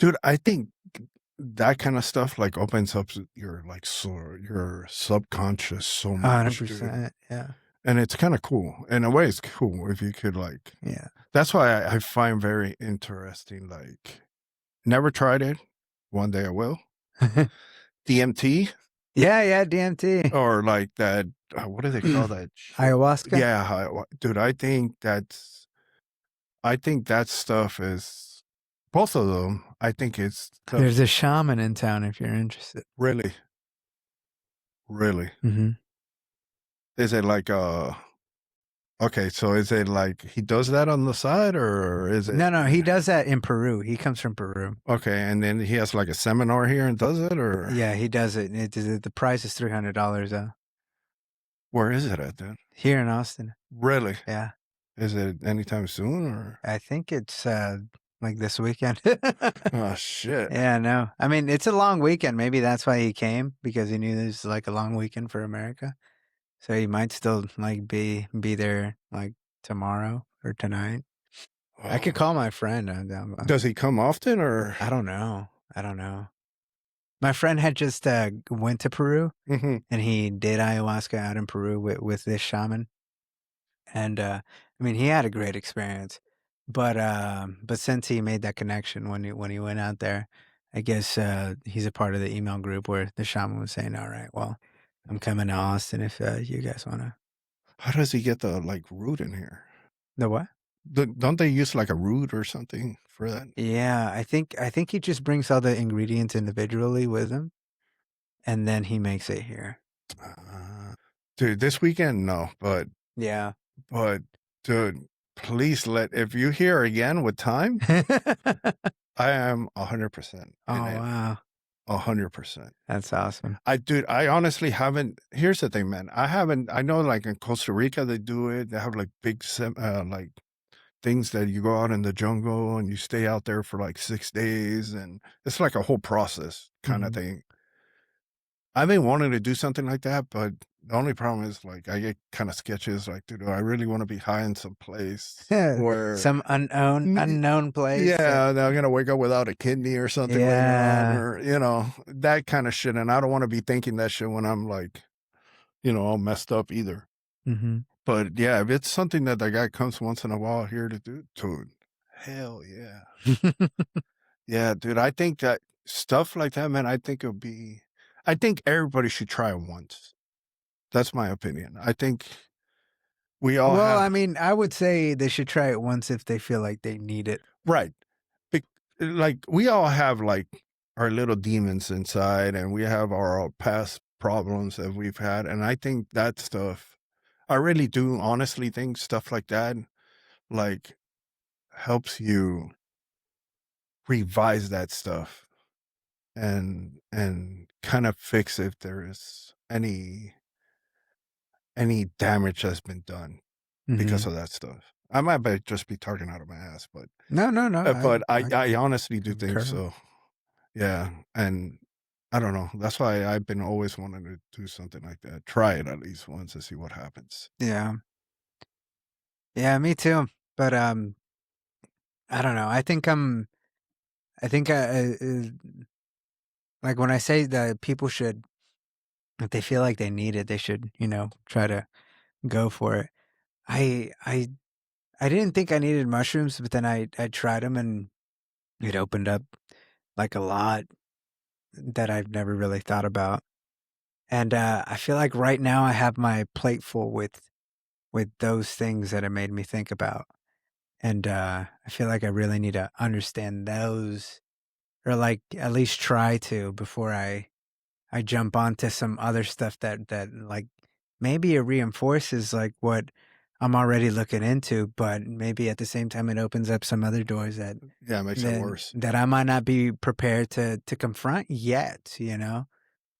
Dude, I think that kind of stuff like opens up your like your subconscious so much, dude. 100%. Yeah. And it's kind of cool. In a way, it's cool if you could like. Yeah. That's why I find very interesting. Like, never tried it. One day I will. DMT Yeah. DMT. or like that. What do they call that? Shit? Ayahuasca. Yeah, dude. I think that stuff is both of them. I think it's There's a shaman in town if you're interested. really. Mm-hmm. Is it like okay, so is it like he does that on the side or is it No, he does that in Peru. He comes from Peru. okay, and then he has like a seminar here and does it or Yeah, he does it. The price is $300 where is it at then? here in Austin. Really? Yeah. Is it anytime soon or I think it's like this weekend. oh shit. Yeah, no. I mean, it's a long weekend. Maybe that's why he came, because he knew this was like a long weekend for America. So he might still like be there like tomorrow or tonight. I could call my friend. Does he come often or I don't know. My friend had just went to Peru mm-hmm. and he did ayahuasca out in Peru with this shaman. And I mean, he had a great experience. But since he made that connection when he went out there, I guess he's a part of the email group where the shaman was saying, "All right, well, I'm coming to Austin if you guys want to." How does he get the like root in here? The what? Don't they use like a root or something for that? Yeah, I think he just brings all the ingredients individually with him, and then he makes it here. Dude, this weekend, no, but Yeah. dude, please if you hear again with time, I am 100%. Oh, wow. 100%. That's awesome. I honestly haven't. Here's the thing, man. I know like in Costa Rica, they do it. They have like big, like things that you go out in the jungle and you stay out there for like 6 days. And it's like a whole process kind of thing. I've been wanting to do something like that, but the only problem is like I get kind of sketches like, dude, do I really want to be high in some place where Some unknown place. yeah, they're gonna wake up without a kidney or something later on, or that kind of shit. And I don't want to be thinking that shit when I'm like, all messed up either. Mm-hmm. But yeah, if it's something that the guy comes once in a while here to do, dude, hell yeah, yeah, dude. I think that stuff like that, man. I think everybody should try it once. That's my opinion. I think we all Well, have I mean, I would say they should try it once if they feel like they need it. right. Like we all have like our little demons inside, and we have our past problems that we've had, and I think that stuff. I really do honestly think stuff like that, like, helps you revise that stuff and kind of fix if there is any damage that's been done because of that stuff. I might just be talking out of my ass, but No. but I honestly do think concur. so. Yeah, and I don't know. That's why I've been always wanting to do something like that. Try it at least once and see what happens. Yeah. Yeah, me too. But I don't know. I think like when I say that people should, if they feel like they need it, they should, try to go for it. I didn't think I needed mushrooms, but then I tried them and it opened up like a lot that I've never really thought about. And I feel like right now I have my plate full with those things that it made me think about. And I feel like I really need to understand those, or like at least try to, before I jump onto some other stuff that like maybe it reinforces like what I'm already looking into, but maybe at the same time it opens up some other doors that it makes it worse. that I might not be prepared to confront yet,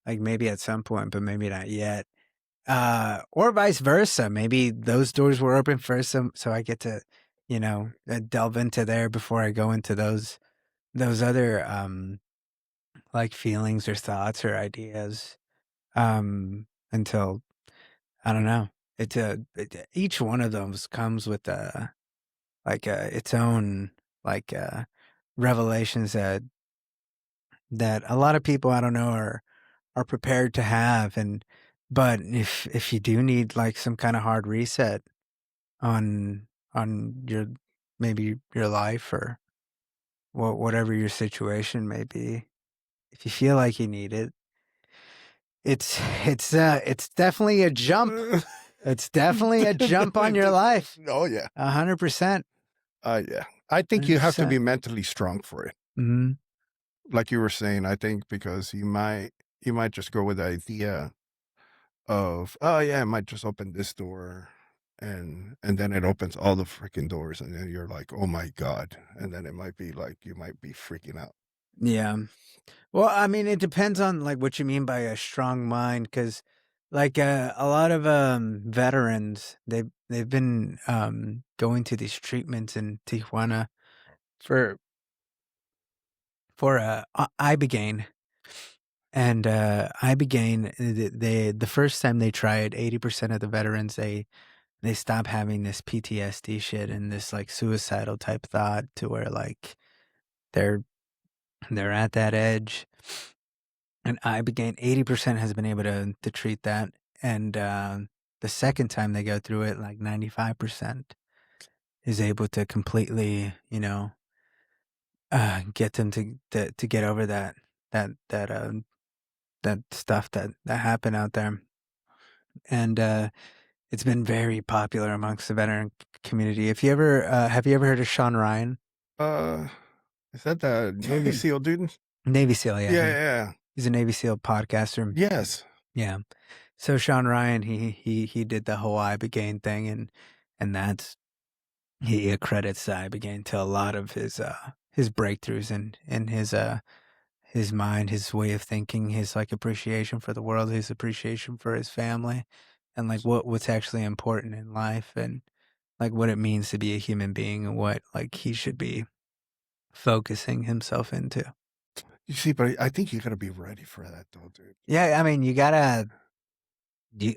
like maybe at some point, but maybe not yet. Or vice versa. Maybe those doors were open first, so I get to, delve into there before I go into those other like feelings or thoughts or ideas. Until I don't know. Each one of those comes with its own like revelations that that a lot of people, I don't know, are prepared to have. But if you do need like some kind of hard reset on your maybe your life or whatever your situation may be, if you feel like you need it, it's definitely a jump. It's definitely a jump on your life. Oh yeah. 100%. Yeah. I think you have to 100%. be mentally strong for it. Mm-hmm. Like you were saying, I think because you might just go with the idea of, oh yeah, it might just open this door and then it opens all the freaking doors and then you're like, oh my God. And then it might be like you might be freaking out. Yeah. Well, I mean, it depends on like what you mean by a strong mind, because like a lot of veterans, they've been going to these treatments in Tijuana for Ibogaine. And Ibogaine, the first time they tried, 80% of the veterans they stop having this PTSD shit and this like suicidal type thought to where like they're at that edge. And Ibogaine, 80% has been able to treat that. And the second time they go through it, like 95% is able to completely, get them to get over that that stuff that happened out there. And it's been very popular amongst the veteran community. If you ever have you ever heard of Sean Ryan? Uh, is that the Navy SEAL dude? Navy SEAL, yeah. Yeah. He's a Navy SEAL podcaster. Yes. Yeah. So Sean Ryan, he did the whole Ibogaine thing, and that's he accredits Ibogaine to a lot of his breakthroughs and his mind, his way of thinking, his like appreciation for the world, his appreciation for his family, and like what's actually important in life, and like what it means to be a human being, and what like he should be focusing himself into. You see, but I think you got to be ready for that though, dude. Yeah, I mean, you gotta.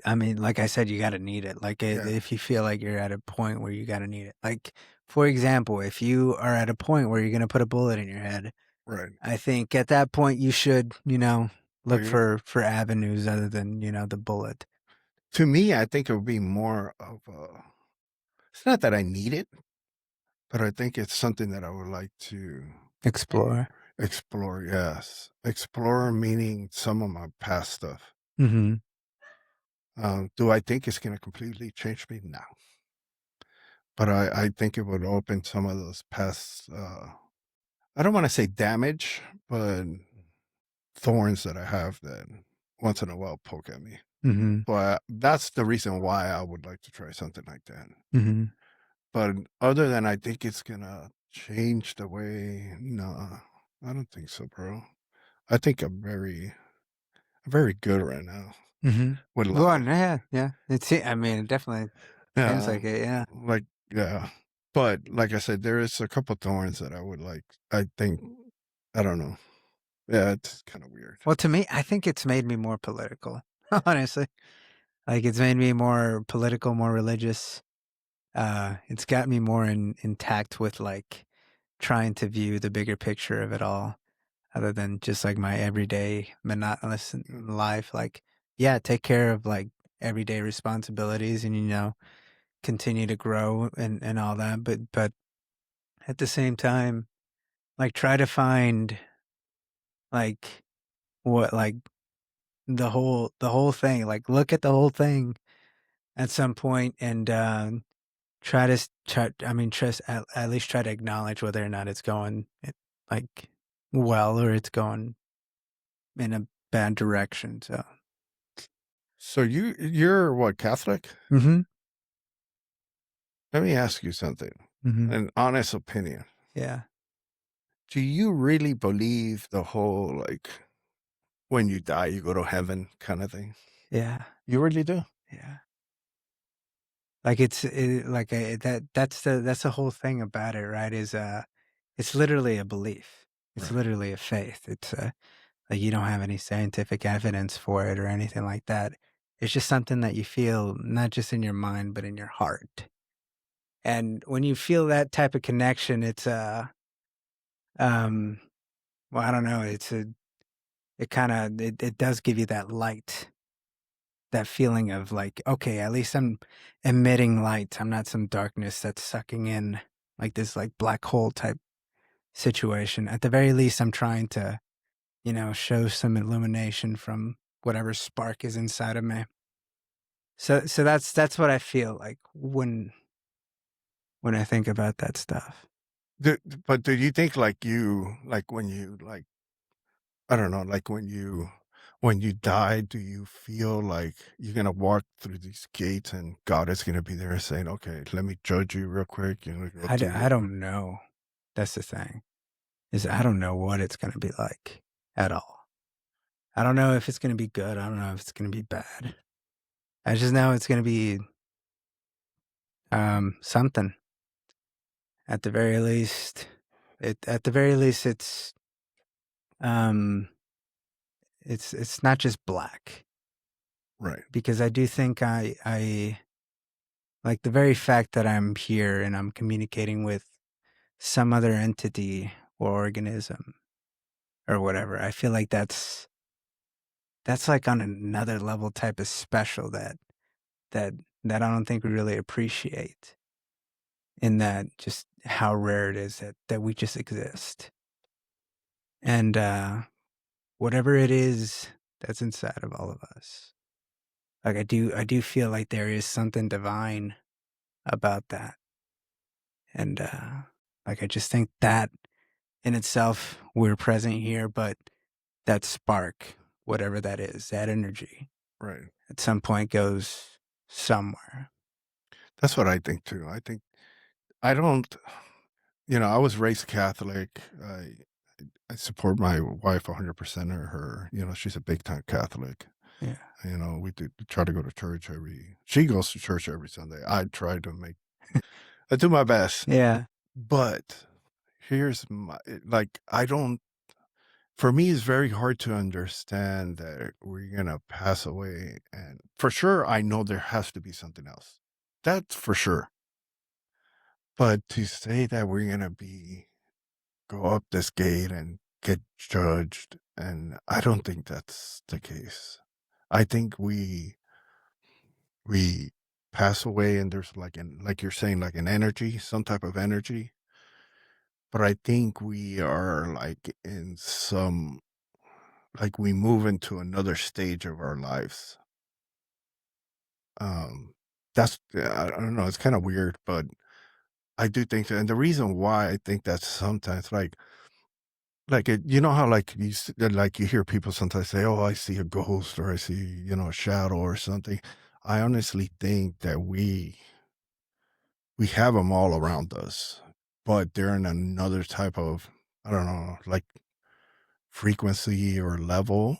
I mean, like I said, you gotta need it. Like Yeah. if you feel like you're at a point where you gotta need it. Like for example, if you are at a point where you're gonna put a bullet in your head, Right. I think at that point you should, look you- for avenues other than the bullet. To me, I think it would be more of a, it's not that I need it, but I think it's something that I would like to Explore. explore. Yes. Explore meaning some of my past stuff. Mm-hmm. Do I think it's going to completely change me? No. But I think it would open some of those past, I don't want to say damage, but thorns that I have that once in a while poke at me. Mm-hmm. But that's the reason why I would like to try something like that. Mm-hmm. But other than I think it's gonna change the way, no, I don't think so, bro. I think I'm very good right now Mm-hmm. with Well, life. yeah. I mean, it definitely seems Yeah, like it. Yeah. like yeah. But like I said, there is a couple thorns that I would like. I think I don't know. Yeah, it's kind of weird. Well, to me, I think it's made me more political. Honestly, like it's made me more political, more religious. It's got me more intact with like trying to view the bigger picture of it all, other than just like my everyday monotonous life. Like, yeah, take care of like everyday responsibilities and continue to grow and all that. But at the same time, like try to find like what like the whole thing. Like look at the whole thing at some point and try to try. I mean, just at least try to acknowledge whether or not it's going like well or it's going in a bad direction. So you're what, Catholic? Mm-hmm. Let me ask you something. Mm-hmm. An honest opinion. Yeah. Do you really believe the whole like when you die you go to heaven kind of thing? Yeah. You really do? Yeah. Like like that's the whole thing about it, right? Is it's literally a belief. It's Right. literally a faith. It's like you don't have any scientific evidence for it or anything like that. It's just something that you feel not just in your mind but in your heart. And when you feel that type of connection, it's um well, I don't know, it does give you that light, that feeling of like, okay, at least I'm emitting light. I'm not some darkness that's sucking in like this like black hole type situation. At the very least, I'm trying to, show some illumination from whatever spark is inside of me. So that's what I feel like when I think about that stuff. But do you think like when you like, I don't know, like when you die, do you feel like you're gonna walk through these gates and God is gonna be there saying, "Okay, let me judge you real quick. You know, go through I your." don't know. That's the thing, is I don't know what it's going to be like at all. I don't know if it's going to be good. I don't know if it's going to be bad. I just know it's going to be something. At the very least, um it's not just black, Right, because I do think I like the very fact that I'm here and I'm communicating with some other entity or organism or whatever. I feel like that's like on another level type of special that that I don't think we really appreciate, in that just how rare it is that we just exist. And whatever it is that's inside of all of us. Like I do feel like there is something divine about that. And like I just think that in itself we're present here, but that spark, whatever that is, that energy right. at some point goes somewhere. That's what I think too. I don't. I was raised Catholic. I support my wife 100% of her. She's a big time Catholic. Yeah. We try to go to church she goes to church every Sunday. I do my best. Yeah. But here's like, for me, it's very hard to understand that we're going to pass away. And for sure, I know there has to be something else. That's for sure. But to say that we're going to go up this gate and get judged, and I don't think that's the case. I think we pass away and there's like you're saying, like an energy, some type of energy. But I think we are like in some, like we move into another stage of our lives. Um, I don't know, it's kind of weird, but I do think that, and the reason why I think that sometimes, how like like you hear people sometimes say, "Oh, I see a ghost," or "I see a shadow," or something. I honestly think that we have them all around us, but they're in another type of, I don't know, like frequency or level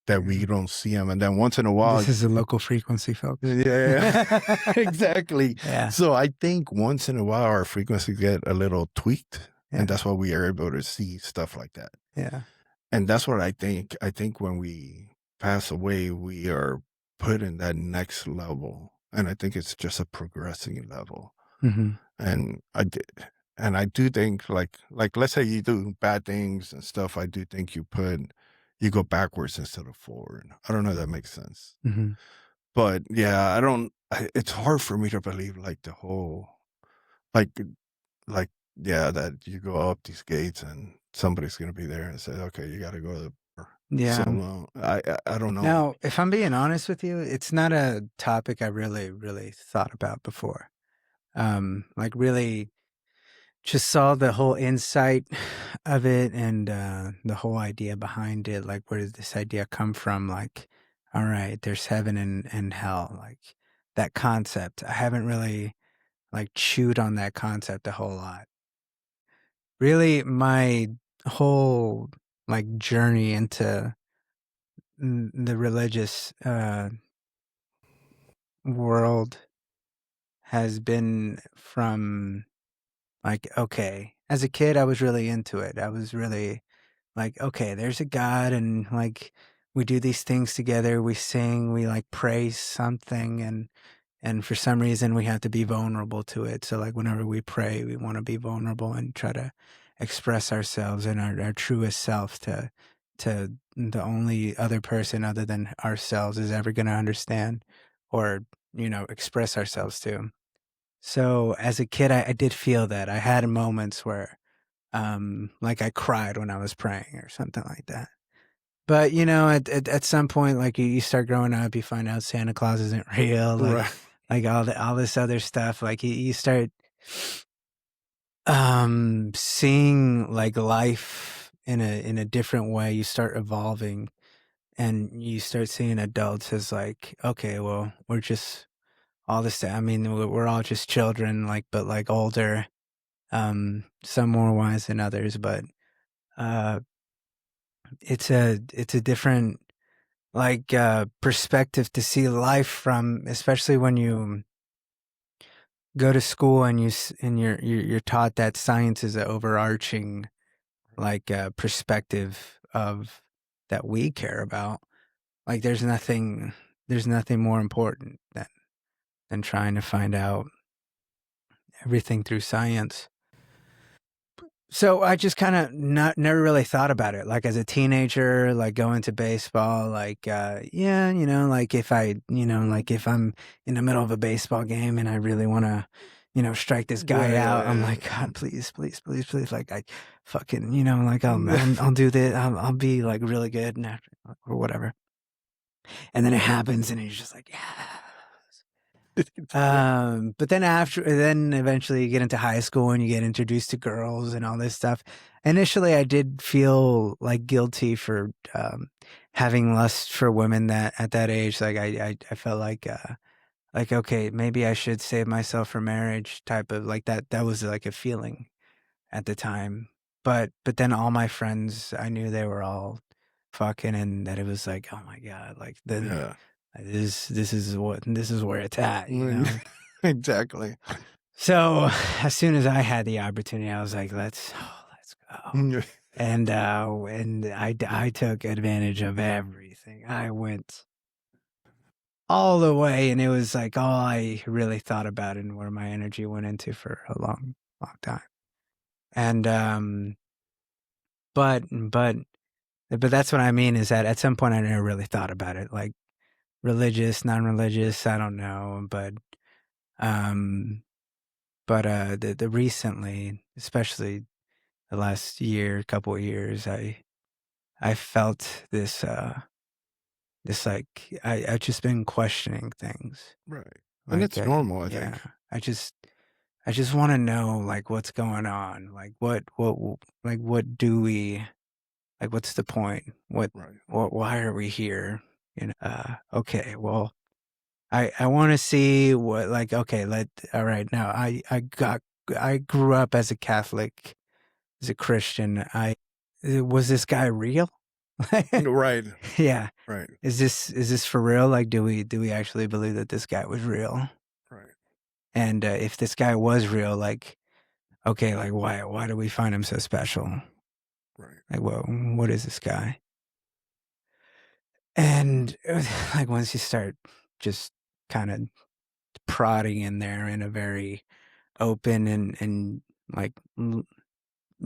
that we Mhm. don't see them, and then once in a while. This is a local frequency, folks. Yeah, exactly. Yeah. So I think once in a while our frequencies get a little tweaked, and Yeah. that's why we are able to see stuff like that. Yeah. And that's what I think. I think when we pass away, we are put in that next level, and I think it's just a progressing level. Mhm. And I do think, like let's say you do bad things and stuff. I do think you go backwards instead of forward. I don't know if that makes sense. Mhm. But yeah, I don't. It's hard for me to believe like the whole, like like yeah, that you go up these gates and somebody's gonna be there and say, okay, you got to go to the bar. So Yeah. I don't know. Now, if I'm being honest with you, it's not a topic I really, really thought about before. Like really just saw the whole insight of it, and the whole idea behind it. Like, where does this idea come from? Like, all right, there's heaven and hell. Like that concept. I haven't really like chewed on that concept a whole lot. Really, my whole like journey into the religious world has been from like, okay, as a kid, I was really into it. I was really like, okay, there's a God, and like we do these things together. We sing, we like praise something, and for some reason we have to be vulnerable to it. So like whenever we pray, we want to be vulnerable and try to express ourselves and our truest self to the only other person other than ourselves is ever going to understand or, express ourselves to. So as a kid, I did feel that. I had moments where, like I cried when I was praying or something like that. But, at some point, like you start growing up, you find out Santa Claus isn't real, Right. like all this other stuff. Like you start seeing like life in a different way. You start evolving, and you start seeing adults as like, okay, well, we're just all this. I mean, we're all just children, like, but like older. Some more wise than others, but uh, it's a different like perspective to see life from, especially when you go to school and you're taught that science is an overarching like perspective of that we care about. Like there's nothing more important than trying to find out everything through science. So I just kind of never really thought about it. Like as a teenager, like going to baseball, like yeah, like if like if I'm in the middle of a baseball game and I really want to, strike this guy out, I'm like, God, please, please, please, please, like I fucking, like I'll do this, I'll be like really good and after, or whatever. And then it happens, and he's just like, yeah. But then eventually you get into high school and you get introduced to girls and all this stuff. Initially, I did feel like guilty for having lust for women that at that age. Like I felt like okay, maybe I should save myself for marriage. Type of like that. That was like a feeling at the time. But then all my friends, I knew they were all fucking, and that it was like, oh my God, like then. Yeah. This is where it's at, Exactly. So as soon as I had the opportunity, I was like, let's go. And I took advantage of everything. I went all the way, and it was like all I really thought about and where my energy went into for a long, long time. And but that's what I mean is that at some point I never really thought about it, like religious, non-religious, I don't know, but the recently, especially the last couple of years, I felt this like I've just been questioning things. Right. And Like it's normal, I think. I just want to know like what's going on, like what do we like, what's the point? Right. Why are we here? Okay, well, I want to see what, like, okay, all right, now I grew up as a Catholic, as a Christian. Was this guy real? Right. Yeah. Right. Is this for real? Like, do we actually believe that this guy was real? Right. And if this guy was real, like, okay, like why do we find him so special? Right. Like, well, what is this guy? And like once you start just kind of prodding in there in a very open and like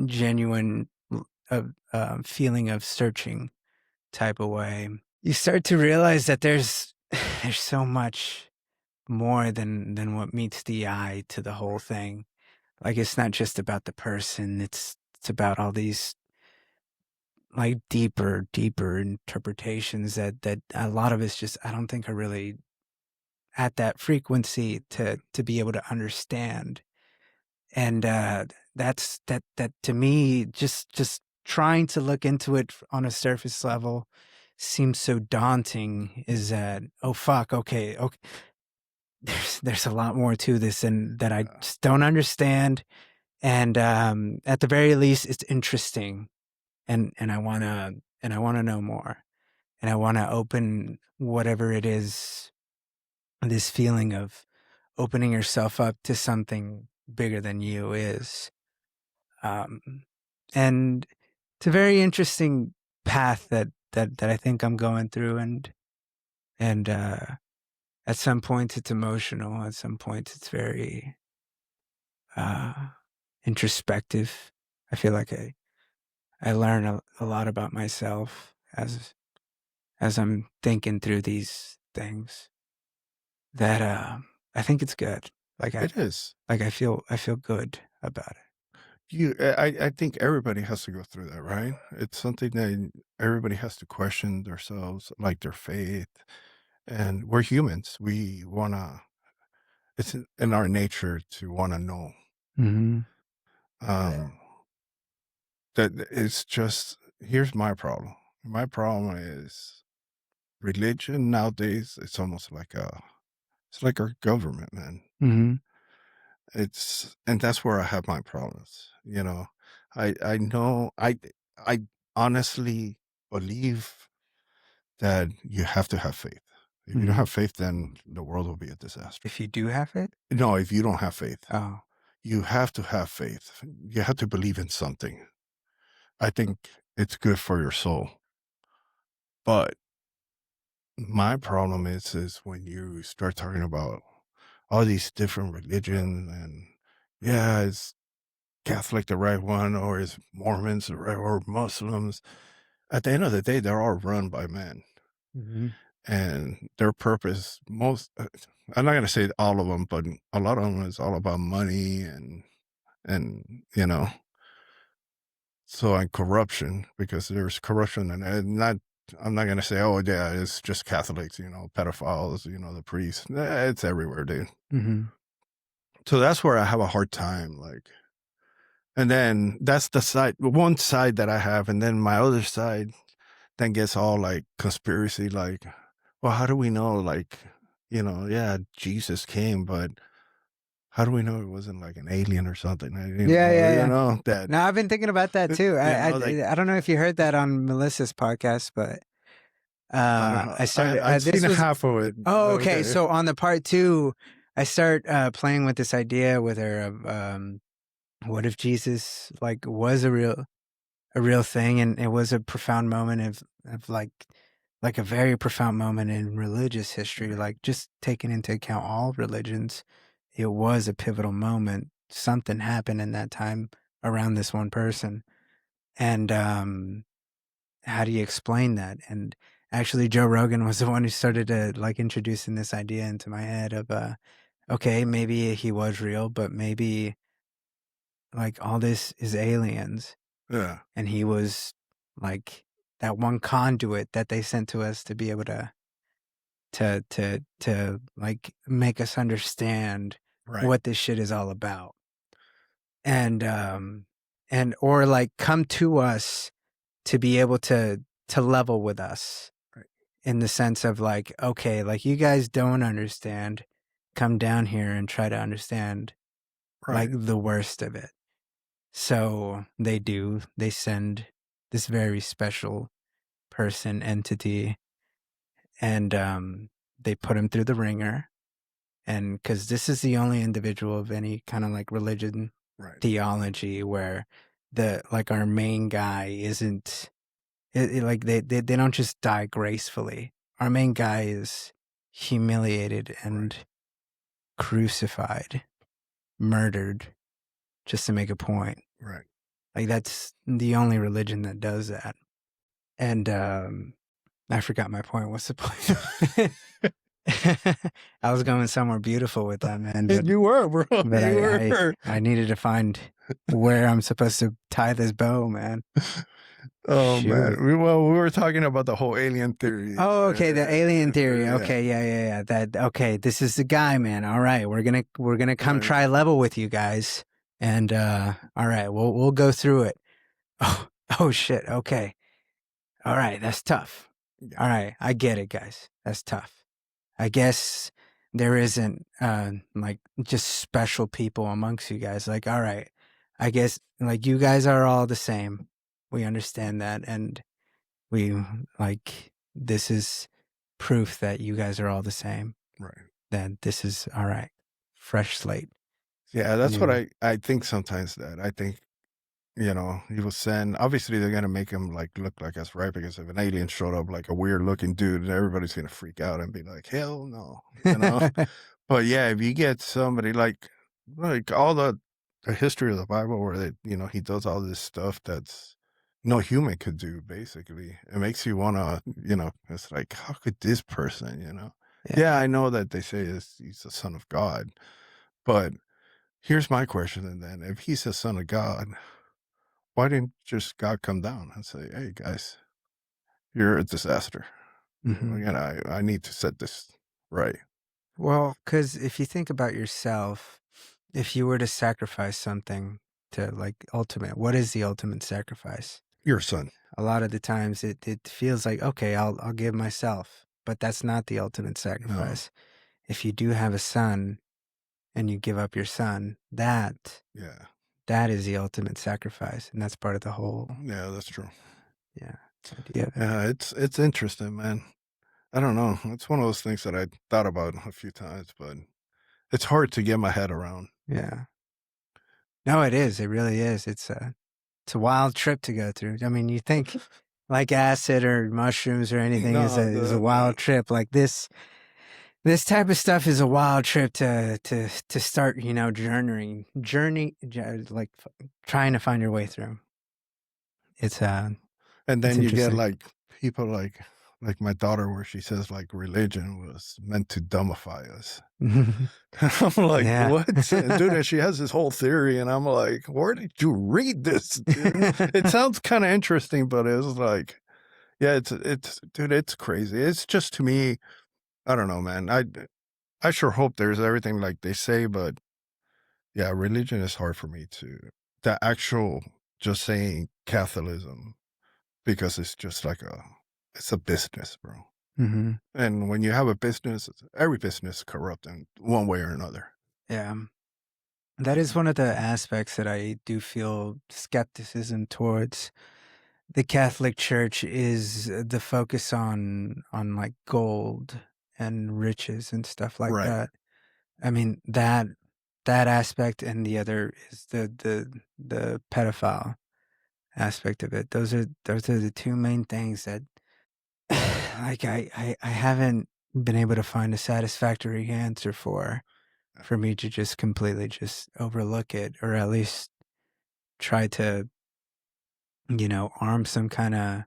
genuine feeling of searching type of way, you start to realize that there's so much more than what meets the eye to the whole thing. Like it's not just about the person, it's about all these like deeper interpretations that a lot of us just I don't think are really at that frequency to be able to understand. And that's that to me, just trying to look into it on a surface level seems so daunting. Is that, oh fuck, okay, there's a lot more to this and that I just don't understand. And at the very least it's interesting, and I want to know more, and I want to open whatever it is, this feeling of opening yourself up to something bigger than you is. Um, and it's a very interesting path that I think I'm going through, and at some points it's emotional, at some points it's very uh, introspective. I feel like I learn a lot about myself. as I'm thinking through these things, that I think it's good. It is. I feel good about it. I think everybody has to go through that, right? It's something that everybody has to question themselves, like their faith. And we're humans. We wanna. It's in our nature to want to know. Mm-hmm. That it's just, here's my problem. My problem is religion nowadays. It's almost like it's like our government, man. Mm-hmm. And that's where I have my problems. I know, I honestly believe that you have to have faith. If you don't Mm-hmm. have faith, then the world will be a disaster. If you do have it, No, if you don't have faith, oh, you have to have faith. You have to believe in something. I think it's good for your soul. But my problem is when you start talking about all these different religions and yeah, is Catholic the right one, or is Mormons the right, or Muslims? At the end of the day, they're all run by men, mm-hmm. and their purpose, I'm not going to say all of them, but a lot of them is all about money and and corruption, because there's corruption, and not. I'm not going to say, oh, yeah, it's just Catholics, pedophiles, the priests. It's everywhere, dude. Mm-hmm. So that's where I have a hard time. And then that's one side that I have. And then my other side then gets all like conspiracy, like, well, how do we know? Like, yeah, Jesus came, but how do we know it wasn't like an alien or something? Yeah. That. No, I've been thinking about that too. I don't know if you heard that on Melissa's podcast, but I don't know. I started. I've This seen was half of it. Oh, okay. So on the part 2, I start playing with this idea with her of what if Jesus was a real thing, and it was a profound moment of like a very profound moment in religious history, like just taking into account all religions. It was a pivotal moment. Something happened in that time around this one person. And how do you explain that? And actually, Joe Rogan was the one who started to introducing this idea into my head of, okay, maybe he was real, but maybe all this is aliens. Yeah. And he was that one conduit that they sent to us to be able to make us understand what this shit is all about. And or come to us to be able to level with us, in the sense of okay, you guys don't understand, come down here and try to understand the worst of it. So they send this very special person, entity, and they put him through the ringer. And because this is the only individual of any kind of religion, theology, where our main guy isn't they don't just die gracefully. Our main guy is humiliated and crucified, murdered, just to make a point. Right. That's the only religion that does that. And I forgot my point. What's the point? I was going somewhere beautiful with that, man. But you were, bro. But I needed to find where I'm supposed to tie this bow, man. Oh, Shoot. man. We were talking about the whole alien theory. Oh, okay, the alien theory. Okay, yeah. Okay, this is the guy, man. All right, we're gonna come try level with you guys, and all right, we'll go through it. Oh shit. Okay, all right, that's tough. Yeah. All right, I get it, guys. That's tough. I guess there isn't just special people amongst you guys. All right, I guess you guys are all the same. We understand that, and we this is proof that you guys are all the same. Right. That this is all right. Fresh slate. Yeah, that's what I think sometimes. That I think, he will send, obviously they're gonna make him look like us, right? Because if an alien showed up like a weird looking dude, everybody's gonna freak out and be like, hell no. But yeah, if you get somebody like all the history of the Bible where he does all this stuff that's no human could do, basically. It makes you wanna, it's like, how could this person, Yeah. Yeah, I know that they say he's the son of God, but here's my question, and then if he's the son of God, why didn't just God come down and say, "Hey, guys, you're a disaster. Hmm. I need to set this right." Well, because if you think about yourself, if you were to sacrifice something to like ultimate, what is the ultimate sacrifice? Your son. A lot of the times it feels like, okay, I'll give myself, but that's not the ultimate No. sacrifice. If you do have a son and you give up your son, Yeah. that is the ultimate sacrifice. And that's part of the whole, Yeah, that's true. yeah, idea of it. Yeah, it's interesting, man. I don't know. It's one of those things that I thought about a few times, but it's hard to get my head around. Yeah. No, it is. It really is. It's a wild trip to go through. I mean, you think like acid or mushrooms or anything is No, a wild trip. Like this type of stuff is a wild trip to start, like trying to find your way through. It's and it's then you get interesting. like people like my daughter where she says like religion was meant to dumbify us. I'm like, Yeah. what? And dude, and she has this whole theory, and I'm like, where did you read this, dude? It sounds kind of interesting, but it's like, yeah, it's dude, it's crazy. It's just to me, I don't know, man. I sure hope there's everything like they say, but yeah, religion is hard for me to the actual just saying Catholicism because it's just like it's a business, bro. Hmm. And when you have a business, every business is corrupt in one way or another. Yeah. That is one of the aspects that I do feel skepticism towards the Catholic Church is the focus on like gold and riches and stuff like Right. that. I mean that aspect and the other is the pedophile aspect of it. Those are the two main things that like I haven't been able to find a satisfactory answer for me to just completely just overlook it or at least try to, arm some kind of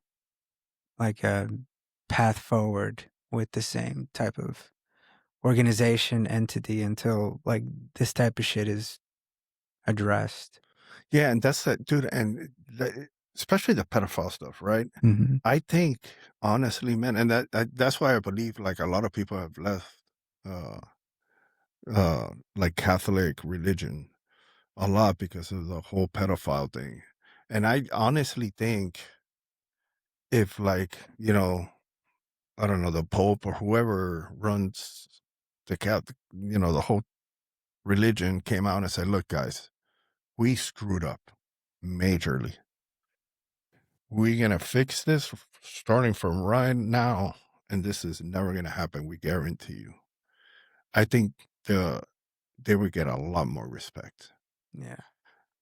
like a path forward with the same type of organization entity until like this type of shit is addressed. Yeah, and that's that, dude, and especially the pedophile stuff, right? Hmm. I think honestly, man, and that's why I believe like a lot of people have left, uh, like Catholic religion a lot because of the whole pedophile thing. And I honestly think if like I don't know, the Pope or whoever runs the Catholic, the whole religion came out and said, "Look, guys, we screwed up majorly. We're gonna fix this starting from right now, and this is never gonna happen. We guarantee you." I think they would get a lot more respect, Yeah.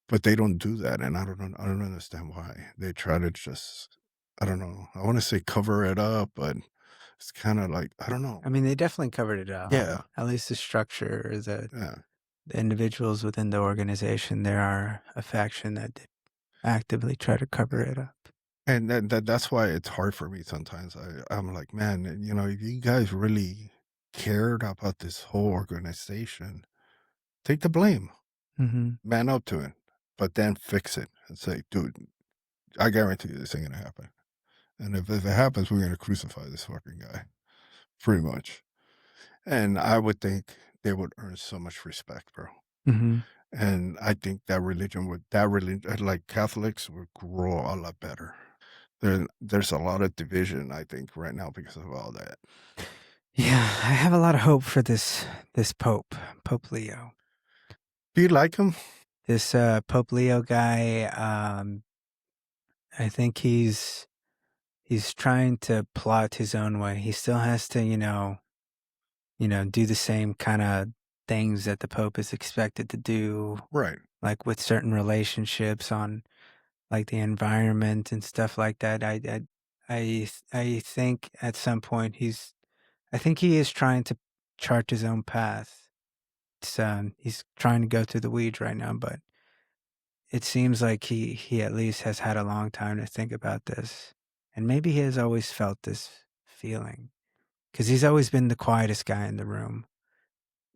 but they don't do that, and I don't understand why. They try to just, I don't know. I want to say cover it up, but it's kind of like I don't know. I mean, they definitely covered it up. Yeah, At least the structure, or yeah, the individuals within the organization, there are a faction that did actively try to cover it up. and that's why it's hard for me sometimes. I'm like, man, if you guys really cared about this whole organization, take the blame. Hmm. Man up to it, but then fix it and say, "Dude, I guarantee you this ain't gonna happen. And if it happens, we're gonna crucify this fucking guy." Pretty much. And I would think they would earn so much respect, bro. Hmm. And I think that religion, like Catholics, would grow a lot better. There's a lot of division, I think, right now because of all that. Yeah, I have a lot of hope for this Pope Leo. Do you like him? This Pope Leo guy, I think he's trying to plot his own way. He still has to, do the same kind of things that the Pope is expected to do, Right. like with certain relationships on like the environment and stuff like that. I think at some point I think he is trying to chart his own path. He's trying to go through the weeds right now, but it seems like he at least has had a long time to think about this, and maybe he has always felt this feeling because he's always been the quietest guy in the room.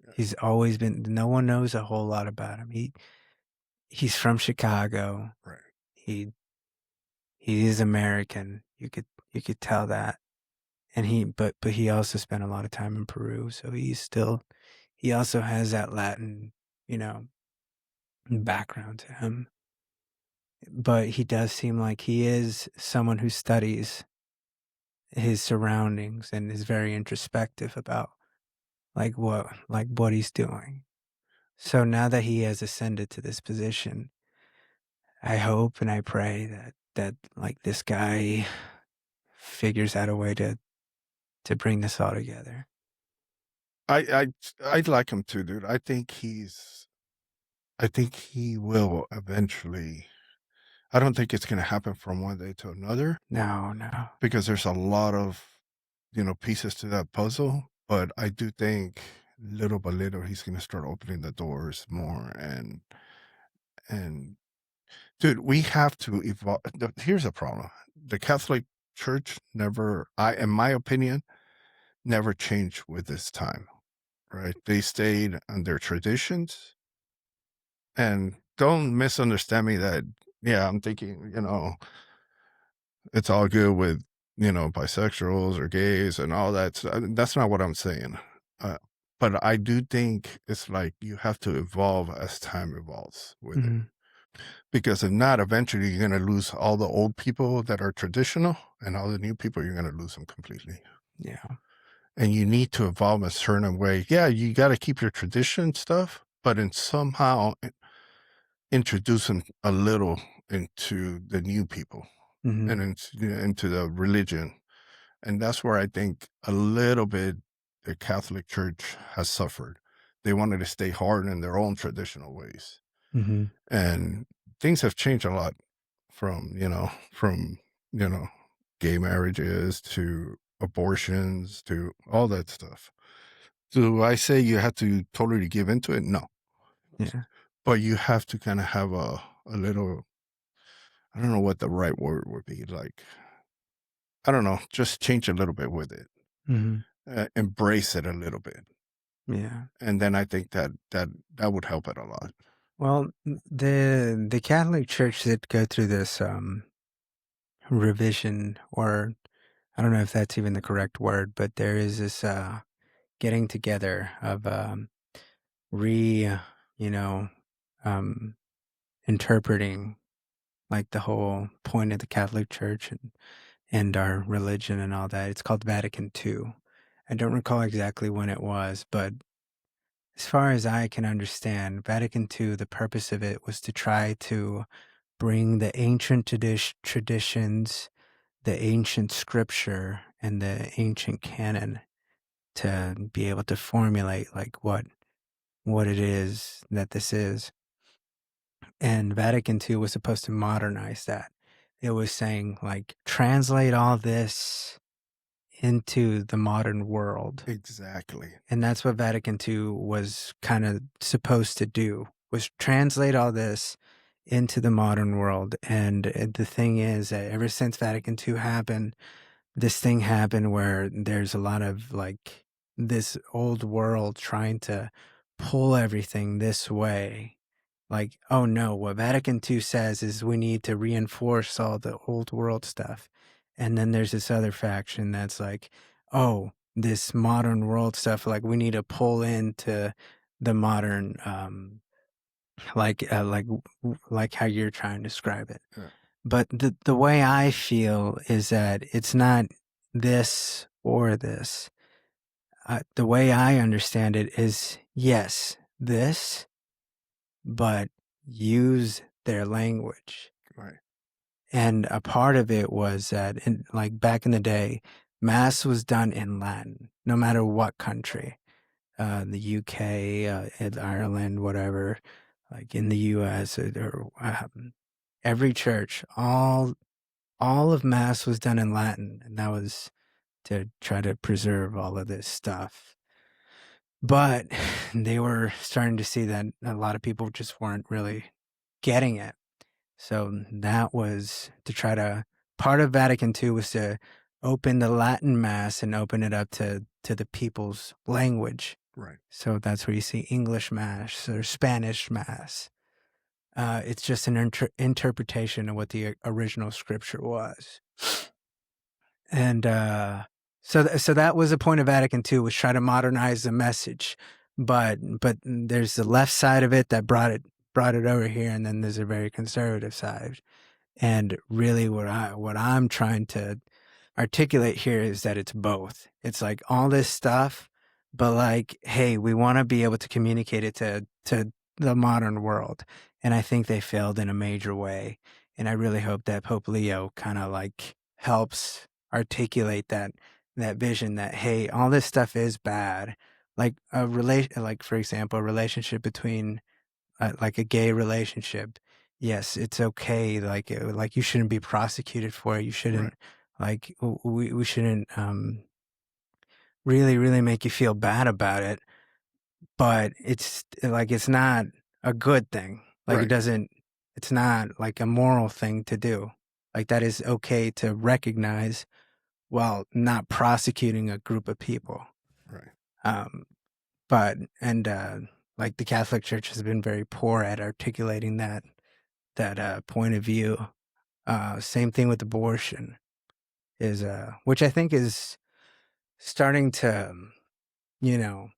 Yeah. He's always been. No one knows a whole lot about him. He's from Chicago. Right. He he is American. You could tell that, and but he also spent a lot of time in Peru, so he also has that Latin, you know, background to him. But he does seem like he is someone who studies his surroundings and is very introspective about what he's doing. So now that he has ascended to this position, I hope and I pray that like this guy figures out a way to bring this all together. I'd like him to, dude. I think he will eventually. I don't think it's gonna happen from one day to another No, no. because there's a lot of, pieces to that puzzle, but I do think little by little he's gonna start opening the doors more and dude, we have to evolve. Here's a problem. The Catholic Church in my opinion, never changed with this time, right? They stayed on their traditions. And don't misunderstand me that, yeah, I'm thinking, it's all good with, bisexuals or gays and all that. That's not what I'm saying. Uh, but I do think it's like you have to evolve as time evolves with it. Mhm. Because if not, eventually you're going to lose all the old people that are traditional and all the new people, you're going to lose them completely. Yeah. And you need to evolve a certain way. Yeah, you got to keep your tradition stuff, but in somehow introduce them a little into the new people Mhm. and into the religion. And that's where I think a little bit the Catholic Church has suffered. They wanted to stay hard in their own traditional ways. Mhm. And things have changed a lot from, gay marriages to abortions to all that stuff. Do I say you have to totally give into it? No. Yeah. But you have to kind of have a little, I don't know what the right word would be, like, I don't know, just change a little bit with it, Mhm. embrace it a little bit, Yeah. and then I think that would help it a lot. Well, the Catholic Church did go through this revision, or I don't know if that's even the correct word, but there is this getting together of re, you know, um, interpreting like the whole point of the Catholic Church and our religion and all that. It's called Vatican II. I don't recall exactly when it was, but as far as I can understand, Vatican II, the purpose of it was to try to bring the ancient traditions, the ancient scripture, and the ancient canon to be able to formulate like what it is that this is. And Vatican II was supposed to modernize that. It was saying like translate all this into the modern world. Exactly. And that's what Vatican II was kind of supposed to do, was translate all this into the modern world. And the thing is that ever since Vatican II happened, this thing happened where there's a lot of like this old world trying to pull everything this way. Like, oh no, what Vatican II says is we need to reinforce all the old world stuff. And then there's this other faction that's like, oh, this modern world stuff, like we need to pull into the modern, like how you're trying to describe it. Yeah. But the way I feel is that it's not this or this. The way I understand it is yes, this, but use their language. Right. And a part of it was that, like back in the day, mass was done in Latin, no matter what country, the UK, Ireland, whatever, like in the US, or every church, all of mass was done in Latin, and that was to try to preserve all of this stuff. But they were starting to see that a lot of people just weren't really getting it. So that was to try to, part of Vatican II was to open the Latin Mass and open it up to the people's language. Right. So that's where you see English Mass or Spanish Mass. It's just an interpretation of what the original scripture was. And so that was a point of Vatican II, was try to modernize the message. But there's the left side of it that brought it over here, and then there's a very conservative side. And really what I'm trying to articulate here is that it's both. It's like all this stuff, but like, hey, we want to be able to communicate it to the modern world. And I think they failed in a major way. And I really hope that Pope Leo kind of like helps articulate that vision that, hey, all this stuff is bad. Like like for example, a relationship between like a gay relationship. Yes, it's okay. Like you shouldn't be prosecuted for it. You shouldn't like we shouldn't really make you feel bad about it. But it's like it's not a good thing. Like it Right. doesn't. It's not like a moral thing to do. Like that is okay to recognize while not prosecuting a group of people. Right. But like the Catholic Church has been very poor at articulating that point of view. Same thing with abortion is which I think is starting to you know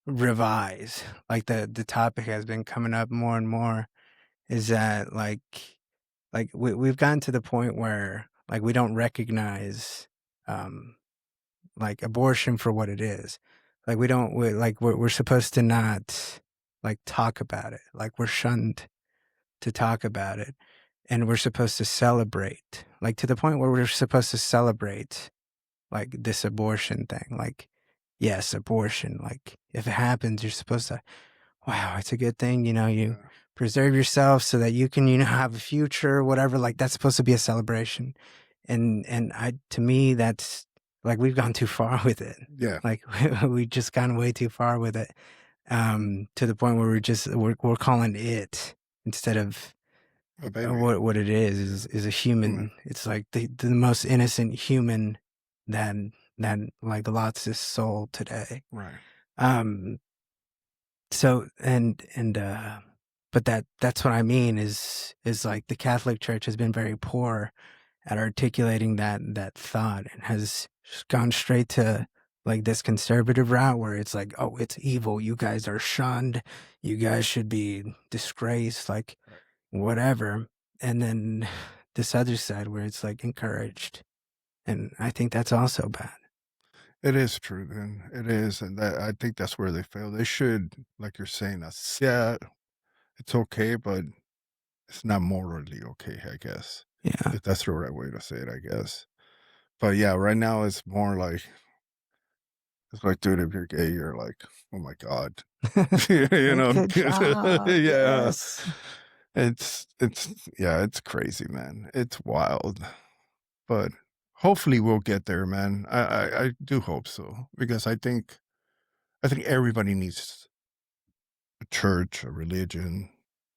revise. Like the topic has been coming up more and more. Is that like we've gotten to the point where like we don't recognize like abortion for what it is. Like we're supposed to not like talk about it. Like we're shunned to talk about it, and we're supposed to celebrate, like to the point where we're supposed to celebrate like this abortion thing. Like, yes, abortion, like if it happens, you're supposed to, wow, it's a good thing, you preserve yourself so that you can, have a future, whatever. Like that's supposed to be a celebration. And to me, that's like, we've gone too far with it. Yeah. Like we just gone way too far with it. To the point where we're calling it, instead of A baby. what it is a human. It's like the most innocent human that like lost his soul today. Right. So but that's what I mean is like the Catholic Church has been very poor at articulating that thought, and has gone straight to like this conservative route where it's like, oh, it's evil. You guys are shunned. You guys should be disgraced, like whatever. And then this other side where it's like encouraged. And I think that's also bad. It is true, then. It is, and I think that's where they fail. They should, like you're saying, yeah, it's okay, but it's not morally okay, I guess. Yeah. If that's the right way to say it, I guess. But yeah, right now it's more like it's like, dude, if you're gay, you're like, oh my god, you know? Good job. Yeah, Yes. it's yeah, it's crazy, man. It's wild, but hopefully we'll get there, man. I do hope so, because I think everybody needs a church, a religion.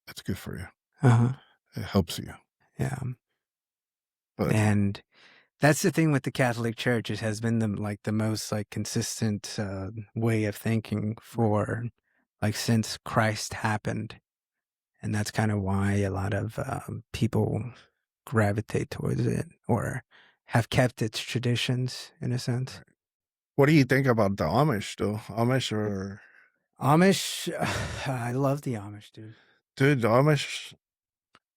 That's good for you. Uh-huh. It helps you. Yeah. But And that's the thing with the Catholic Church. It has been the most like consistent way of thinking for like since Christ happened. And that's kind of why a lot of people gravitate towards it, or have kept its traditions in a sense. what do you think about the Amish, though? Amish or Amish, I love the Amish, dude. dude, the Amish?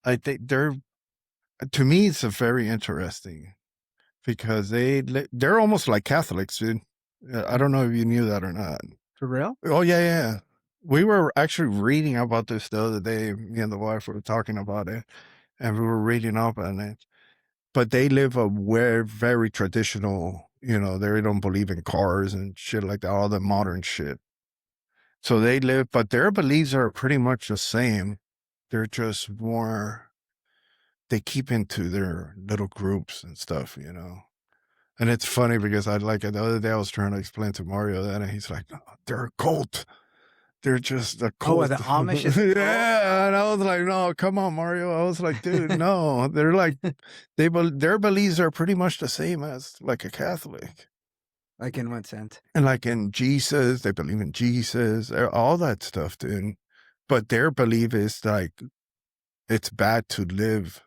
I think to me, it's a very interesting, because they're almost like Catholics, dude. I don't know if you knew that or not. For real? Oh yeah. We were actually reading about this the other day. Me and the wife were talking about it, and we were reading up on it. But they live a very traditional. They don't believe in cars and shit like that, all the modern shit. So they live, but their beliefs are pretty much the same. They're just more. They keep into their little groups and stuff. And it's funny because the other day I was trying to explain to Mario that, and he's like, "Oh, they're a cult." they're just a Oh, cult. the Amish is a cult? Yeah, and I was like, no, come on, Mario. I was like, dude, no. They're like, their beliefs are pretty much the same as like a Catholic. Like in what sense? And like in Jesus, they believe in Jesus, all that stuff, dude. But their belief is like it's bad to live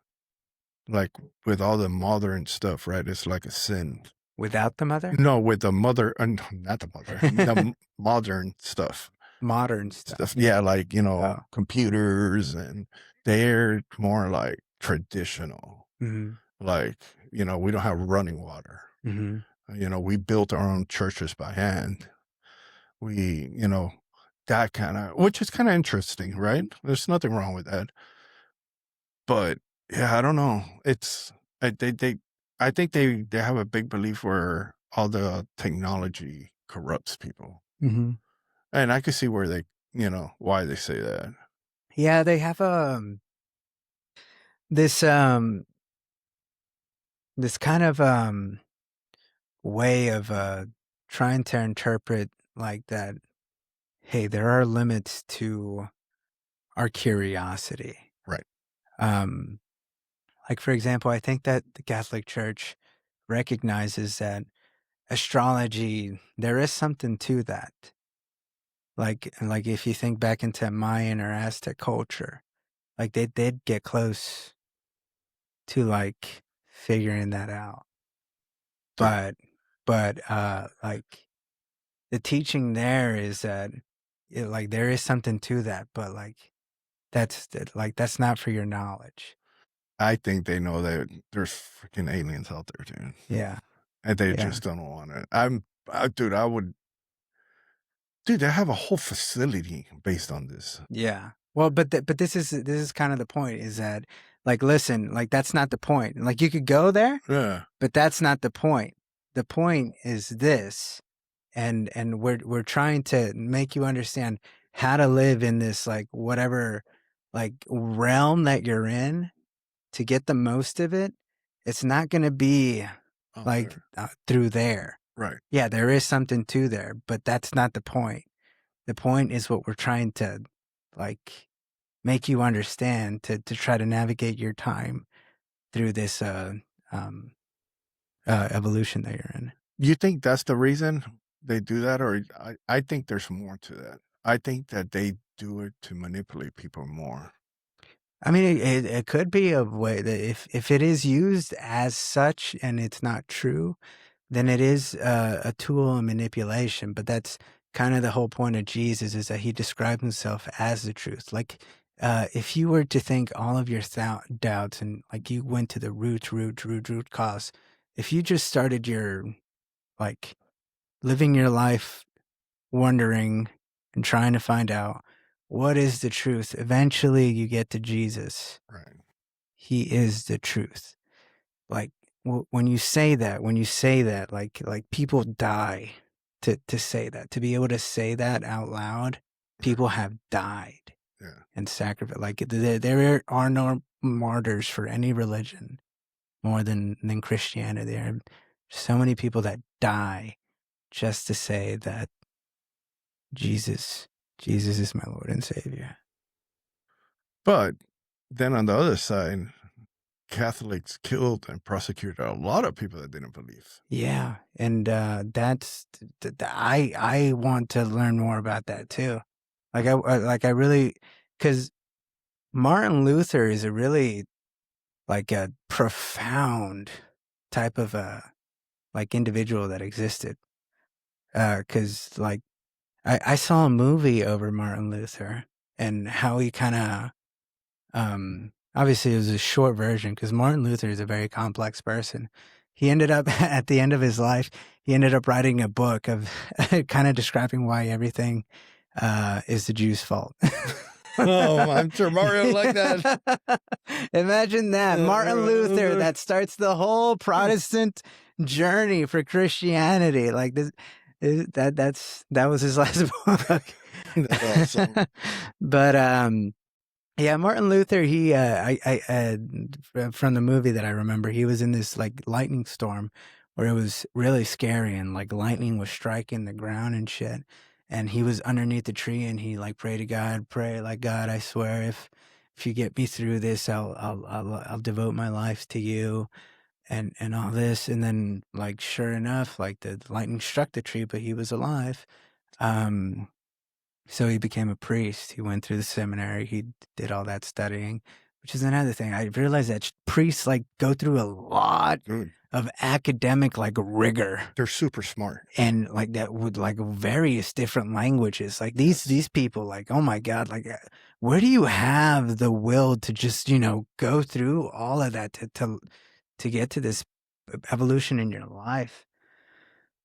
like with all the modern stuff, right? It's like a sin. Without the mother? No, with the mother, not the mother, the modern stuff. Modern stuff. Yeah, like, Oh. computers, and they're more like traditional. Mhm. Like, we don't have running water. Mhm. We built our own churches by hand. We, that kind of, which is kind of interesting, right? There's nothing wrong with that. But yeah, I don't know. I think they have a big belief where all the technology corrupts people. Mhm. And I could see where they, why they say that. Yeah, they have this this kind of way of trying to interpret like that, hey, there are limits to our curiosity. Right. Um like for example, I think that the Catholic Church recognizes that astrology, there is something to that. Like if you think back into Mayan or Aztec culture, like they did get close to like figuring that out. Yeah. But like the teaching there is that like there is something to that, but like that's not for your knowledge. I think they know that there's freaking aliens out there, dude. Yeah. And they Yeah. just don't want it. Dude, they have a whole facility based on this. Yeah. Well, but this is kind of the point is that like listen, like that's not the point. Like you could go there, Yeah. but that's not the point. The point is this, and we're trying to make you understand how to live in this like whatever like realm that you're in to get the most of it. It's not going to be like through there. Right. Yeah, there is something to there, but that's not the point. The point is what we're trying to like make you understand to try to navigate your time through this evolution that you're in. You think that's the reason they do that? Or I think there's more to that. I think that they do it to manipulate people more. I mean, it could be a way that if it is used as such and it's not true, then it is a tool of manipulation. But that's kind of the whole point of Jesus is that he described himself as the truth. Like, if you were to think all of your doubts and like you went to the root cause, if you just started your like living your life wondering and trying to find out what is the truth, eventually you get to Jesus. Right. He is the truth. Like when you say that, like people die to say that. To be able to say that out loud, people have died and sacrificed. Like there are no martyrs for any religion more than Christianity. There are so many people that die just to say that Jesus is my Lord and Savior. But then on the other side, Catholics killed and prosecuted a lot of people that didn't believe. Yeah, and that's I want to learn more about that too. Like I really, because Martin Luther is a really like a profound type of like individual that existed. Because like I saw a movie over Martin Luther and how he kind of obviously it was a short version because Martin Luther is a very complex person. He ended up at the end of his life, he ended up writing a book of kind of describing why everything is the Jews' fault. Oh, I'm sure Mario liked that. Imagine that. Martin Luther that starts the whole Protestant journey for Christianity. Like this that was his last book. That's awesome. But yeah, Martin Luther, he from the movie that I remember, he was in this like lightning storm where it was really scary and like lightning was striking the ground and shit. and he was underneath the tree, and he like prayed to God, pray like, God, I swear if you get me through this, I'll devote my life to you, and all this. And then like sure enough, like the lightning struck the tree, but he was alive. So he became a priest. He went through the seminary. He did all that studying, which is another thing. I realized that priests like go through a lot Dude, of academic like rigor, they're super smart. and like that with like various different languages. Like these people, like, oh my God, like where do you have the will to just, go through all of that to get to this evolution in your life?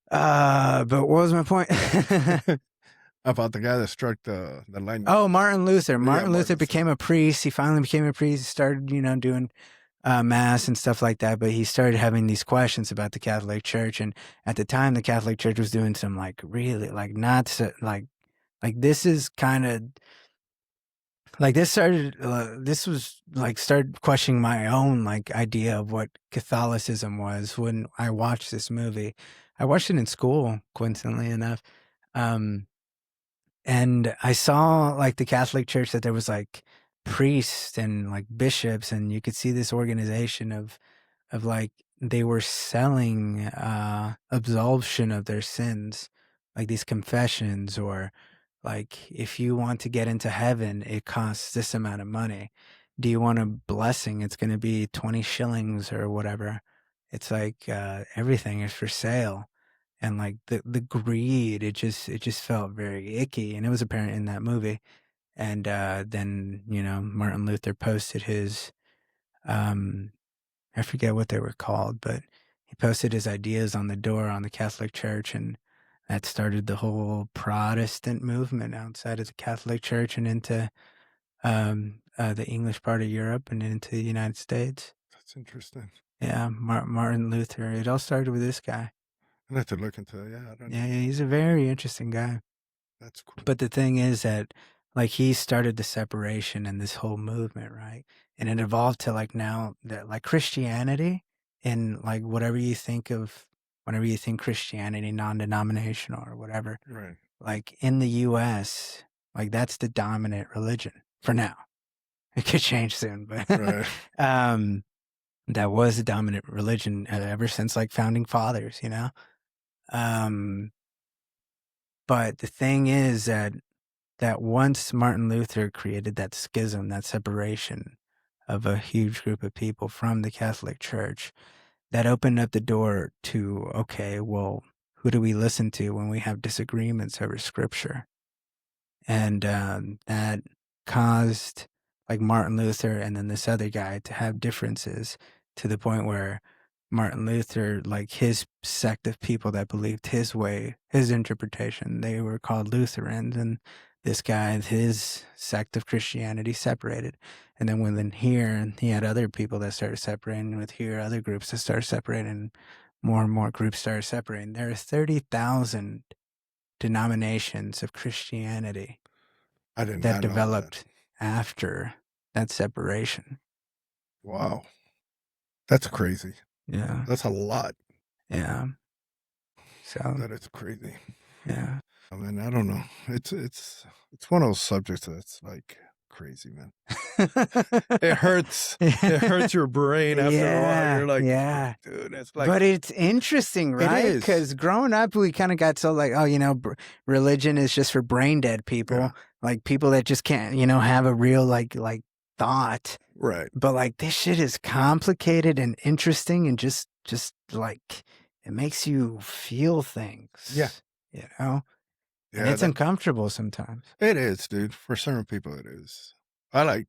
But what was my point? About the guy that struck the lightning. Oh, Martin Luther. Yeah, Martin Luther Martin. became a priest. He finally became a priest, started, doing mass and stuff like that. But he started having these questions about the Catholic Church. And at the time, the Catholic Church was doing some like really like not so, like this is kind of like this was like started questioning my own like idea of what Catholicism was when I watched this movie. I watched it in school, coincidentally enough. Um, And I saw like the Catholic Church that there was like priests and like bishops, and you could see this organization of like they were selling absolution of their sins, like these confessions, or like if you want to get into heaven, it costs this amount of money. Do you want a blessing? It's going to be 20 shillings or whatever. It's like everything is for sale, and like the greed, it just felt very icky, and it was apparent in that movie. And then Martin Luther posted his um I forget what they were called, but he posted his ideas on the door on the Catholic Church, and that started the whole Protestant movement outside of the Catholic Church and into the English part of Europe and into the United States. That's interesting. Yeah, Martin Luther. It all started with this guy. I have to look into it. Yeah, I don't Yeah, know. yeah, he's a very interesting guy. That's cool. But the thing is that like he started the separation and this whole movement, right? And it evolved to like now that like Christianity, and like whatever you think of, whenever you think Christianity, non-denominational or whatever, Right. like in the US, like that's the dominant religion for now. It could change soon, but Right. that was the dominant religion ever since like founding fathers, but the thing is that once Martin Luther created that schism, that separation of a huge group of people from the Catholic Church, that opened up the door to, okay, well, who do we listen to when we have disagreements over scripture? And that caused like Martin Luther and then this other guy to have differences, to the point where Martin Luther, like his sect of people that believed his way, his interpretation, they were called Lutherans, and this guy, his sect of Christianity separated. And then within here, he had other people that started separating, with here, other groups that started separating, more and more groups started separating. There are 30,000 denominations of Christianity I did that not know that. developed after that separation. Wow. That's crazy. Yeah. That's a lot. Yeah. So, That is crazy. yeah. I mean, I don't know. It's one of those subjects that's like crazy, man. It hurts. It hurts your brain after a while. You're like, yeah. dude, it's like, But it's interesting, right? is. Because growing up, we kind of got so like, oh, religion is just for brain dead people, Yeah. like people that just can't, have a real like thought. Right. But like this shit is complicated and interesting, and just like it makes you feel things. Yeah. And Yeah, it's uncomfortable sometimes. it is, dude. For certain people, it is. I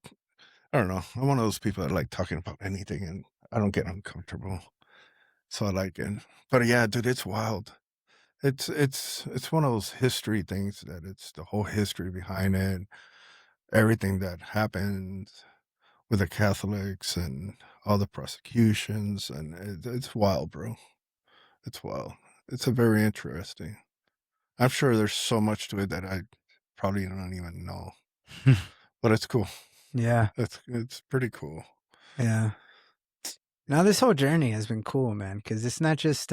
don't know. I'm one of those people that like talking about anything, and I don't get uncomfortable. So I like it. But yeah, dude, it's wild. It's one of those history things that it's the whole history behind it, everything that happened with the Catholics and all the prosecutions, and it's wild, bro. It's wild. It's a very interesting. I'm sure there's so much to it that I probably don't even know, but it's cool. Yeah. It's pretty cool. Yeah. Now this whole journey has been cool, man, because it's not just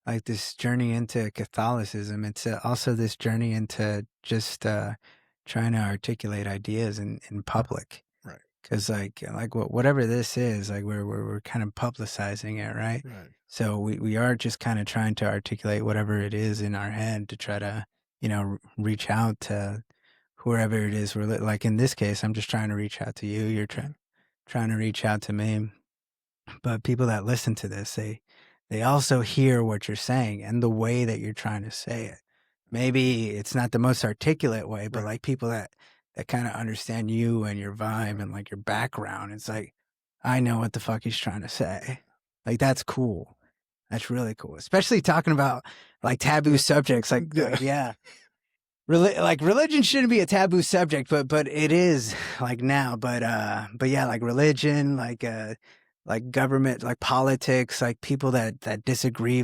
like this journey into Catholicism. It's also this journey into just trying to articulate ideas in public. Right. Because whatever this is, like we're kind of publicizing it, right? Right. So we are just kind of trying to articulate whatever it is in our head to try to, reach out to whoever it is. Like in this case, I'm just trying to reach out to you. You're trying to reach out to me. But people that listen to this, they also hear what you're saying and the way that you're trying to say it. Maybe it's not the most articulate way, but Right. like people that kind of understand you and your vibe and like your background, it's like, I know what the fuck he's trying to say. Like that's cool. That's really cool. Especially talking about like taboo subjects. Yeah. Like religion shouldn't be a taboo subject, but it is like now. But yeah, like religion, like government, like politics, like people that disagree,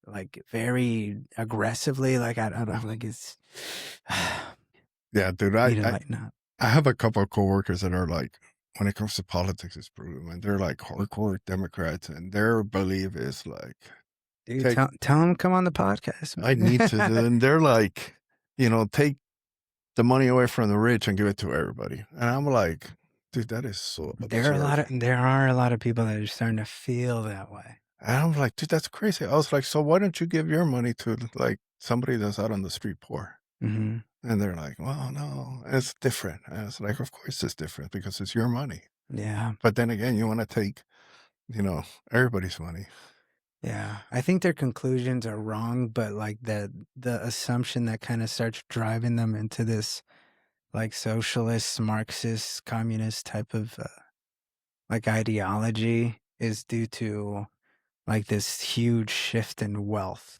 like very aggressively. Like I don't know, like it's Yeah, dude. need to lighten up. I have a couple of coworkers that are like, when it comes to politics, it's brutal, man. They're like hardcore Democrats, and their belief is like, Dude, take, tell them come on the podcast. I need to. And they're like, take the money away from the rich and give it to everybody. And I'm like, dude, that is so absurd. There are a lot of people that are starting to feel that way. And I'm like, dude, that's crazy. I was like, so why don't you give your money to like somebody that's out on the street poor? Mm-hmm. And they're like, well, no, it's different. And I was like, of course it's different because it's your money. Yeah. But then again, you want to take, everybody's money. Yeah. I think their conclusions are wrong, but like the assumption that kind of starts driving them into this like socialist, Marxist, communist type of like ideology is due to like this huge shift in wealth.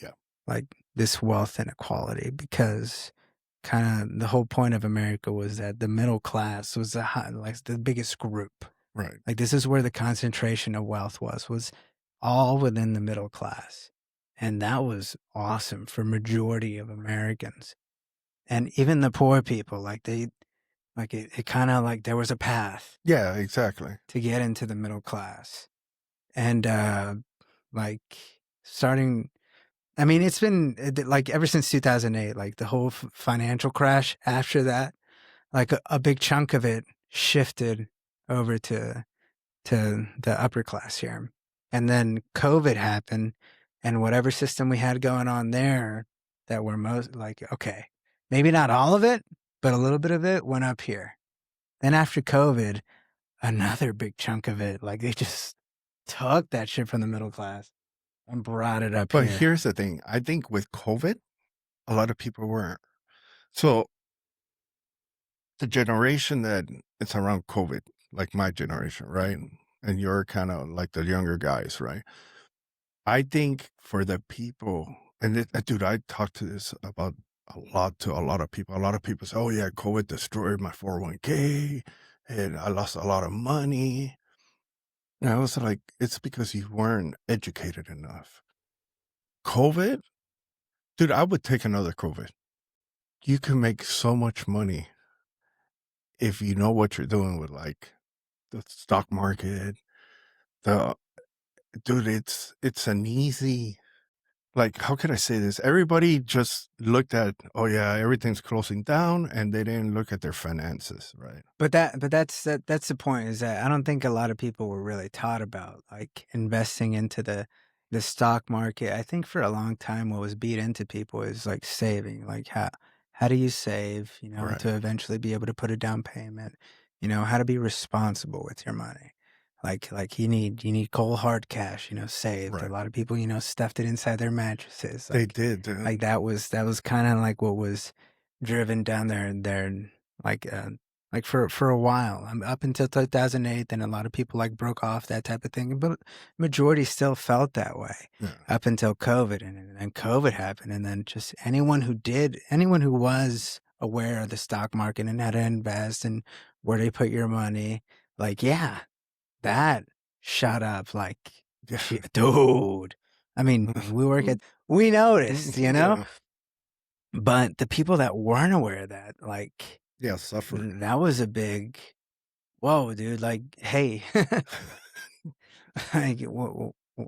Yeah. Like this wealth inequality, because kind of the whole point of America was that the middle class was like the biggest group. Right. Like this is where the concentration of wealth was all within the middle class. And that was awesome for majority of Americans. And even the poor people, like it kind of like there was a path Yeah, exactly. to get into the middle class. And like starting, I mean, it's been like ever since 2008, like the whole financial crash after that, like a big chunk of it shifted over to the upper class here. And then COVID happened, and whatever system we had going on there that were most like, okay, maybe not all of it, but a little bit of it went up here. Then after COVID, another big chunk of it, like they just took that shit from the middle class and brought it up But here. here's the thing. I think with COVID, a lot of people weren't. So the generation that it's around COVID, like my generation, right? And you're kind of like the younger guys, right? I think for the people, and dude, I talked to this about a lot to a lot of people. A lot of people say, oh, yeah, COVID destroyed my 401k and I lost a lot of money. And I was like, it's because you weren't educated enough. COVID, dude, I would take another COVID. You can make so much money if you know what you're doing with like the stock market. Dude, it's an easy, like, how can I say this? Everybody just looked at, oh yeah, everything's closing down, and they didn't look at their finances, right? But that's the point, is that I don't think a lot of people were really taught about like investing into the stock market. I think for a long time what was beat into people is like saving, like how do you save, Right. to eventually be able to put a down payment, how to be responsible with your money. Like you need cold hard cash, saved. Right. A lot of people, stuffed it inside their mattresses. They Like, did, dude. like that was kind of like what was driven down there, like for a while, up until 2008. Then a lot of people like broke off that type of thing, but majority still felt that way Yeah. up until COVID, and then COVID happened, and then just anyone who was aware of the stock market and how to invest and where to put your money, like that shot up like Yeah. dude. I mean, we noticed, Yeah. but the people that weren't aware of that, like, Yeah, suffer. that was a big, whoa, dude. Like, hey, like,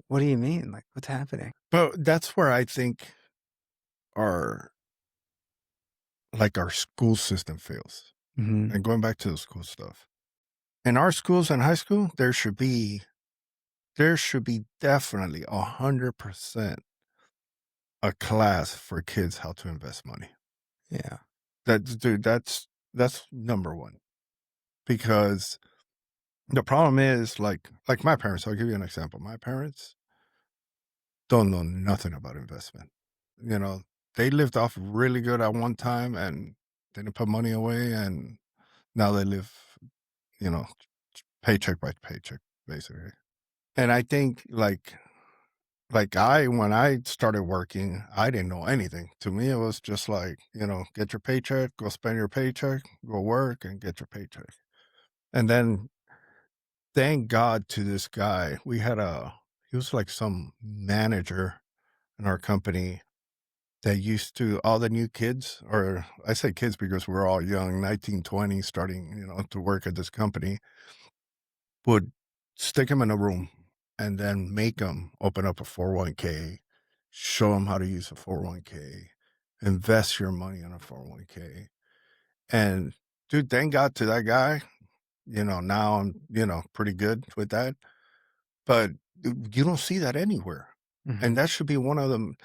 What do you mean? Like, what's happening? But that's where I think our our school system fails. Hmm. And going back to the school stuff. In our schools and high school, there should be definitely 100% a class for kids how to invest money. Yeah. That's number one. Because the problem is like my parents, I'll give you an example. My parents don't know nothing about investment. You know, they lived off really good at one time and didn't put money away, and now they live, you know, paycheck by paycheck, basically. And I think when I started working, I didn't know anything. To me, it was just like, get your paycheck, go spend your paycheck, go work and get your paycheck. And then thank God to this guy. He was like some manager in our company that used to, all the new kids, or I say kids because we're all young, 19, 20, starting, to work at this company, would stick them in a room and then make them open up a 401k, show them how to use a 401k, invest your money in a 401k. And dude, thank God to that guy. Now I'm, pretty good with that. But you don't see that anywhere. Hmm. And that should be one of them.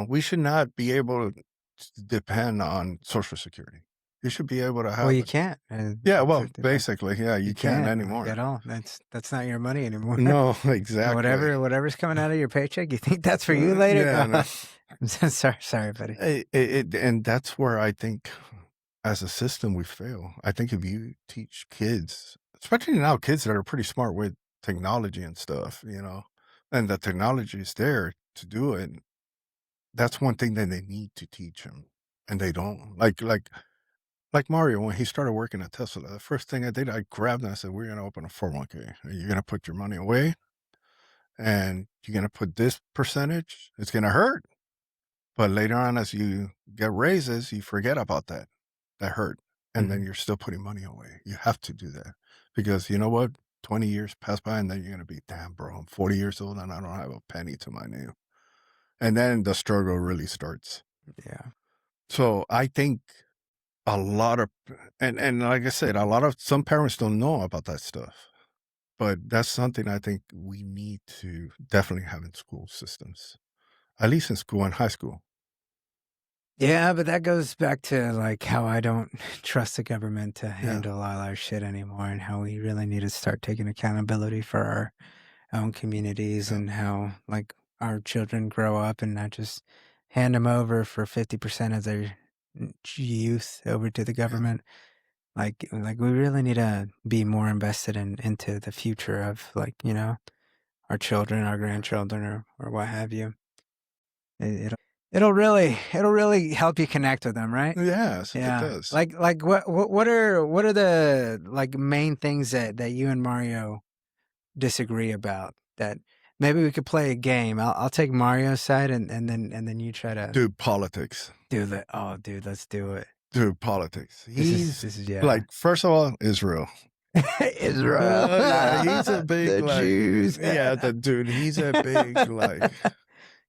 We should not be able to depend on Social Security. You should be able to Well, have you it. can't. Yeah, well, basically, yeah, you can't can't like, anymore. at all. That's not your money anymore. No, And exactly. whatever's coming out of your paycheck, you think that's for you later? Yeah, no. I'm so sorry, buddy. And that's where I think as a system we fail. I think if you teach kids, especially now kids that are pretty smart with technology and stuff, and the technology is there to do it, that's one thing that they need to teach them, and they don't. Like Mario, when he started working at Tesla, the first thing I did, I grabbed him and I said, "We're gonna open a 401k. You're gonna put your money away, and you're gonna put this percentage. It's gonna hurt, but later on, as you get raises, you forget about that hurt, and then you're still putting money away. You have to do that because you know what? 20 years pass by, and then you're gonna be, damn, bro, I'm 40 years old and I don't have a penny to my name, and then the struggle really starts." Yeah. So I think a lot of, and like I said, some parents don't know about that stuff, but that's something I think we need to definitely have in school systems, at least in school and high school. Yeah, but that goes back to like how I don't trust the government to handle all our shit anymore, and how we really need to start taking accountability for our own communities, and how like our children grow up and not just hand them over for 50% of their youth over to the government. Like we really need to be more invested into the future of like, our children, our grandchildren, or what have you. It'll really help you connect with them, right? Yes, it Yeah. does. Like what are the like main things that you and Mario disagree about, that maybe we could play a game? I'll take Mario's side, and then you try to Dude, politics. do the, oh dude, let's do it. Dude, politics. This is yeah. Like, first of all, Israel. Israel. Yeah, he's a big, the like, Jews. yeah, the dude, he's a big, like,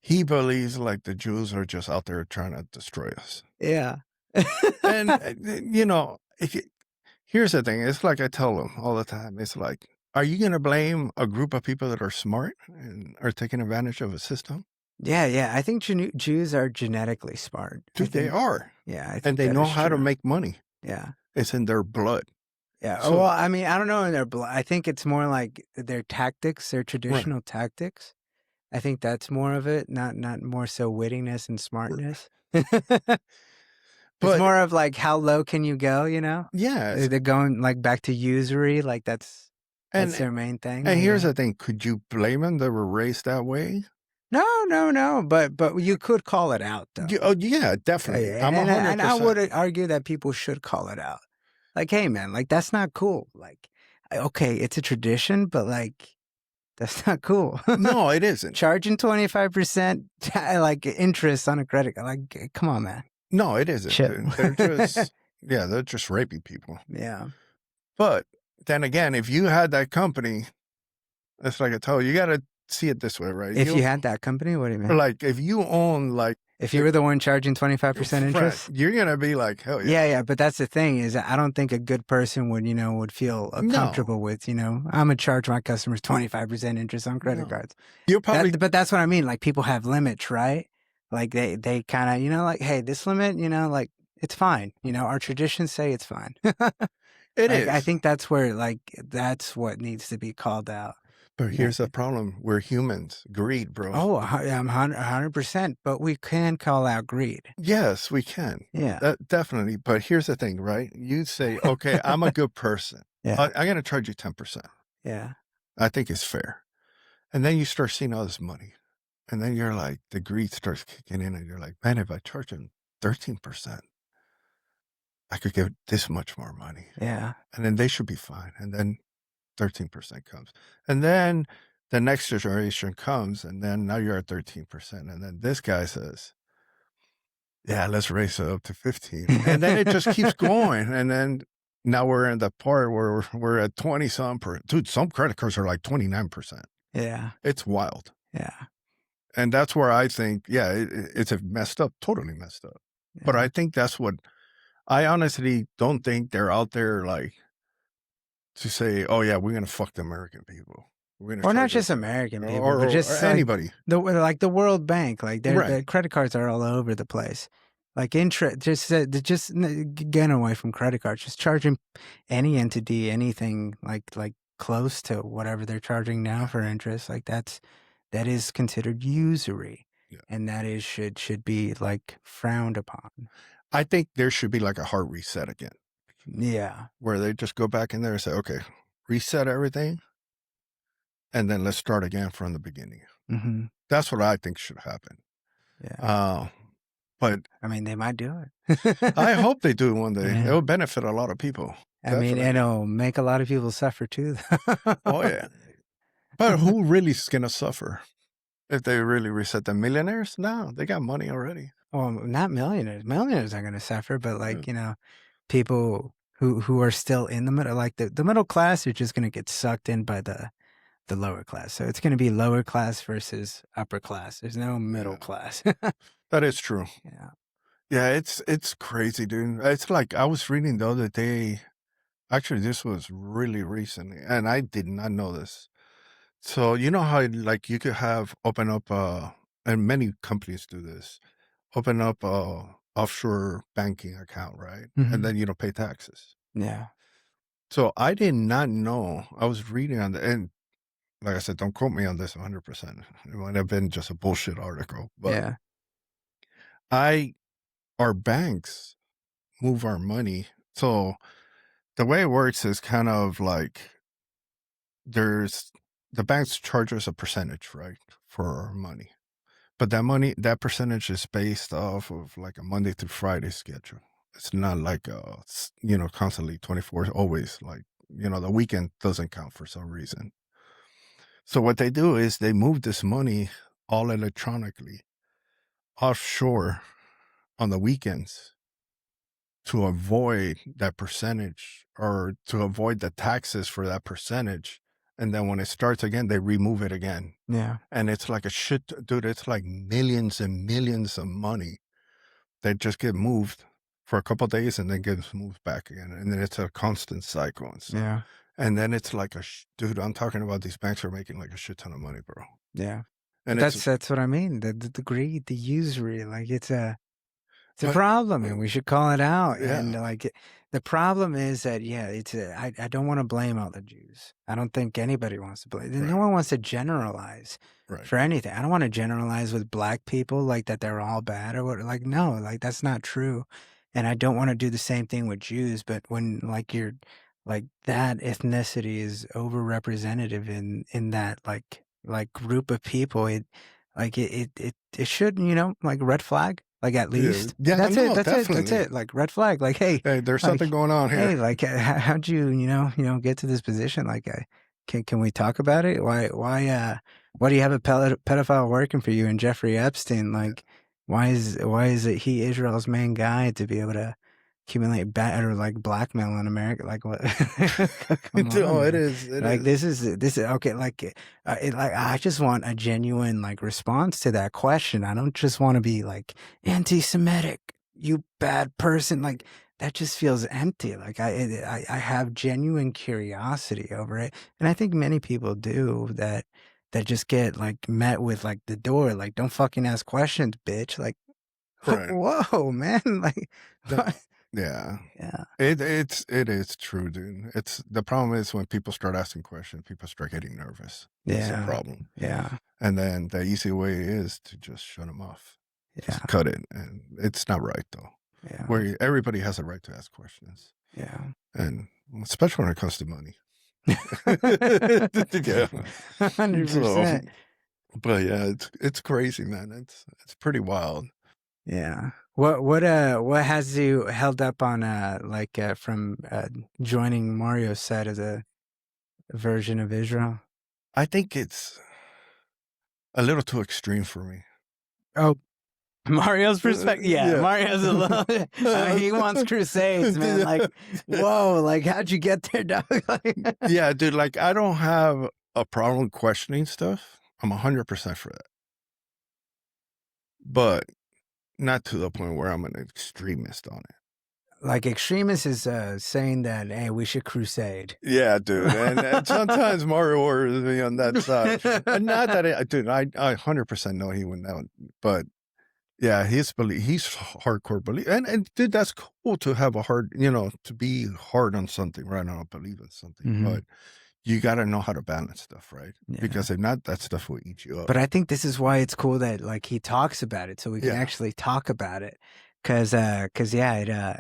he believes like the Jews are just out there trying to destroy us. Yeah. And, here's the thing. It's like I tell them all the time. It's like, are you going to blame a group of people that are smart and are taking advantage of a system? Yeah. I think Jews are genetically smart. Dude, they are. Yeah, I think and they that know is how to true. make money. Yeah. It's in their blood. Yeah. So- well, I mean, I don't know in their blood. I think it's more like their tactics, their traditional tactics. I think that's more of it, not more so wittiness and smartness. It's But- more of like, how low can you go, Yeah. They're going like back to usury, like that's their main thing. And here's the thing. Could you blame them? They were raised that way? No. But you could call it out, though. Oh, yeah, definitely. I'm 100%. And I would argue that people should call it out. Like, hey, man, like, that's not cool. Like, okay, it's a tradition, but like, that's not cool. No, it isn't. Charging 25% like interest on a credit card. Like, come on, man. No, it isn't. Chill. Dude. They're just, they're just raping people. Yeah. But then again, if you had that company, it's like I told you, you got to see it this way, right? If you had that company, what do you mean? Like if you own like If you were the one charging 25% interest? you're gonna be like, hell yeah. Yeah, but that's the thing is I don't think a good person would feel comfortable with, I'm gonna charge my customers 25% interest on credit cards. You'll probably But that's what I mean. Like people have limits, right? Like they kind of, like, hey, this limit, like it's fine. Our traditions say it's fine. it Like, is. I think that's where that's what needs to be called out. But here's the problem. We're humans. Greed, bro. Oh, I'm 100%, but we can call out greed. Yes, we can. Yeah. Definitely. But here's the thing, right? You say, okay, I'm a good person. Yeah. I'm going to charge you 10%. Yeah. I think it's fair. And then you start seeing all this money. And then you're like, the greed starts kicking in and you're like, man, if I charge him 13%, I could get this much more money. Yeah. And then they should be fine. And then 13% comes. And then the next generation comes, and then now you're at 13%. And then this guy says, yeah, let's raise it up to 15. And then it just keeps going. And then now we're in the part where we're at 20-some%. Dude, some credit cards are like 29%. Yeah. It's wild. Yeah. And that's where I think, it's messed up, totally messed up. Yeah. But I think that's what, I honestly don't think they're out there like to say, oh yeah, we're going to fuck the American people. Or not just American people, but just anybody. Like the World Bank, like their credit cards are all over the place. Like just getting away from credit cards, just charging any entity anything like close to whatever they're charging now for interest. Like that is considered usury, and that is should be like frowned upon. I think there should be like a hard reset again. Yeah, where they just go back in there and say, okay, reset everything. And then let's start again from the beginning. Mm-hmm. That's what I think should happen. Yeah. But I mean, they might do it. I hope they do one day. It'll benefit a lot of people. I mean, and it'll make a lot of people suffer too. Oh, yeah. But who really is going to suffer if they really reset the millionaires? No, they got money already. Well, not millionaires. Millionaires are going to suffer, but like, people who are still in the middle, like the middle class are just going to get sucked in by the lower class. So it's going to be lower class versus upper class. There's no middle class. That is true. Yeah. Yeah, it's crazy, dude. It's like I was reading the other day. Actually, this was really recently, and I did not know this. So you know how like you could open up and many companies do this, open up a offshore banking account, right? Mm-hmm. And then you don't pay taxes. Yeah. So I did not know. I was reading on and like I said, don't quote me on this 100%. It might have been just a bullshit article, but our banks move our money. So the way it works is kind of like the banks charge us a percentage, right, for our money. But that percentage is based off of like a Monday through Friday schedule. It's not like, constantly 24, always like, the weekend doesn't count for some reason. So what they do is they move this money all electronically offshore on the weekends to avoid that percentage or to avoid the taxes for that percentage. And then when it starts again, they remove it again. Yeah. And it's like dude, it's like millions and millions of money that just get moved for a couple of days and then gets moved back again. And then it's a constant cycle. And stuff. Yeah. And then it's like dude, I'm talking about these banks are making like a shit ton of money, bro. Yeah. And that's what I mean. The greed, the usury, like it's a problem, and we should call it out. Yeah. And like the problem is that I don't want to blame all the Jews. I don't think anybody wants to blame. Right. No one wants to generalize for anything. I don't want to generalize with black people like that they're all bad or what. Like no, like that's not true. And I don't want to do the same thing with Jews. But when like you're like that ethnicity is overrepresentative in that like group of people, it should like red flag. Like at least that's it. Like red flag. Like hey, there's something going on here. Hey, like how'd you get to this position? Like can we talk about it? Why do you have a pedophile working for you and Jeffrey Epstein? Like why is it he Israel's main guy to be able to accumulate or like blackmail in America. Like what? Come No, on, it man. is. It Like is. this is okay. Like, like I just want a genuine like response to that question. I don't just want to be like anti-Semitic, you bad person. Like that just feels empty. Like I have genuine curiosity over it, and I think many people do that. That just get like met with like the door, like don't fucking ask questions, bitch. Like, Right. whoa, man. Like, No, what? yeah. Yeah. It is true, dude. It's the problem is when people start asking questions, people start getting nervous. That's the Yeah. problem. Yeah. And then the easy way is to just shut them off. Yeah. Just cut it. And it's not right though. Yeah. Where everybody has a right to ask questions. Yeah. And especially when it comes to money. Yeah. 100%. But yeah, it's crazy, man. It's pretty wild. Yeah. What has you held up on from joining Mario's set as a version of Israel? I think it's a little too extreme for me. Oh, Mario's perspective. Yeah, Yeah. Mario's a little. He wants crusades, man. Like, whoa, like how'd you get there, dog? Yeah, dude. Like, I don't have a problem questioning stuff. I'm 100% for that, but not to the point where I'm an extremist on it. Like extremist is saying that, hey, we should crusade. Yeah, dude. And sometimes Mario orders me on that side. And not that, dude, I 100% know he wouldn't know. But yeah, he's hardcore belief. And dude, that's cool to have a hard, to be hard on something, right? I don't believe in something. Mhm. But you got to know how to balance stuff, right? Yeah. Because if not, that stuff will eat you up. But I think this is why it's cool that like he talks about it, so we can Yeah. actually talk about it. Cause yeah,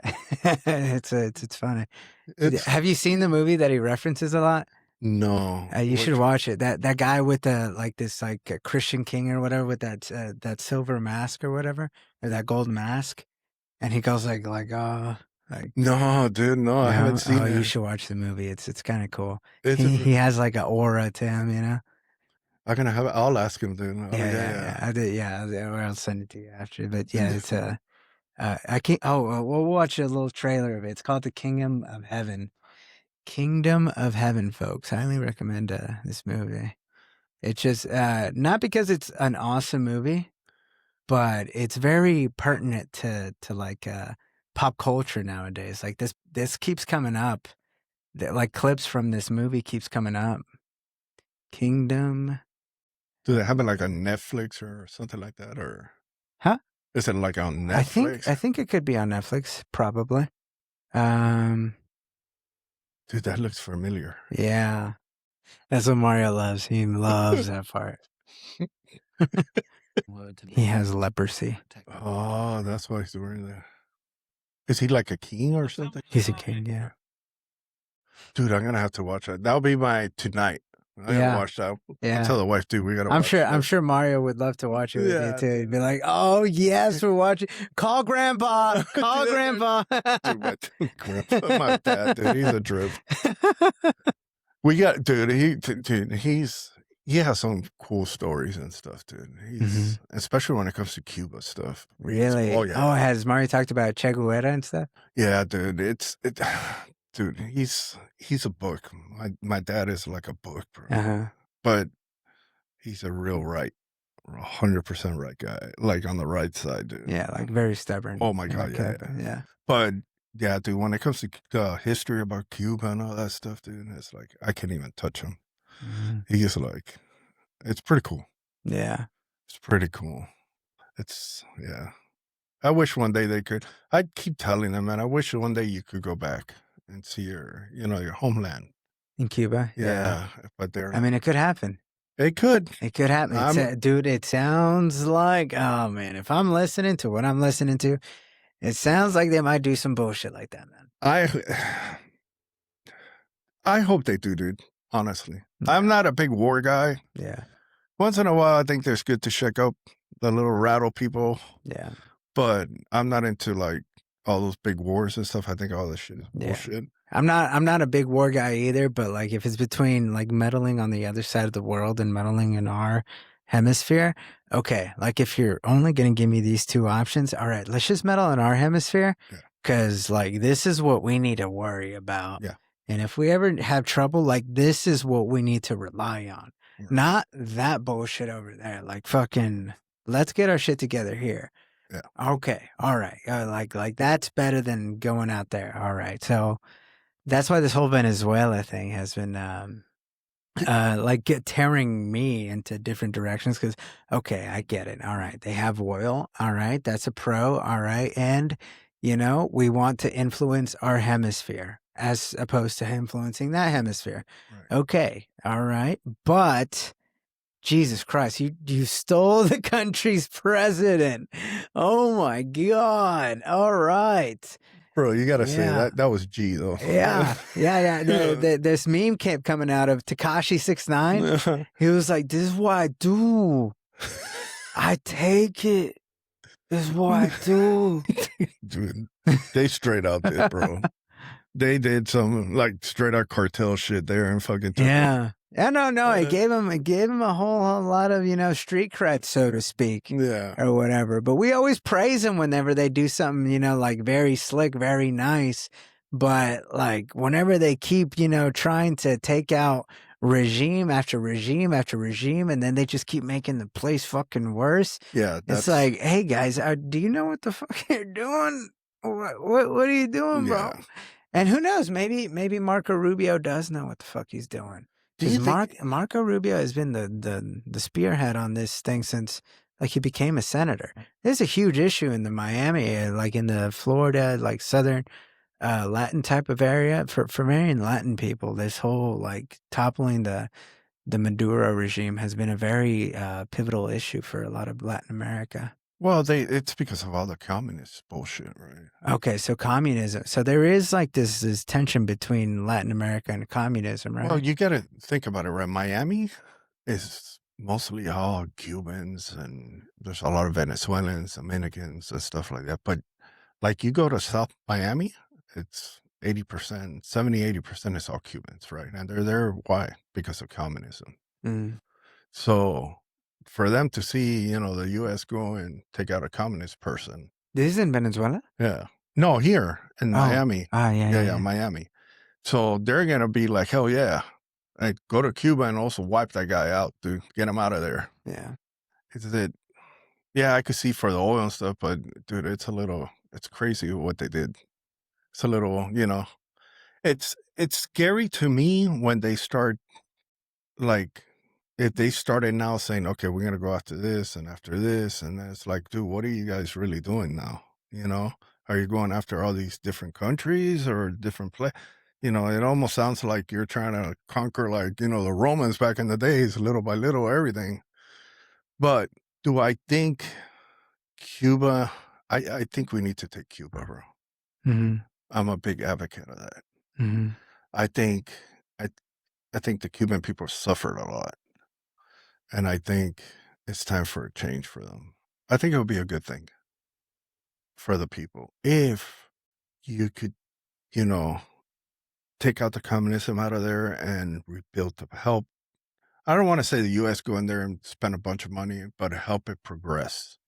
it's funny. Have you seen the movie that he references a lot? No. You should watch it. That guy with the like this like Christian king or whatever with that silver mask or whatever, or that gold mask, and he goes like No, dude, no, I haven't seen it. You should watch the movie. It's kind of cool. It's He has like an aura to him, you know. I'll ask him, dude. I did. Yeah, or I'll send it to you after. But yeah, it's I can't. Oh, we'll watch a little trailer of it. It's called The Kingdom of Heaven. Kingdom of Heaven, folks. Highly recommend this movie. It's just not because it's an awesome movie, but it's very pertinent to like pop culture nowadays. Like this keeps coming up. Like clips from this movie keeps coming up. Kingdom. Do they have it like on Netflix or something like that, or? Huh? Is it like on Netflix? I think it could be on Netflix, probably. Dude, that looks familiar. Yeah. That's what Mario loves. He loves that part. He has leprosy. Oh, that's why he's wearing that. Is he like a king or something? He's a king, yeah. Dude, I'm gonna have to watch that. That'll be my tonight. I gotta watch that. Yeah. I'll tell the wife, dude, we gotta watch I'm sure Mario would love to watch it with you too. He'd be like, oh yes, we're watching. Call grandpa. Call grandpa. Dude, my dad, dude, he's a drip. We got, dude, he has some cool stories and stuff, dude. Especially when it comes to Cuba stuff. Really? Oh, yeah. Oh, has Mario talked about Che Guevara and stuff? Yeah, dude. Dude, he's a book. My dad is like a book, bro. But he's a real 100% right guy. Like on the right side, dude. Yeah, like very stubborn. Oh my God, yeah. But yeah, dude, when it comes to history about Cuba and all that stuff, dude, it's like I can't even touch him. He's like, it's pretty cool. Yeah. It's pretty cool. Yeah. I wish one day they could. I keep telling them, man, I wish one day you could go back and see your homeland. In Cuba? Yeah. But I mean, it could happen. It could. It could happen. Dude, it sounds like, oh man, if I'm listening to what I'm listening to, it sounds like they might do some bullshit like that, man. I hope they do, dude. Honestly. I'm not a big war guy. Yeah. Once in a while, I think it's good to shake up the little rattle people. Yeah. But I'm not into like all those big wars and stuff. I think all this shit is bullshit. I'm not a big war guy either, but like if it's between like meddling on the other side of the world and meddling in our hemisphere, okay. Like if you're only going to give me these two options, all right, let's just meddle in our hemisphere because like this is what we need to worry about. Yeah. And if we ever have trouble, like this is what we need to rely on, Right. not that bullshit over there. Like fucking, let's get our shit together here. Yeah. Okay, all right, like that's better than going out there. All right, so that's why this whole Venezuela thing has been tearing me into different directions because okay, I get it. All right, they have oil. All right, that's a pro. All right, and you know we want to influence our hemisphere as opposed to influencing that hemisphere. Right. Okay, all right, but Jesus Christ, you stole the country's president. Oh my God. All right. Bro, you gotta say Yeah. that was G though. Yeah. This meme kept coming out of Tekashi 69. He was like, this is what I do. I take it. This is what I do. Dude, they straight out did, bro. They did some like straight out cartel shit there and fucking took Yeah. Yeah, no, it gave him a whole lot of, you know, street cred, so to speak. Yeah. Or whatever. But we always praise them whenever they do something, you know, like very slick, very nice. But like whenever they keep, you know, trying to take out regime after regime after regime, and then they just keep making the place fucking worse. Yeah. It's like, hey guys, do you know what the fuck you're doing? What are you doing, bro? Yeah. And who knows? Maybe Marco Rubio does know what the fuck he's doing. Do you Because think Marco Rubio has been the spearhead on this thing since like he became a senator. There's a huge issue in the Miami, like in the Florida, like southern Latin type of area for many Latin people. This whole like toppling the Maduro regime has been a very pivotal issue for a lot of Latin America. well, it's because of all the communist bullshit, right? Okay, so communism. So there is like this tension between Latin America and communism, right? Well, you gotta think about it, right? Miami is mostly all Cubans and there's a lot of Venezuelans, Dominicans, and stuff like that. But like you go to South Miami, it's 80%, 70-80% is all Cubans, right? And they're there, why? Because of communism. Mm. So for them to see, you know, the U.S. go and take out a communist person. This is in Venezuela? Yeah. No, here in Miami. Yeah. Miami. So they're going to be like, hell yeah. Like, go to Cuba and also wipe that guy out, dude. Get him out of there. Yeah. Yeah, I could see for the oil and stuff, but dude, it's crazy what they did. It's a little, you know, it's scary to me when they start like, if they started now saying, okay, we're going to go after this and after this. And then it's like, dude, what are you guys really doing now? You know, are you going after all these different countries or different you know, it almost sounds like you're trying to conquer, like, you know, the Romans back in the days, little by little, everything. But do I think Cuba, I think we need to take Cuba, bro. Mm-hmm. I'm a big advocate of that. Mm-hmm. I think the Cuban people suffered a lot. And I think it's time for a change for them. I think it would be a good thing for the people if you could, you know, take out the communism out of there and rebuild to help. I don't want to say the U.S. go in there and spend a bunch of money, but help it progress.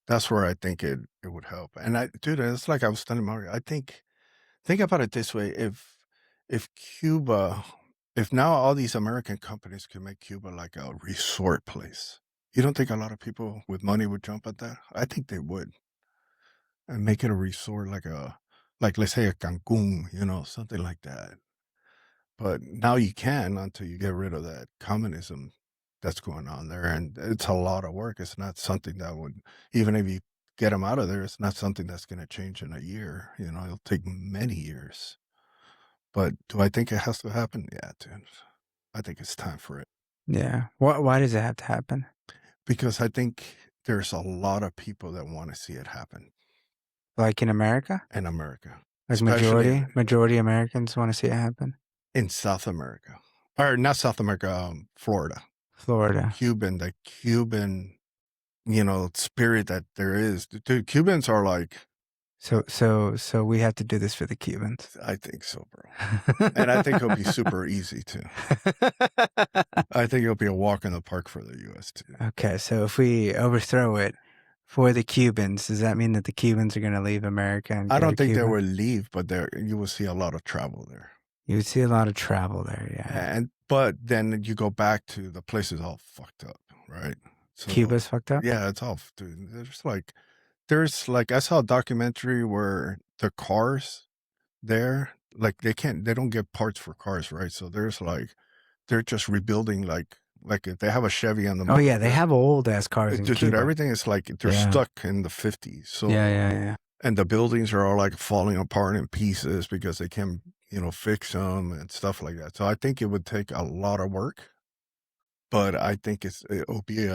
That's where I think it would help. And dude, it's like I was telling Mario, I think about it this way. If Cuba, if now all these American companies can make Cuba like a resort place, you don't think a lot of people with money would jump at that? I think they would. And make it a resort like let's say a Cancun, you know, something like that. But now you can until you get rid of that communism that's going on there. And it's a lot of work. It's not something that would, even if you get them out of there, it's not something that's going to change in a year. You know, it'll take many years. But do I think it has to happen? Yeah, dude. I think it's time for it. Yeah. Why does it have to happen? Because I think there's a lot of people that want to see it happen. Like in America? In America. Like majority Americans want to see it happen? In South America. Or not South America, Florida. Florida. The Cuban, you know, spirit that there is. Dude, Cubans are like... So we have to do this for the Cubans. I think so, bro. And I think it'll be super easy too. I think it'll be a walk in the park for the U.S. too. Okay, so if we overthrow it, For the Cubans, does that mean that the Cubans are going to leave America and I go don't to think they Cuba? will leave, but you will see a lot of travel there. You would see a lot of travel there, yeah. But then you go back to the place is all fucked up, right? So Cuba's fucked up? yeah, it's all dude. There's like I saw a documentary where the cars there, like they don't get parts for cars, right? So they're just rebuilding like if they have a Chevy on the Oh, yeah, they have old-ass cars in dude, Cuba. everything is like they're Yeah. stuck in the 50s. So Yeah. and the buildings are all like falling apart in pieces because they can't, fix them and stuff like that. So I think it would take a lot of work, but I think it'll be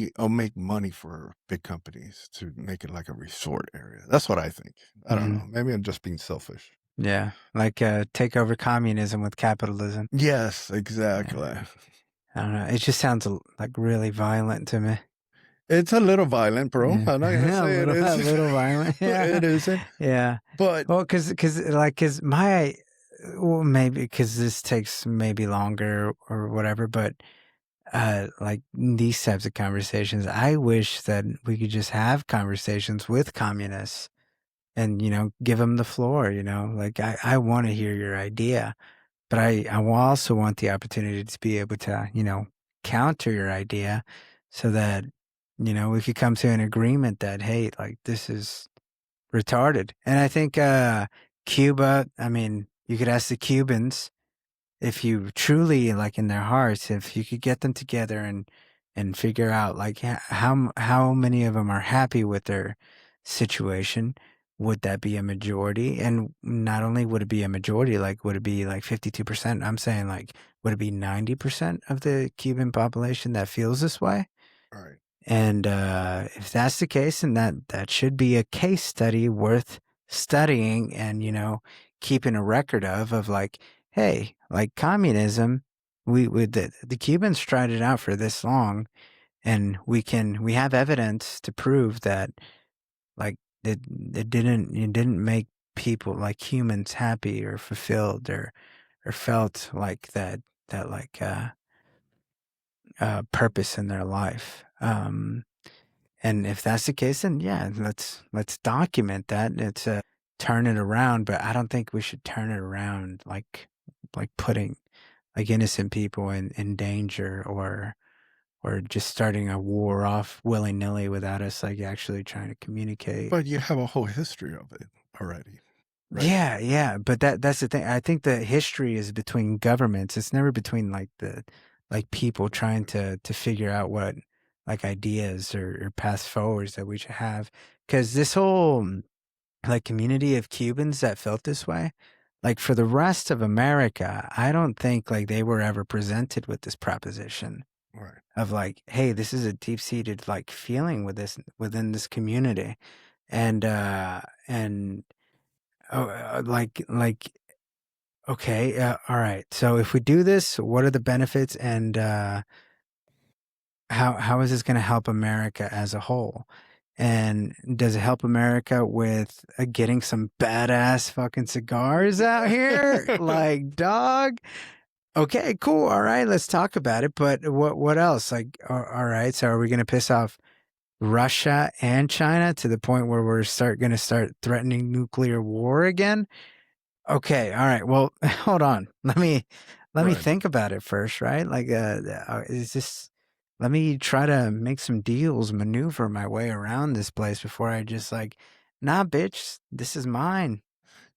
it'll make money for big companies to make it like a resort area. That's what I think. I don't know. Maybe I'm just being selfish. Yeah, like take over communism with capitalism. Yes, exactly. Yeah. I don't know. It just sounds like really violent to me. It's a little violent, bro. Yeah. I'm not gonna say it is. A little violent. Yeah, It isn't. yeah. But Well, cause my, well, maybe because this takes maybe longer or whatever, but like these types of conversations, I wish that we could just have conversations with communists and give them the floor. Like I want to hear your idea. But I will also want the opportunity to be able to, counter your idea so that, we could come to an agreement that, hey, like this is retarded. And I think Cuba, I mean, you could ask the Cubans if you truly, like in their hearts, if you could get them together and figure out like how many of them are happy with their situation, would that be a majority? And not only would it be a majority, like would it be like 52%? I'm saying like would it be 90% of the Cuban population that feels this way? all right. And if that's the case, then that should be a case study worth studying and keeping a record of like, hey, like communism, the Cubans tried it out for this long, and we have evidence to prove that like it didn't make people like humans happy or fulfilled or felt like that like purpose in their life. And if that's the case, then yeah, let's document that. It's turn it around, but I don't think we should turn it around like putting like innocent people in danger or just starting a war off willy nilly without us like actually trying to communicate. But you have a whole history of it already. Right? Yeah, but that's the thing. I think the history is between governments. It's never between like people trying to figure out what like ideas or paths forwards that we should have. Because this whole like community of Cubans that felt this way, like for the rest of America, I don't think like they were ever presented with this proposition Right. of like, hey, this is a deep seated like feeling within this community, and like okay, all right. So if we do this, what are the benefits, and how is this going to help America as a whole? And does it help America with getting some badass fucking cigars out here? Like, dog. Okay, cool. All right, let's talk about it. But what else? Like, all right. So are we going to piss off Russia and China to the point where we're going to start threatening nuclear war again? Okay, all right. Well, hold on. Let me Right. think about it first, right? Like, is this? Let me try to make some deals, maneuver my way around this place before I just like, nah, bitch, this is mine.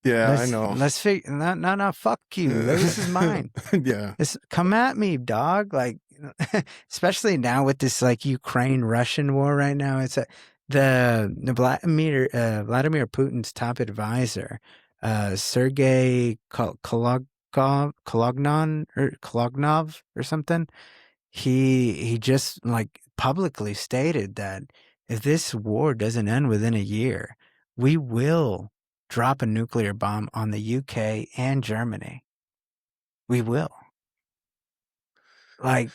Yeah, I know. Let's figure. No, fuck you. This is mine. Yeah. Come at me, dog. Like, especially now with this like Ukraine-Russian war right now. It's the Vladimir Putin's top advisor, Sergei Kolognov or something. He just like publicly stated that if this war doesn't end within a year, we will drop a nuclear bomb on the UK and Germany. We will. Like,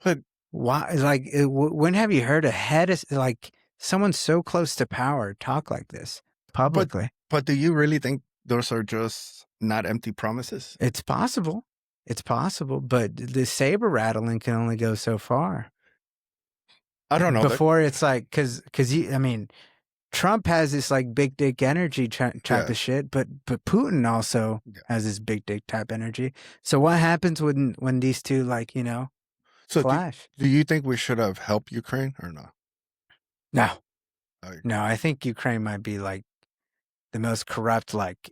But why? Like, when have you heard a head of like someone so close to power talk like this publicly? but do you really think those are just not empty promises? It's possible. It's possible, but the saber rattling can only go so far. I don't know. Before it's like, cause I mean, Trump has this like big dick energy type Yes. of shit, but Putin also has this big dick type energy. So what happens when these two like, you know, So clash? do you think we should have helped Ukraine or not? No, I agree. no, I think Ukraine might be like the most corrupt like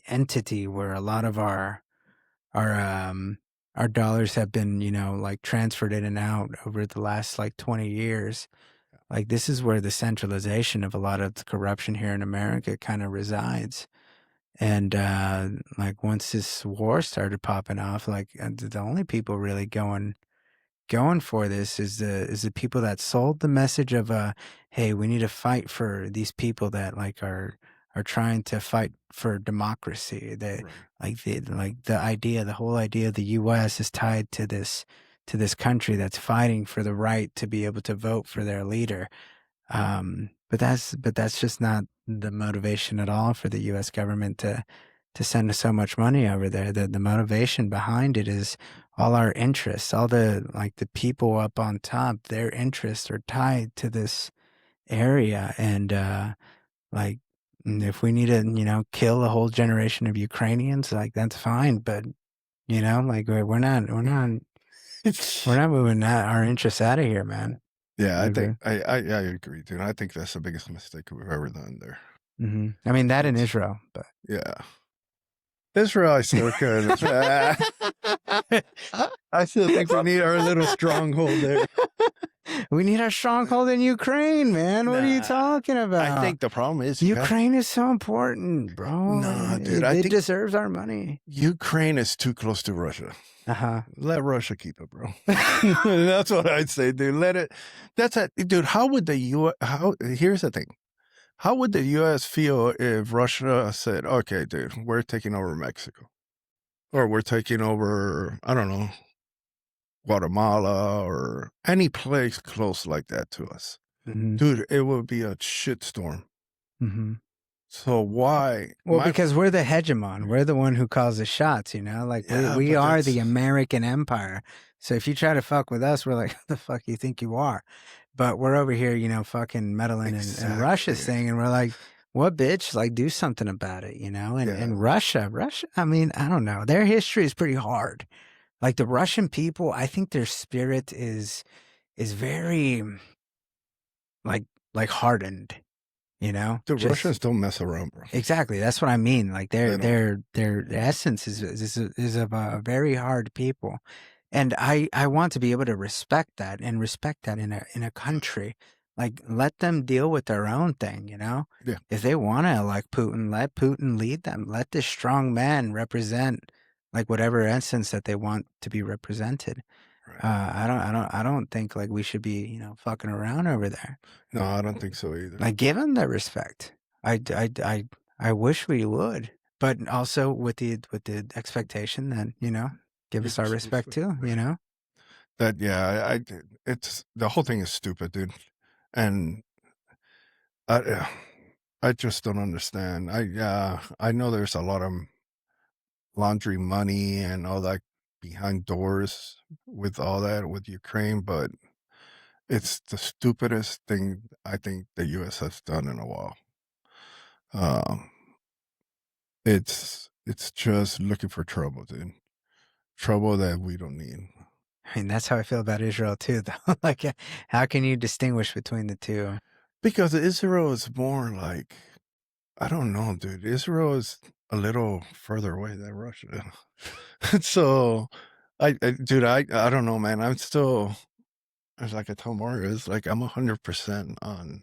entity where a lot of our dollars have been, you know, like transferred in and out over the last like 20 years. Like this is where the centralization of a lot of the corruption here in America kind of resides. And like once this war started popping off, like the only people really going for this is the people that sold the message of hey, we need to fight for these people that like are trying to fight for democracy. That Right. the whole idea of the US is tied to this country that's fighting for the right to be able to vote for their leader. But that's just not the motivation at all for the US government to send so much money over there. The motivation behind it is all our interests, all the like the people up on top, their interests are tied to this area. And like if we need to, you know, kill a whole generation of Ukrainians, like that's fine. But you know, like we're not moving our interests out of here, man. Yeah, I Like, think I agree, dude. I think that's the biggest mistake we've ever done there. I mean that in It's- Israel, but Yeah. Israel, I still could. I still think we need our little stronghold there. we need our stronghold in Ukraine, man. What are you Nah, talking about? I think the problem is Ukraine is so important, bro. Nah, dude, I it think deserves our money. Ukraine is too close to Russia. Uh-huh. Let Russia keep it, bro. That's what I'd say, dude. Let it. That's it, dude. How would the U? Here's the thing. How would the U.S. feel if Russia said, "Okay, dude, we're taking over Mexico, or we're taking over, I don't know, Guatemala, or any place close like that to us?" Dude, it would be a shitstorm. So why? Well, because we're the hegemon. We're the one who calls the shots, you know? Like, Yeah, we but are that's- the American empire. So if you try to fuck with us, we're like, who the fuck you think you are? But we're over here, you know, fucking meddling in Russia's thing. And we're like, what, bitch? Like, do something about it, you know? And Russia, I mean, I don't know. Their history is pretty hard. Like, the Russian people, I think their spirit is very, like hardened. You know, The Russians don't mess around, bro. Exactly. That's what I mean. Like their essence is of a very hard people, and I want to be able to respect that and respect that in a country. Like let them deal with their own thing. You know, Yeah. If they want to elect Putin, let Putin lead them. Let this strong man represent like whatever essence that they want to be represented. Right. I don't think like we should be, you know, fucking around over there. No, I don't think so either. Like give them that respect. I wish we would, but also with the expectation that, you know, give us our respect too, you know? That yeah, it's the whole thing is stupid, dude. And I just don't understand. I know there's a lot of laundry money and all that behind doors with all that with Ukraine, but it's the stupidest thing I think the US has done in a while. It's just looking for trouble, dude. Trouble that we don't need. I mean, that's how I feel about Israel too, though. Like, how can you distinguish between the two? Because Israel is more like, I don't know, dude. Israel is a little further away than Russia. So, dude, I don't know, man. I'm still, as like I told Mario, it's like I'm 100% on.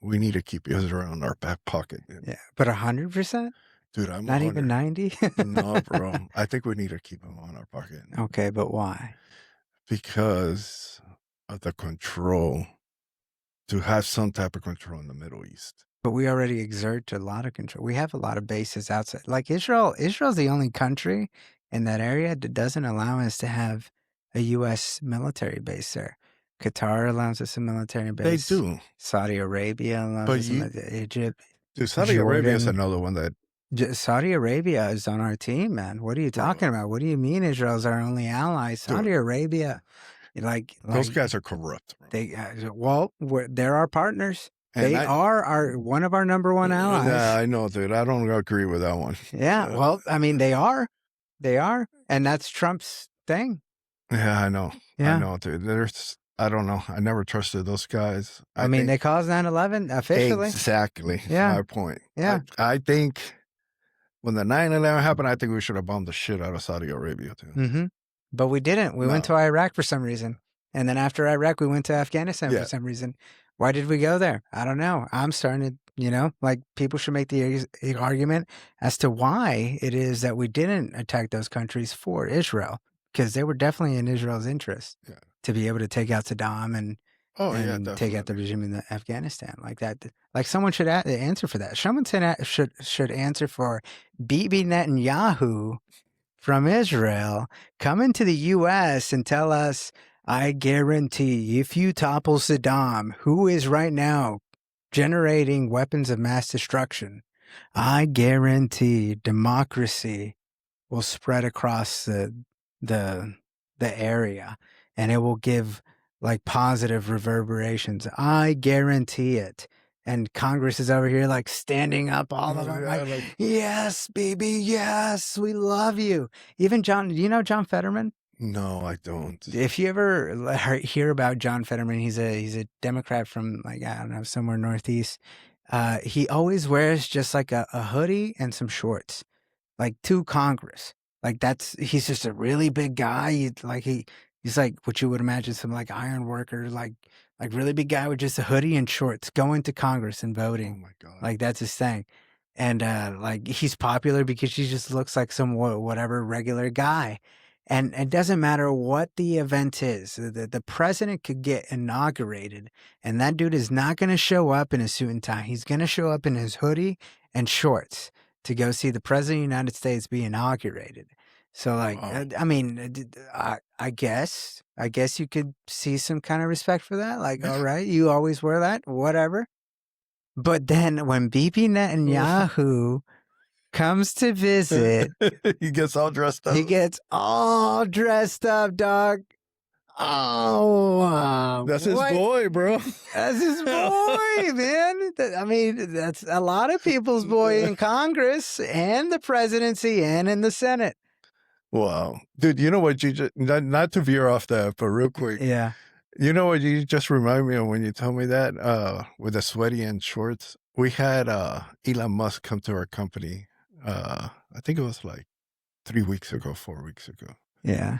We need to keep Israel in our back pocket, dude. Yeah, but 100%? Dude, I'm not 100. Even 90. No, bro. I think we need to keep them on our pocket. Okay, but why? Because of the control. To have some type of control in the Middle East. But we already exert a lot of control. We have a lot of bases outside. Like Israel's the only country in that area that doesn't allow us to have a U.S. military base there. Qatar allows us a military base. They do. Saudi Arabia allows us Egypt. Dude, Saudi Arabia is another one that... Saudi Arabia is on our team, man. What are you talking about? What do you mean Israel's our only ally? Saudi Arabia Those guys are corrupt, bro. They're our partners. And They are one of our number one allies. Yeah, I know, dude. I don't agree with that one. Yeah, well, I mean, they are, and that's Trump's thing. Yeah, I know. Yeah. I know, dude. I don't know. I never trusted those guys. I mean, they caused 9/11 officially. Exactly. Yeah. My point. Yeah. I think when the 9/11 happened, I think we should have bombed the shit out of Saudi Arabia, too. Mm-hmm. But we didn't. We went to Iraq for some reason. And then after Iraq, we went to Afghanistan for some reason. Why did we go there? I don't know. I'm starting to, people should make the argument as to why it is that we didn't attack those countries for Israel, because they were definitely in Israel's interest to be able to take out Saddam and take out the regime in Afghanistan like that. Like someone should answer for that. Someone should answer for Bibi Netanyahu from Israel coming to the U.S. and tell us, I guarantee if you topple Saddam, who is right now generating weapons of mass destruction, I guarantee democracy will spread across the area, and it will give like positive reverberations. I guarantee it. And Congress is over here like standing up, all of them like, yes, baby, yes, we love you. Even John, John Fetterman? No, I don't. If you ever hear about John Fetterman, he's a Democrat from I don't know, somewhere northeast. He always wears just like a hoodie and some shorts, like to Congress. Like he's just a really big guy. He's like what you would imagine some like iron worker, like really big guy with just a hoodie and shorts going to Congress and voting. Oh my God. Like that's his thing. And he's popular because he just looks like some whatever regular guy. And it doesn't matter what the event is. The president could get inaugurated, and that dude is not going to show up in a suit and tie. He's going to show up in his hoodie and shorts to go see the president of the United States be inaugurated. So, I mean, I guess you could see some kind of respect for that. Like, all right, you always wear that, whatever. But then when Bibi Netanyahu comes to visit, he gets all dressed up. He gets all dressed up, dog. Oh, that's his boy, bro. That's his boy, man. I mean, that's a lot of people's boy in Congress and the presidency and in the Senate. Wow. Dude, you know what you just, not to veer off that, but real quick. Yeah. You know what you just remind me of when you told me that, with the sweaty and shorts? We had Elon Musk come to our company. I think it was like 4 weeks ago. Yeah.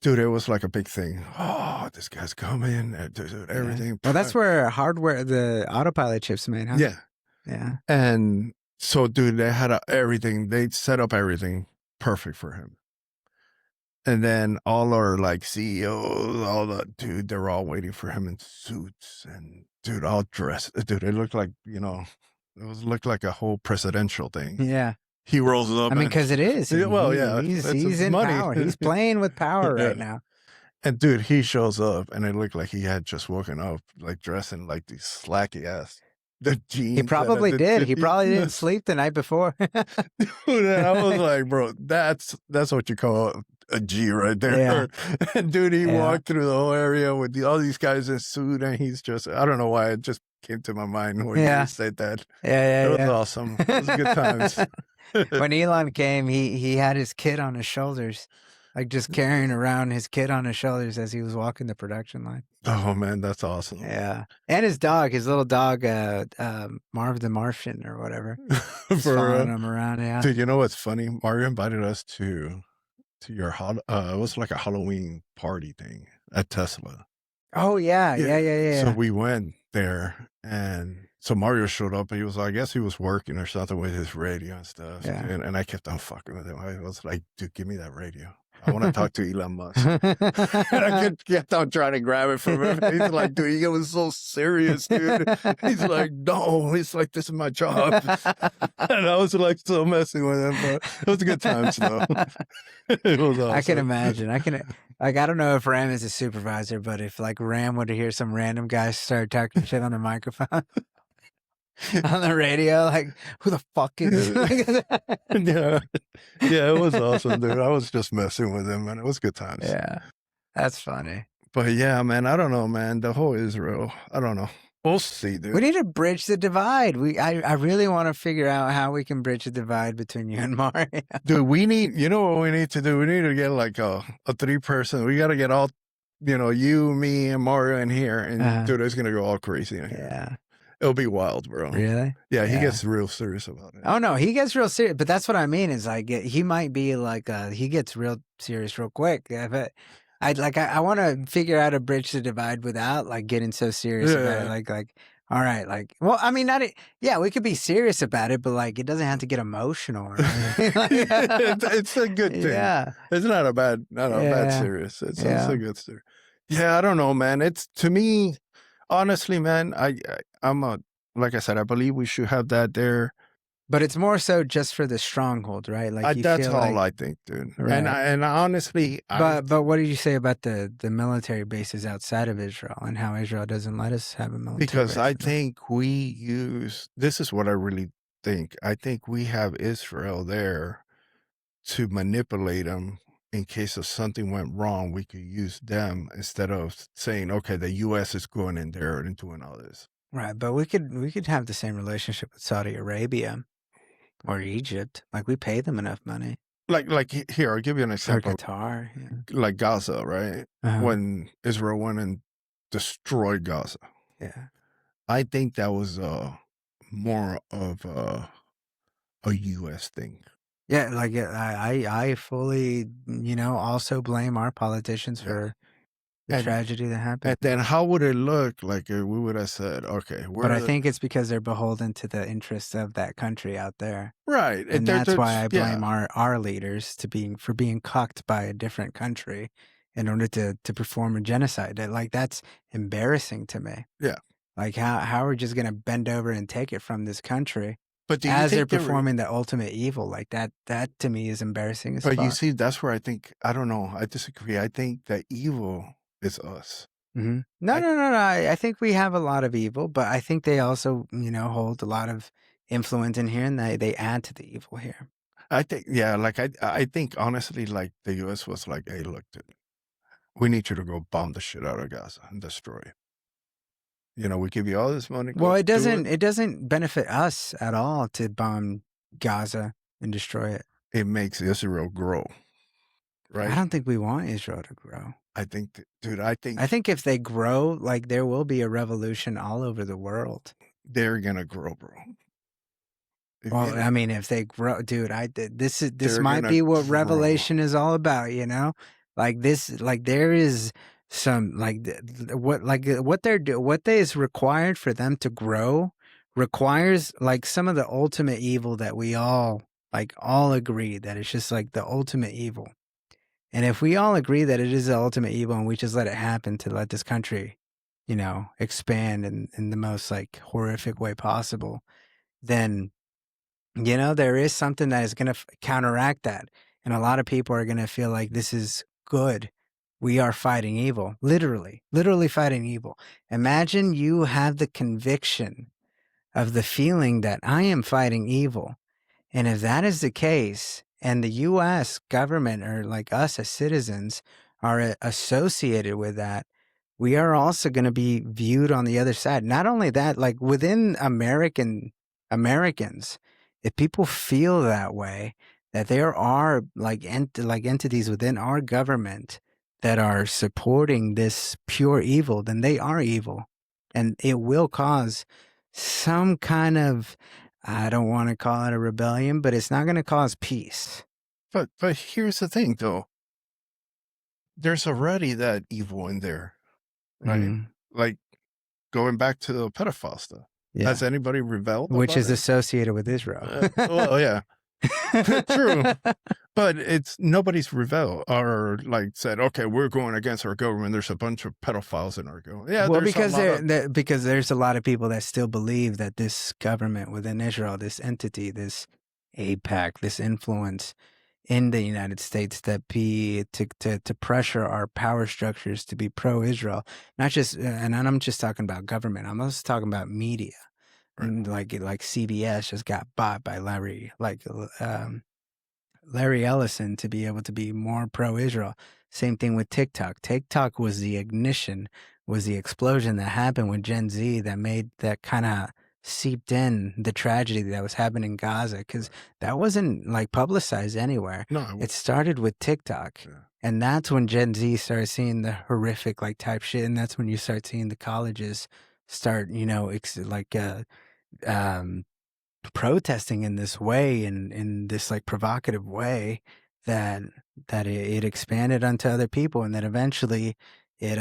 Dude, it was like a big thing. Oh, this guy's coming. Dude, everything. Yeah. Well, that's where hardware, the autopilot chips made, huh? Yeah. Yeah. And so, dude, they had everything. They set up everything perfect for him. And then all our like CEOs, dude, they were all waiting for him in suits and dude, all dressed. Dude, it looked like, looked like a whole presidential thing. Yeah. He rolls up. I mean, because it is. Well, yeah. He's in money. Power. He's playing with power right now. And dude, he shows up and it looked like he had just woken up, like dressing like these slacky ass. The jeans. He probably did. He probably didn't sleep the night before. Dude, I was like, bro, that's what you call a G right there. Yeah. And dude, he walked through the whole area with all these guys in suit, and he's just, I don't know why, it just came to my mind when you said that. Yeah. It was awesome. It was good times. When Elon came, he had his kid on his shoulders, like just carrying around his kid on his shoulders as he was walking the production line. Oh man, that's awesome. Yeah. And his little dog, Marv the Martian or whatever. Following him around, yeah. Dude, you know what's funny? Mario invited us to your it was like a Halloween party thing at Tesla. Oh yeah. So we went there, and so Mario showed up. He was, I guess he was working or something with his radio and stuff. Yeah. And I kept on fucking with him. I was like, dude, give me that radio. I want to talk to Elon Musk. And I kept on trying to grab it from him. He's like, dude, he was so serious, dude. He's like, no, it's like, this is my job. And I was like, so messing with him, but it was a good time, though. It was awesome. I can imagine. I don't know if Ram is a supervisor, but if like Ram would hear some random guy start talking shit on the microphone. On the radio, like, who the fuck is Yeah, it was awesome, dude. I was just messing with him, and it was good times. Yeah, that's funny. But yeah, man, I don't know, man. The whole Israel, I don't know. We'll see, dude. We need to bridge the divide. I really want to figure out how we can bridge the divide between you and Mario. Dude, we need, you know what we need to do? We need to get like a 3-person. We got to get all, you, me, and Mario in here. And dude, it's going to go all crazy in here. Yeah. It'll be wild, bro. Really? Yeah, he gets real serious about it. Oh no, he gets real serious. But that's what I mean is like he might be like he gets real serious real quick. But I want to figure out a bridge to divide without like getting so serious about it. Like all right, like well, I mean we could be serious about it, but like it doesn't have to get emotional or anything. It's a good thing. Yeah. It's not a bad serious. It's a good serious. Yeah, I don't know, man. It's to me, honestly, man, I'm like I said, I believe we should have that there. But it's more so just for the stronghold, right? Like that's all I think, dude. Right. And honestly, but what did you say about the military bases outside of Israel and how Israel doesn't let us have a military because base? I think this is what I really think. I think we have Israel there to manipulate them in case of something went wrong. We could use them instead of saying, okay, the U.S. is going in there and doing all this. Right, but we could have the same relationship with Saudi Arabia or Egypt. Like we pay them enough money. Like here, I'll give you an example. Or Qatar, like Gaza, right? When Israel went and destroyed Gaza. Yeah, I think that was more of a U.S. thing. Yeah, like I fully, also blame our politicians for the tragedy that happened. And then how would it look like we would have said, okay, but I think it's because they're beholden to the interests of that country out there. Right. And that's why I blame our leaders for being cucked by a different country in order to perform a genocide. Like that's embarrassing to me. Yeah. Like how are we just gonna bend over and take it from this country? But as they're performing the ultimate evil, like that to me is embarrassing as fuck. But you see, that's where I think I don't know. I disagree. I think that evil is us. Mm-hmm. No. I think we have a lot of evil, but I think they also, hold a lot of influence in here, and they add to the evil here. I think, like I think honestly, like the U.S. was like, hey, look, dude, we need you to go bomb the shit out of Gaza and destroy it. We give you all this money. Well, it doesn't benefit us at all to bomb Gaza and destroy it. It makes Israel grow, right? I don't think we want Israel to grow. I think, dude, I think if they grow, like there will be a revolution all over the world. They're gonna grow, bro. Well, I mean, if they grow, dude, this might be what Revelation is all about, Like this, like there is some what is required for them to grow requires like some of the ultimate evil that we all agree that it's just like the ultimate evil. And if we all agree that it is the ultimate evil and we just let it happen to let this country, expand in the most like horrific way possible, then, there is something that is going to counteract that. And a lot of people are going to feel like this is good. We are fighting evil, literally fighting evil. Imagine you have the conviction of the feeling that I am fighting evil. And if that is the case, and the U.S. government or like us as citizens are associated with that, we are also going to be viewed on the other side. Not only that, like within Americans, if people feel that way, that there are like entities within our government that are supporting this pure evil, then they are evil. And it will cause some kind of, I don't want to call it a rebellion, but it's not going to cause peace. But here's the thing, though. There's already that evil in there, right? Mm-hmm. Like going back to the pedophile stuff. Yeah. Has anybody rebelled? Which is associated with Israel. Well, yeah. True. But nobody's rebelled or like said, okay, we're going against our government. There's a bunch of pedophiles in our government. Yeah. Well, because there's a lot of people that still believe that this government within Israel, this entity, this AIPAC, this influence in the United States that to pressure our power structures to be pro-Israel, not just, and I'm just talking about government. I'm also talking about media. Right. Like CBS just got bought by Larry Ellison to be able to be more pro-Israel. Same thing with TikTok. TikTok was the ignition, was the explosion that happened with Gen Z that kind of seeped in the tragedy that was happening in Gaza, because that wasn't like publicized anywhere. No, It started with TikTok. Yeah. And that's when Gen Z started seeing the horrific like type shit. And that's when you start seeing the colleges start, protesting in this way, in this like provocative way, that it expanded onto other people, and then eventually it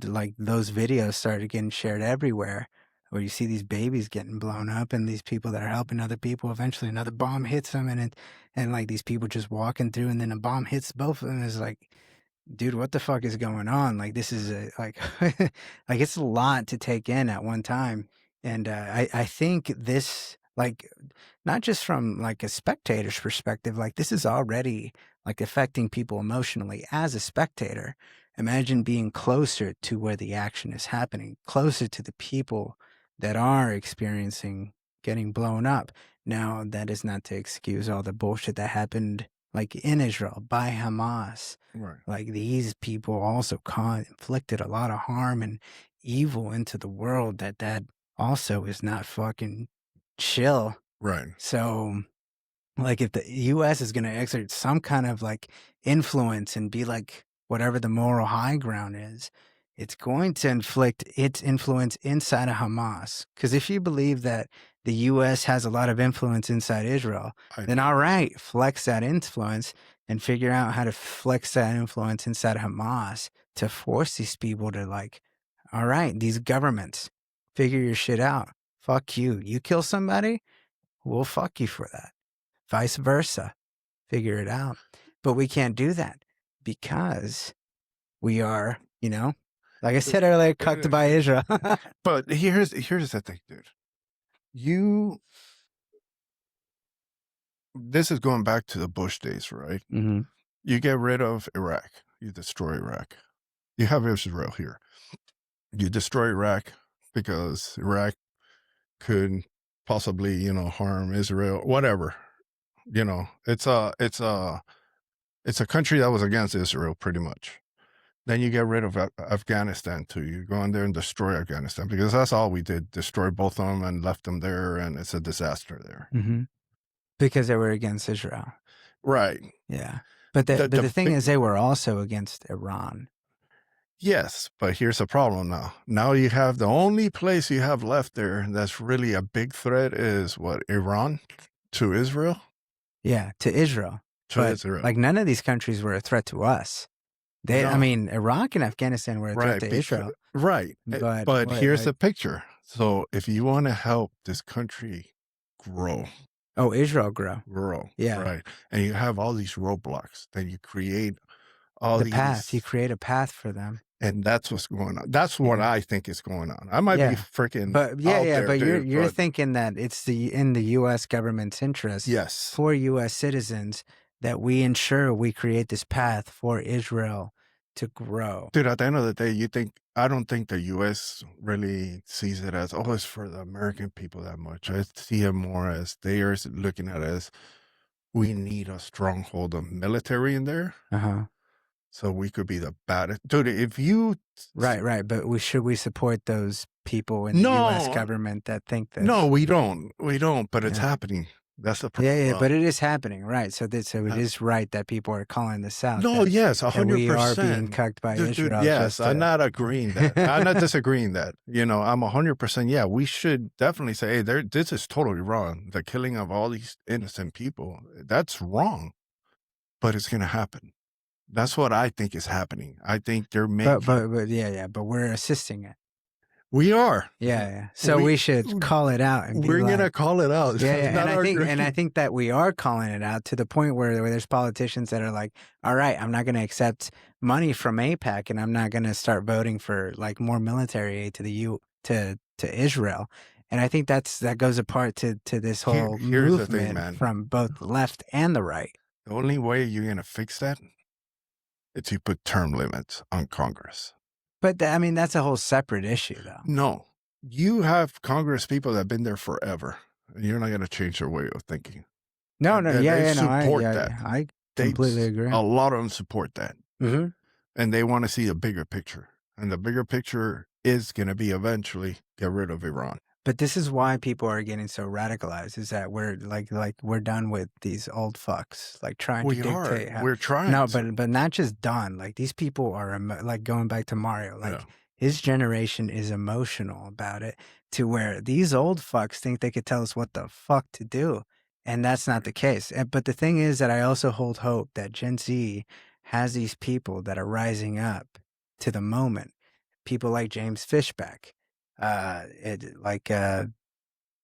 like those videos started getting shared everywhere, where you see these babies getting blown up and these people that are helping other people, eventually another bomb hits them, and like these people just walking through, and then a bomb hits both of them. It's like, dude, what the fuck is going on? Like, this is like it's a lot to take in at one time. And I think this, like, not just from like a spectator's perspective, like this is already like affecting people emotionally as a spectator. Imagine being closer to where the action is happening, closer to the people that are experiencing getting blown up. Now, that is not to excuse all the bullshit that happened like in Israel by Hamas. Right. Like, these people also inflicted a lot of harm and evil into the world that also is not fucking chill. Right. So, like, if the U.S. is going to exert some kind of like influence and be like whatever the moral high ground is, it's going to inflict its influence inside of Hamas. Because if you believe that the U.S. has a lot of influence inside Israel, then all right, flex that influence and figure out how to flex that influence inside of Hamas to force these people to, like, all right, these governments, figure your shit out. Fuck you. You kill somebody, we'll fuck you for that. Vice versa. Figure it out. But we can't do that because we are, like I said earlier, cucked by Israel. But here's the thing, dude. This is going back to the Bush days, right? Mm-hmm. You get rid of Iraq. You destroy Iraq. You have Israel here. You destroy Iraq because Iraq could possibly, harm Israel, whatever. It's a country that was against Israel pretty much. Then you get rid of Afghanistan too. You go in there and destroy Afghanistan because that's all we did. Destroy both of them and left them there, and it's a disaster there. Mm-hmm. Because they were against Israel. Right. Yeah. But the thing is, they were also against Iran. Yes, but here's the problem now. Now you have the only place you have left there that's really a big threat is what, Iran to Israel? Yeah, to Israel. Israel. Like, none of these countries were a threat to us. I mean, Iraq and Afghanistan were a threat to Israel. Right. But here's the picture. So if you want to help this country grow. Oh, Israel grow. Yeah. Right. And you have all these roadblocks. Then you create path. You create a path for them. And that's what's going on. That's what I think is going on. I might be freaking but you're thinking that it's in the U.S. government's interest, yes, for U.S. citizens, that we ensure we create this path for Israel to grow. Dude, at the end of the day, I don't think the U.S. really sees it as, it's for the American people that much. I see it more as they are looking at it as, we need a stronghold of military in there. Uh-huh. So we could be the baddest. Dude, if you... Right. But should we support those people in the U.S. government that think this? No, we don't. But it's happening. That's the problem. Yeah, but it is happening, right? So it is right that people are calling this out. No, yes, 100%. We are being cucked by Israel. Yes, I'm not agreeing that. I'm not disagreeing that. I'm 100%. Yeah, we should definitely say, hey, this is totally wrong. The killing of all these innocent people, that's wrong. But it's going to happen. That's what I think is happening. I think they're making... But we're assisting it. We are. Yeah. So we should call it out. And we're going to call it out. Yeah. And I think that we are calling it out to the point where there's politicians that are like, all right, I'm not going to accept money from AIPAC, and I'm not going to start voting for like more military aid to Israel. And I think that goes apart to this whole movement from both the left and the right. The only way you're going to fix that is to put term limits on Congress. But that's a whole separate issue, though. No, you have Congress people that have been there forever, and you're not going to change their way of thinking. No, that. I completely agree. A lot of them support that. Mm-hmm. and they want to see a bigger picture. And the bigger picture is going to be eventually get rid of Iran. But this is why people are getting so radicalized, is that we're like we're done with these old fucks, like trying to We are. dictate how. We're trying. No, to. but not just done. Like these people are like going back to Mario. Like Yeah. his generation is emotional about it, to where these old fucks think they could tell us what the fuck to do, and that's not the case. But the thing is that I also hold hope that Gen Z has these people that are rising up to the moment. People like James Fishback. I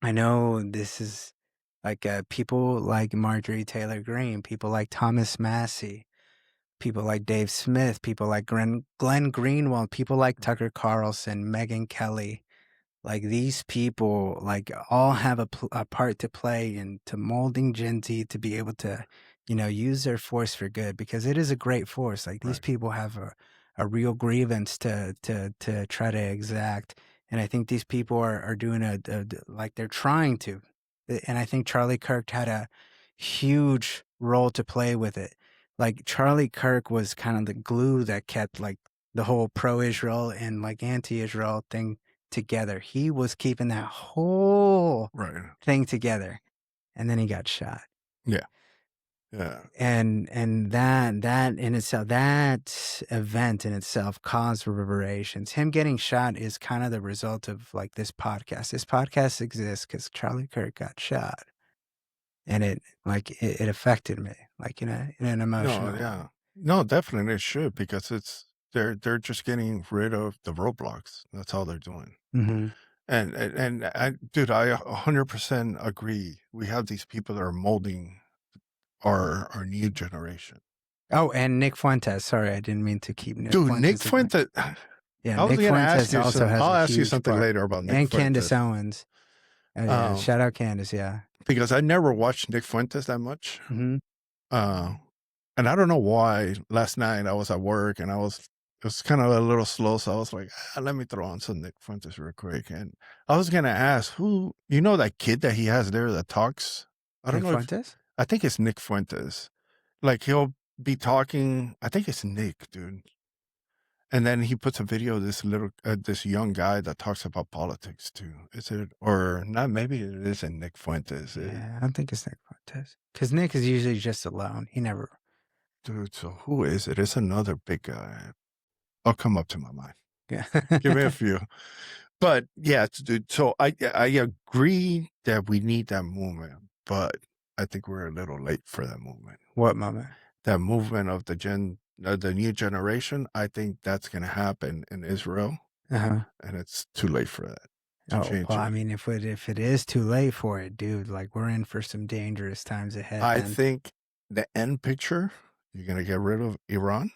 know this is like people like Marjorie Taylor Greene, people like Thomas Massey, people like Dave Smith, people like Glenn Greenwald, people like Tucker Carlson, Megyn Kelly. Like these people, like all have a part to play into molding Gen Z to be able to, use their force for good, because it is a great force. Like these Right. people have a real grievance to try to exact. And I think these people are doing like they're trying to. And I think Charlie Kirk had a huge role to play with it. Like Charlie Kirk was kind of the glue that kept like the whole pro-Israel and like anti-Israel thing together. He was keeping that whole Right. thing together, and then he got shot. Yeah. Yeah. And that in itself, that event in itself caused reverberations. Him getting shot is kind of the result of like this podcast. This podcast exists because Charlie Kirk got shot, and it affected me, like in an emotional No, yeah. way. No, definitely it should, because they're just getting rid of the roadblocks. That's all they're doing. Mm-hmm. And I, dude, I 100% agree. We have these people that are molding our new generation. Oh, and Nick Fuentes. Sorry, I didn't mean to keep Nick Dude, Fuentes. Nick Fuentes. Yeah, I was Nick going to ask Fuentes you also something. has I'll a ask you huge something part. later about Nick And Fuentes. Candace Owens. Oh, yeah. Shout out Candace, yeah. Because I never watched Nick Fuentes that much. Mm-hmm. And I don't know why. Last night I was at work and it was kind of a little slow. So I was like, let me throw on some Nick Fuentes real quick. And I was going to ask that kid that he has there that talks? I don't Nick know Fuentes? I think it's Nick Fuentes. Like he'll be talking. I think it's Nick, dude. And then he puts a video of this young guy that talks about politics too. Is it, or not? Maybe it isn't Nick Fuentes. Yeah, I don't think it's Nick Fuentes. Because Nick is usually just alone. He never. Dude, so who is it? It's another big guy. I'll come up to my mind. Yeah. Give me a few. But yeah, dude. So I agree that we need that movement, but I think we're a little late for that movement. What moment? That movement of the new generation. I think that's going to happen in Israel, Uh-huh. and it's too late for that. Oh, well, I mean, if it is too late for it, dude, like we're in for some dangerous times ahead. I man. think the end picture, you're going to get rid of Iran.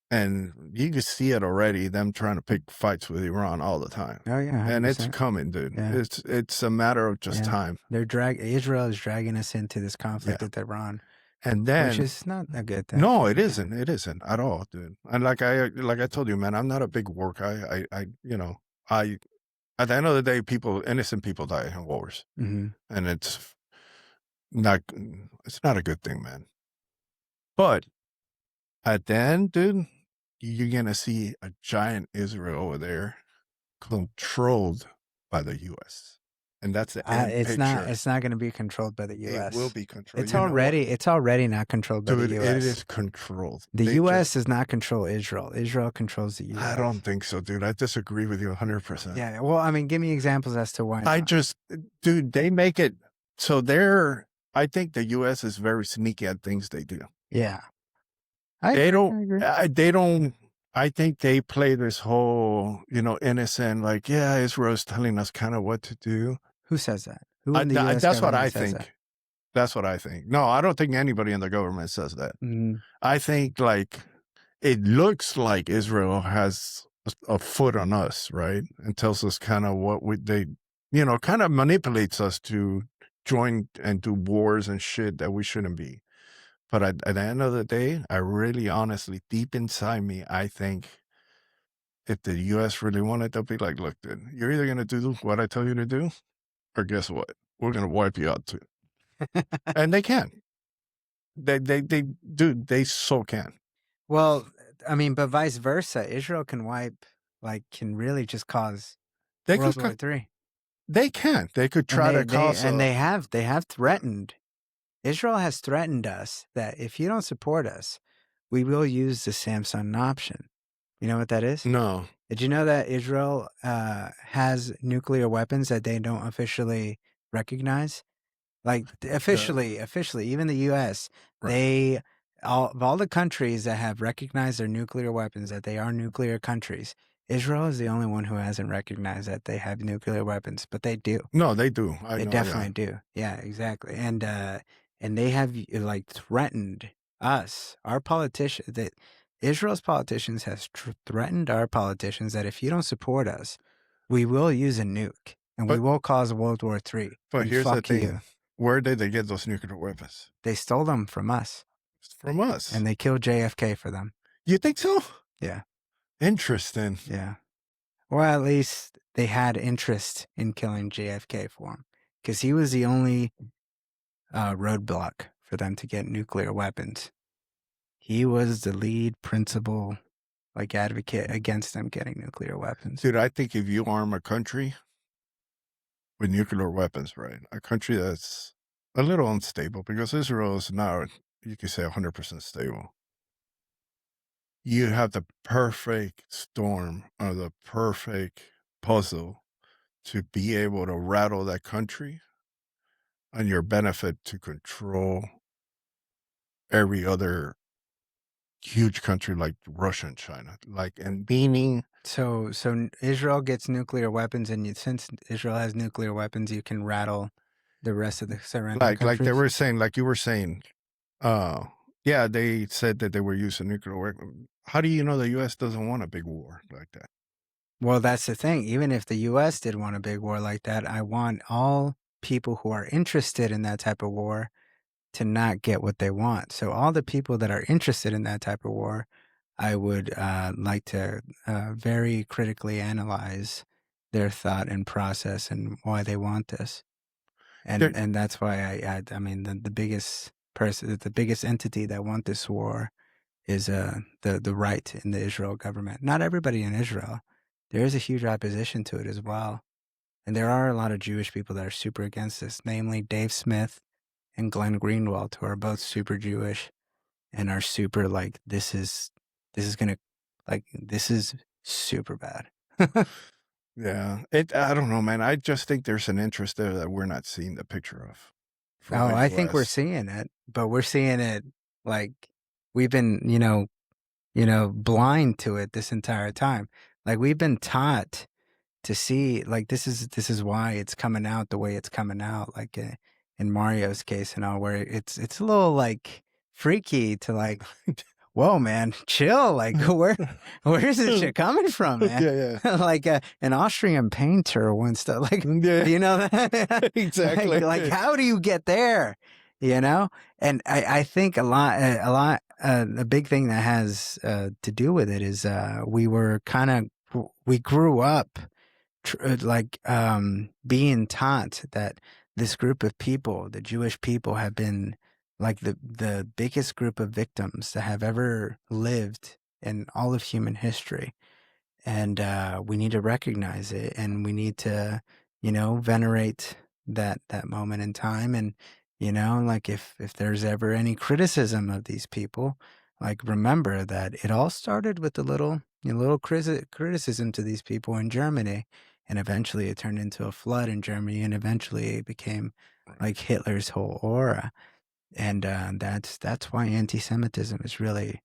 And you can see it already, them trying to pick fights with Iran all the time. Oh, yeah. 100%. And it's coming, dude. Yeah. It's a matter of just time. Israel is dragging us into this conflict with Iran. And then, which is not a good thing. No, it isn't. It isn't at all, dude. And like I told you, man, I'm not a big war guy. I at the end of the day, innocent people die in wars. Mm-hmm. And it's not a good thing, man. But at the end, dude, you're going to see a giant Israel over there controlled by the U.S. And that's the end picture. It's not going to be controlled by the U.S. It will be controlled. It's already not controlled by the U.S. It is controlled. The U.S. does not control Israel. Israel controls the U.S. I don't think so, dude. I disagree with you 100%. Yeah. Well, I mean, give me examples as to why not. Dude, they make it so I think the U.S. is very sneaky at things they do. Yeah. They don't. I think they play this whole, innocent, like, yeah, Israel's telling us kind of what to do. Who says that? Who in the US that's what I think. That? That's what I think. No, I don't think anybody in the government says that. Mm-hmm. I think, like, it looks like Israel has a foot on us, right? And tells us kind of what kind of manipulates us to join and do wars and shit that we shouldn't be. But at the end of the day, I really, honestly, deep inside me, I think if the U.S. really wanted, they'll be like, look, dude, you're either going to do what I tell you to do, or guess what? We're going to wipe you out too. And they can. They so can. Well, I mean, but vice versa. Israel can really just cause They World could, War III. they can. They could And try to cause a. they have threatened. Israel has threatened us that if you don't support us, we will use the Samsung option. You know what that is? No. Did you know that Israel has nuclear weapons that they don't officially recognize? Like The officially, even the U.S. right. They of all the countries that have recognized their nuclear weapons that they are nuclear countries. Israel is the only one who hasn't recognized that they have nuclear weapons, but they do. No, they do. I They know. Yeah. definitely do. Yeah, exactly. And they have like threatened us, our politicians. That Israel's politicians has threatened our politicians that if you don't support us, we will use a nuke and we But will cause World War III. but And here's the fuck you. thing. Where did they get those nuclear weapons? They stole them from us It's from us. and they killed JFK for them. You think so? Yeah, Interesting. yeah. Or at least they had interest in killing JFK for him because he was the only roadblock for them to get nuclear weapons. He was the lead principal, like advocate against them getting nuclear weapons. Dude, I think if you arm a country with nuclear weapons, right? A country that's a little unstable, because Israel is not, you could say, 100% stable. You have the perfect storm or the perfect puzzle to be able to rattle that country on your benefit to control every other huge country like Russia and China. Like, and meaning, So Israel gets nuclear weapons, and since Israel has nuclear weapons, you can rattle the rest of the surrounding like they countries. were saying, like you were saying, yeah, they said that they were using nuclear weapons. How do you know the U.S. doesn't want a big war like that? Well, that's the thing. Even if the U.S. did want a big war like that, I want all people who are interested in that type of war to not get what they want. So all the people that are interested in that type of war, I would like to very critically analyze their thought and process and why they want this. There, And that's why I mean the biggest person, the biggest entity that want this war is the right in the Israel government. Not everybody in Israel. There is a huge opposition to it as well. And there are a lot of Jewish people that are super against this, namely Dave Smith and Glenn Greenwald, who are both super Jewish and are super like, this is gonna, like, this is super bad. yeah, I don't know, man. I just think there's an interest there that we're not seeing the picture of from Oh, the I think we're U.S. seeing it, but we're seeing it like we've been, blind to it this entire time. Like we've been taught to see, like this is why it's coming out the way it's coming out. Like in Mario's case and all, where it's a little like freaky to like, whoa, man, chill. Like where's this shit coming from, man? Yeah, yeah. Like an Austrian painter once, like, Yeah. you know that Exactly. like how do you get there? You know, and I think a big thing that has to do with it is we grew up being taught that this group of people, the Jewish people, have been like the biggest group of victims that have ever lived in all of human history. And we need to recognize it, and we need to, venerate that moment in time. And like if there's ever any criticism of these people, like remember that it all started with a little criticism to these people in Germany, and eventually it turned into a flood in Germany, and eventually it became like Hitler's whole aura. And that's why anti-Semitism is really,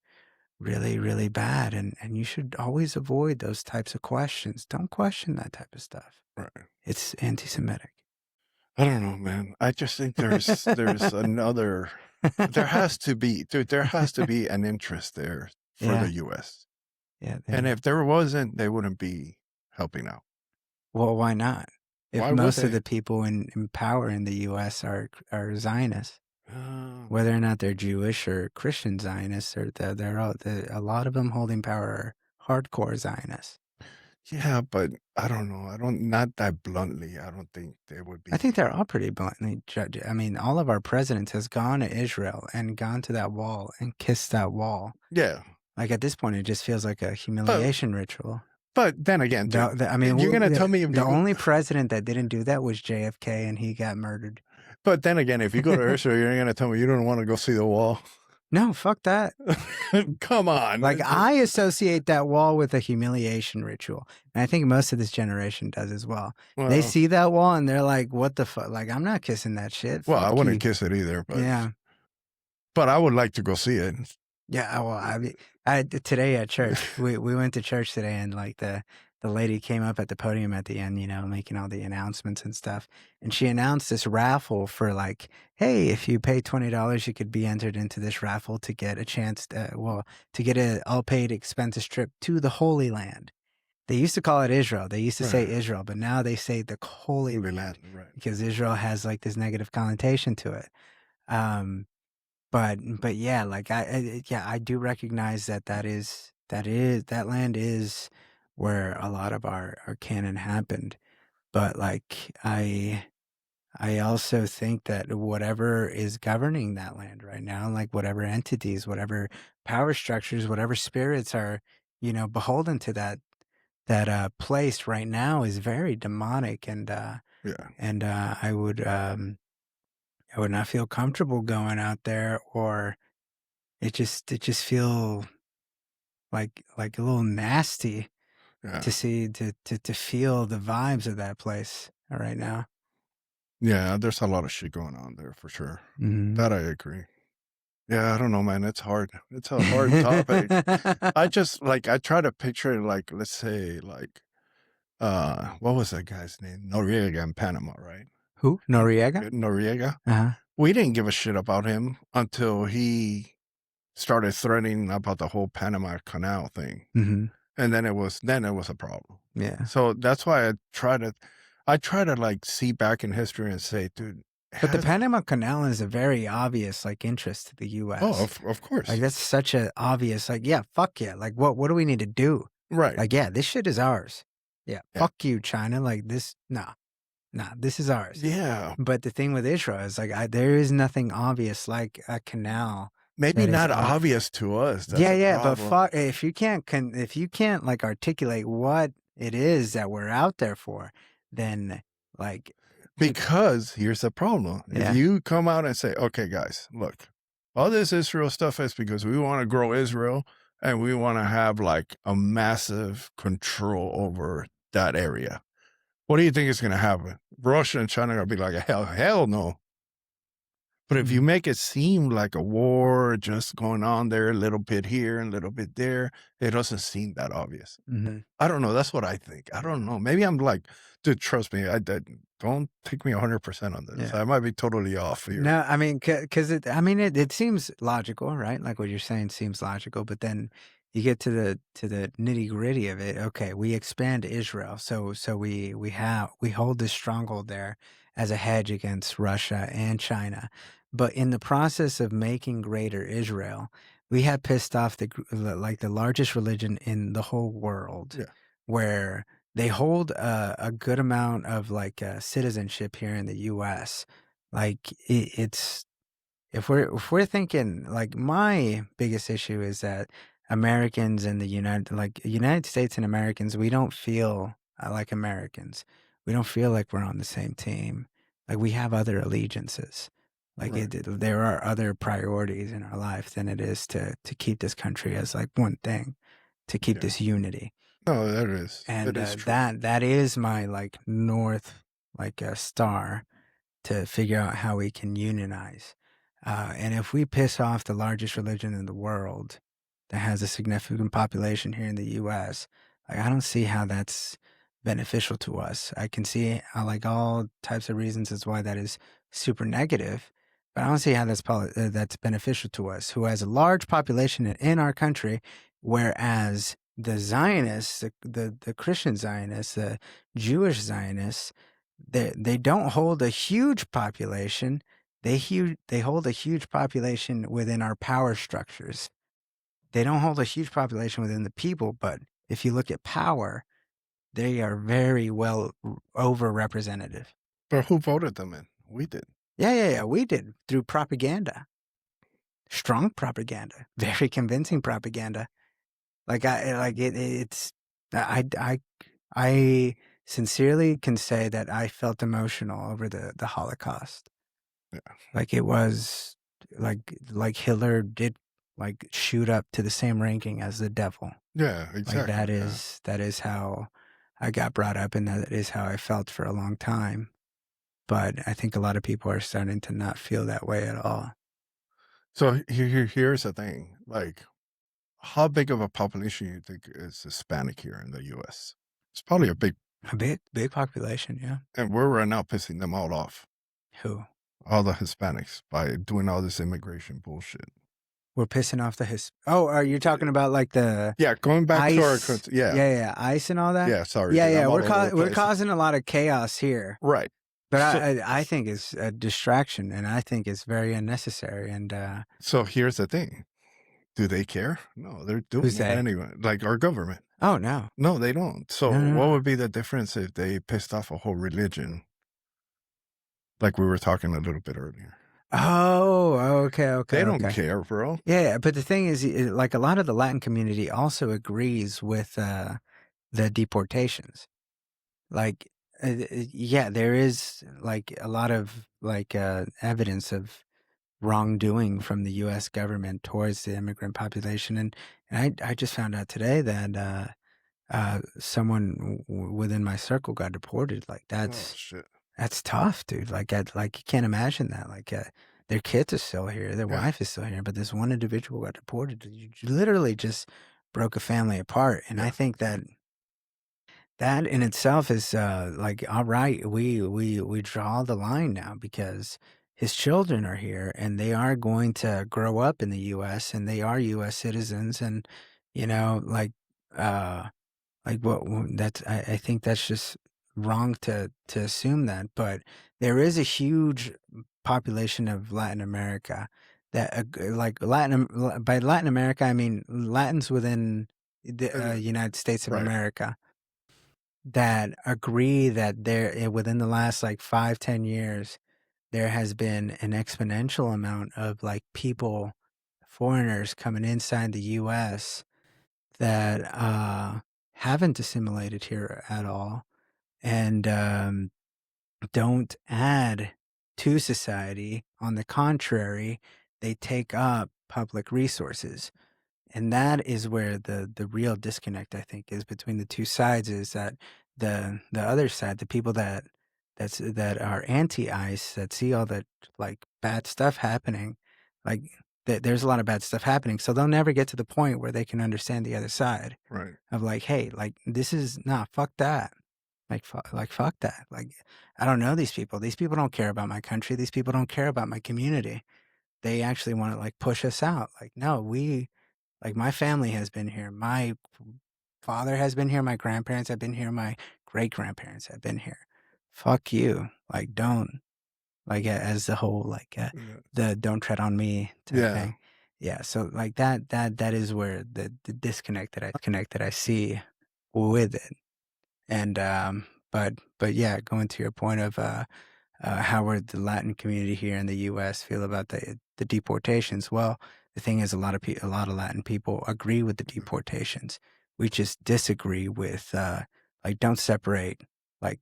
really, really bad. And you should always avoid those types of questions. Don't question that type of stuff. Right. It's anti-Semitic. I don't know, man. I just think there's another. There has to be, dude. There has to be an interest there for Yeah. the U.S. Yeah. And if there wasn't, they wouldn't be helping out. Well, why not? If Why would most of they? the people in power in the U.S. are Zionists, Uh, whether or not they're Jewish or Christian Zionists, or a lot of them holding power are hardcore Zionists. yeah, but I don't know. Not that bluntly. I don't think they would be. I think they're all pretty bluntly judged. I mean, all of our presidents has gone to Israel and gone to that wall and kissed that wall. Yeah. Like at this point, it just feels like a humiliation ritual. But then again, dude, I mean, you're gonna tell me if the you go, only president that didn't do that was JFK, and he got murdered. but then again, if you go to Israel, you're gonna tell me you don't want to go see the wall. No, fuck that. Come on. Like I associate that wall with a humiliation ritual, and I think most of this generation does as well. They Well, see that wall and they're like, "What the fuck? Like I'm not kissing that shit." well, I Fuck wouldn't you. kiss it either, Yeah. but I would like to go see it. Yeah, well, I today at church, we went to church today, and like the lady came up at the podium at the end, you know, making all the announcements and stuff, and she announced this raffle for like, hey, if you pay $20, you could be entered into this raffle to get a chance, to get a all paid expenses trip to the Holy Land. They used to call it Israel. They used to say Right. Israel, but now they say the Holy Holy Land Land, right. because Israel has like this negative connotation to it. But yeah, like I do recognize that that land is where a lot of our canon happened. But like I also think that whatever is governing that land right now, like whatever entities, whatever power structures, whatever spirits are, you know, beholden to that place right now is very demonic, Yeah. I would not feel comfortable going out there, or it just feel like a little nasty Yeah. to see to feel the vibes of that place right now. Yeah, there's a lot of shit going on there for sure. Mhm. That I agree. Yeah, I don't know, man. It's hard. It's a hard topic. I just like I try to picture it like, let's say like what was that guy's name? Noriega in Panama, right? Who? Noriega? Noriega. Uh-huh. We didn't give a shit about him until he started threatening about the whole Panama Canal thing. Mm-hmm. And then it was a problem. Yeah. So that's why I try to like see back in history and say, dude, But the Panama Canal is a very obvious like interest to the US. oh, of course. Like that's such a obvious, like, yeah, fuck yeah. Like what do we need to do? Right. Like, yeah, this shit is ours. Yeah. Yeah. Fuck you, China. Like this, nah, this is ours. Yeah. But the thing with Israel is like there is nothing obvious like a canal. Maybe That is not ob- obvious to us. That's Yeah, a but problem. fuck if you can't like articulate what it is that we're out there for, then like Because here's the problem. Yeah. If you come out and say, okay, guys, look, all this Israel stuff is because we want to grow Israel and we want to have like a massive control over that area. What do you think is going to happen? Russia and China are going to be like, hell no. But if you make it seem like a war just going on there, a little bit here and a little bit there, it doesn't seem that obvious. Mm-hmm. I don't know. That's what I think. I don't know. Maybe I'm like, dude, trust me. I don't take me 100% on this. Yeah. I might be totally off here. No, I mean, because it seems logical, right? Like what you're saying seems logical, but then you get to the nitty gritty of it. Okay, we expand Israel, so we hold this stronghold there as a hedge against Russia and China, but in the process of making greater Israel, we have pissed off the largest religion in the whole world, Yeah. where they hold a good amount of citizenship here in the U.S. Like it's if we're thinking like my biggest issue is that Americans and the United States and Americans, we don't feel like Americans. We don't feel like we're on the same team. Like we have other allegiances. Like Right. there are other priorities in our life than it is to keep this country as like one thing, to keep Yeah. this unity. No, that is. And It is true. that is my like north star to figure out how we can unionize. And if we piss off the largest religion in the world that has a significant population here in the U.S., like I don't see how that's beneficial to us. I can see like all types of reasons as why that is super negative, but I don't see how that's beneficial to us, who has a large population in our country, whereas the Zionists, the Christian Zionists, the Jewish Zionists, they don't hold a huge population. They hold a huge population within our power structures. They don't hold a huge population within the people, but if you look at power, they are very well overrepresented. But who voted them in? We did. Yeah. We did through propaganda. Strong propaganda. Very convincing propaganda. Like it's I sincerely can say that I felt emotional over the Holocaust. Yeah. Like it was like Hitler did like shoot up to the same ranking as the devil. Yeah, Like exactly. Yeah. that is how I got brought up, and that is how I felt for a long time. But I think a lot of people are starting to not feel that way at all. So here's the thing. Like, how big of a population you think is Hispanic here in the US? It's probably a big, A big population, yeah. and we're right now pissing them all off, Who all the Hispanics, by doing all this immigration bullshit. we're pissing off the Oh, are you talking about like the Yeah, going back to our ICE? country. Yeah, Yeah, ICE and all that. yeah. Sorry, Yeah, dude. yeah. I'm all over the We're place. causing a lot of chaos here. Right. But So, I think it's a distraction, and I think it's very unnecessary. And so here's the thing. Do they care? No, they're who's doing it they? anyway. Like our government. Oh no, No, they don't. So no, no, what no. would be the difference if they pissed off a whole religion, like we were talking a little bit earlier? Oh, They don't okay. care, bro. Yeah, but the thing is, like a lot of the Latin community also agrees with the deportations. Like, yeah, there is like a lot of like evidence of wrongdoing from the U.S. government towards the immigrant population, and I just found out today that someone within my circle got deported. Like Oh shit. that's tough, dude. Like you can't imagine that. Like their kids are still here, their Yeah. wife is still here, but this one individual got deported. You literally just broke a family apart, and I Yeah. think that that in itself is like all right. We draw the line now because his children are here, and they are going to grow up in the U.S. and they are U.S. citizens, and you know, uh like that's I think that's just wrong to assume that, but there is a huge population of Latin America that like by Latin America I mean Latins within the Uh, United States of right. America that agree that there within the last like 5-10 years there has been an exponential amount of like people foreigners coming inside the US that haven't assimilated here at all and don't add to society. On the contrary, they take up public resources. And that is where the real disconnect, I think, is between the two sides is that the other side, the people that are anti-ICE, that see all that like bad stuff happening, like there's a lot of bad stuff happening. So they'll never get to the point where they can understand the other side Right. of like, hey, like this is nah, fuck that. Like fuck that. Like I don't know these people. These people don't care about my country. These people don't care about my community. They actually want to like push us out. Like no, we like my family has been here. My father has been here. My grandparents have been here. My great grandparents have been here. Fuck you. Like don't like as the whole like Yeah. the don't tread on me type Yeah. thing. Yeah. So like that is where the disconnect that I see with it. And but yeah, going to your point of how would the Latin community here in the U.S. feel about the deportations? Well, the thing is, a lot of Latin people agree with the deportations. We just disagree with like don't separate like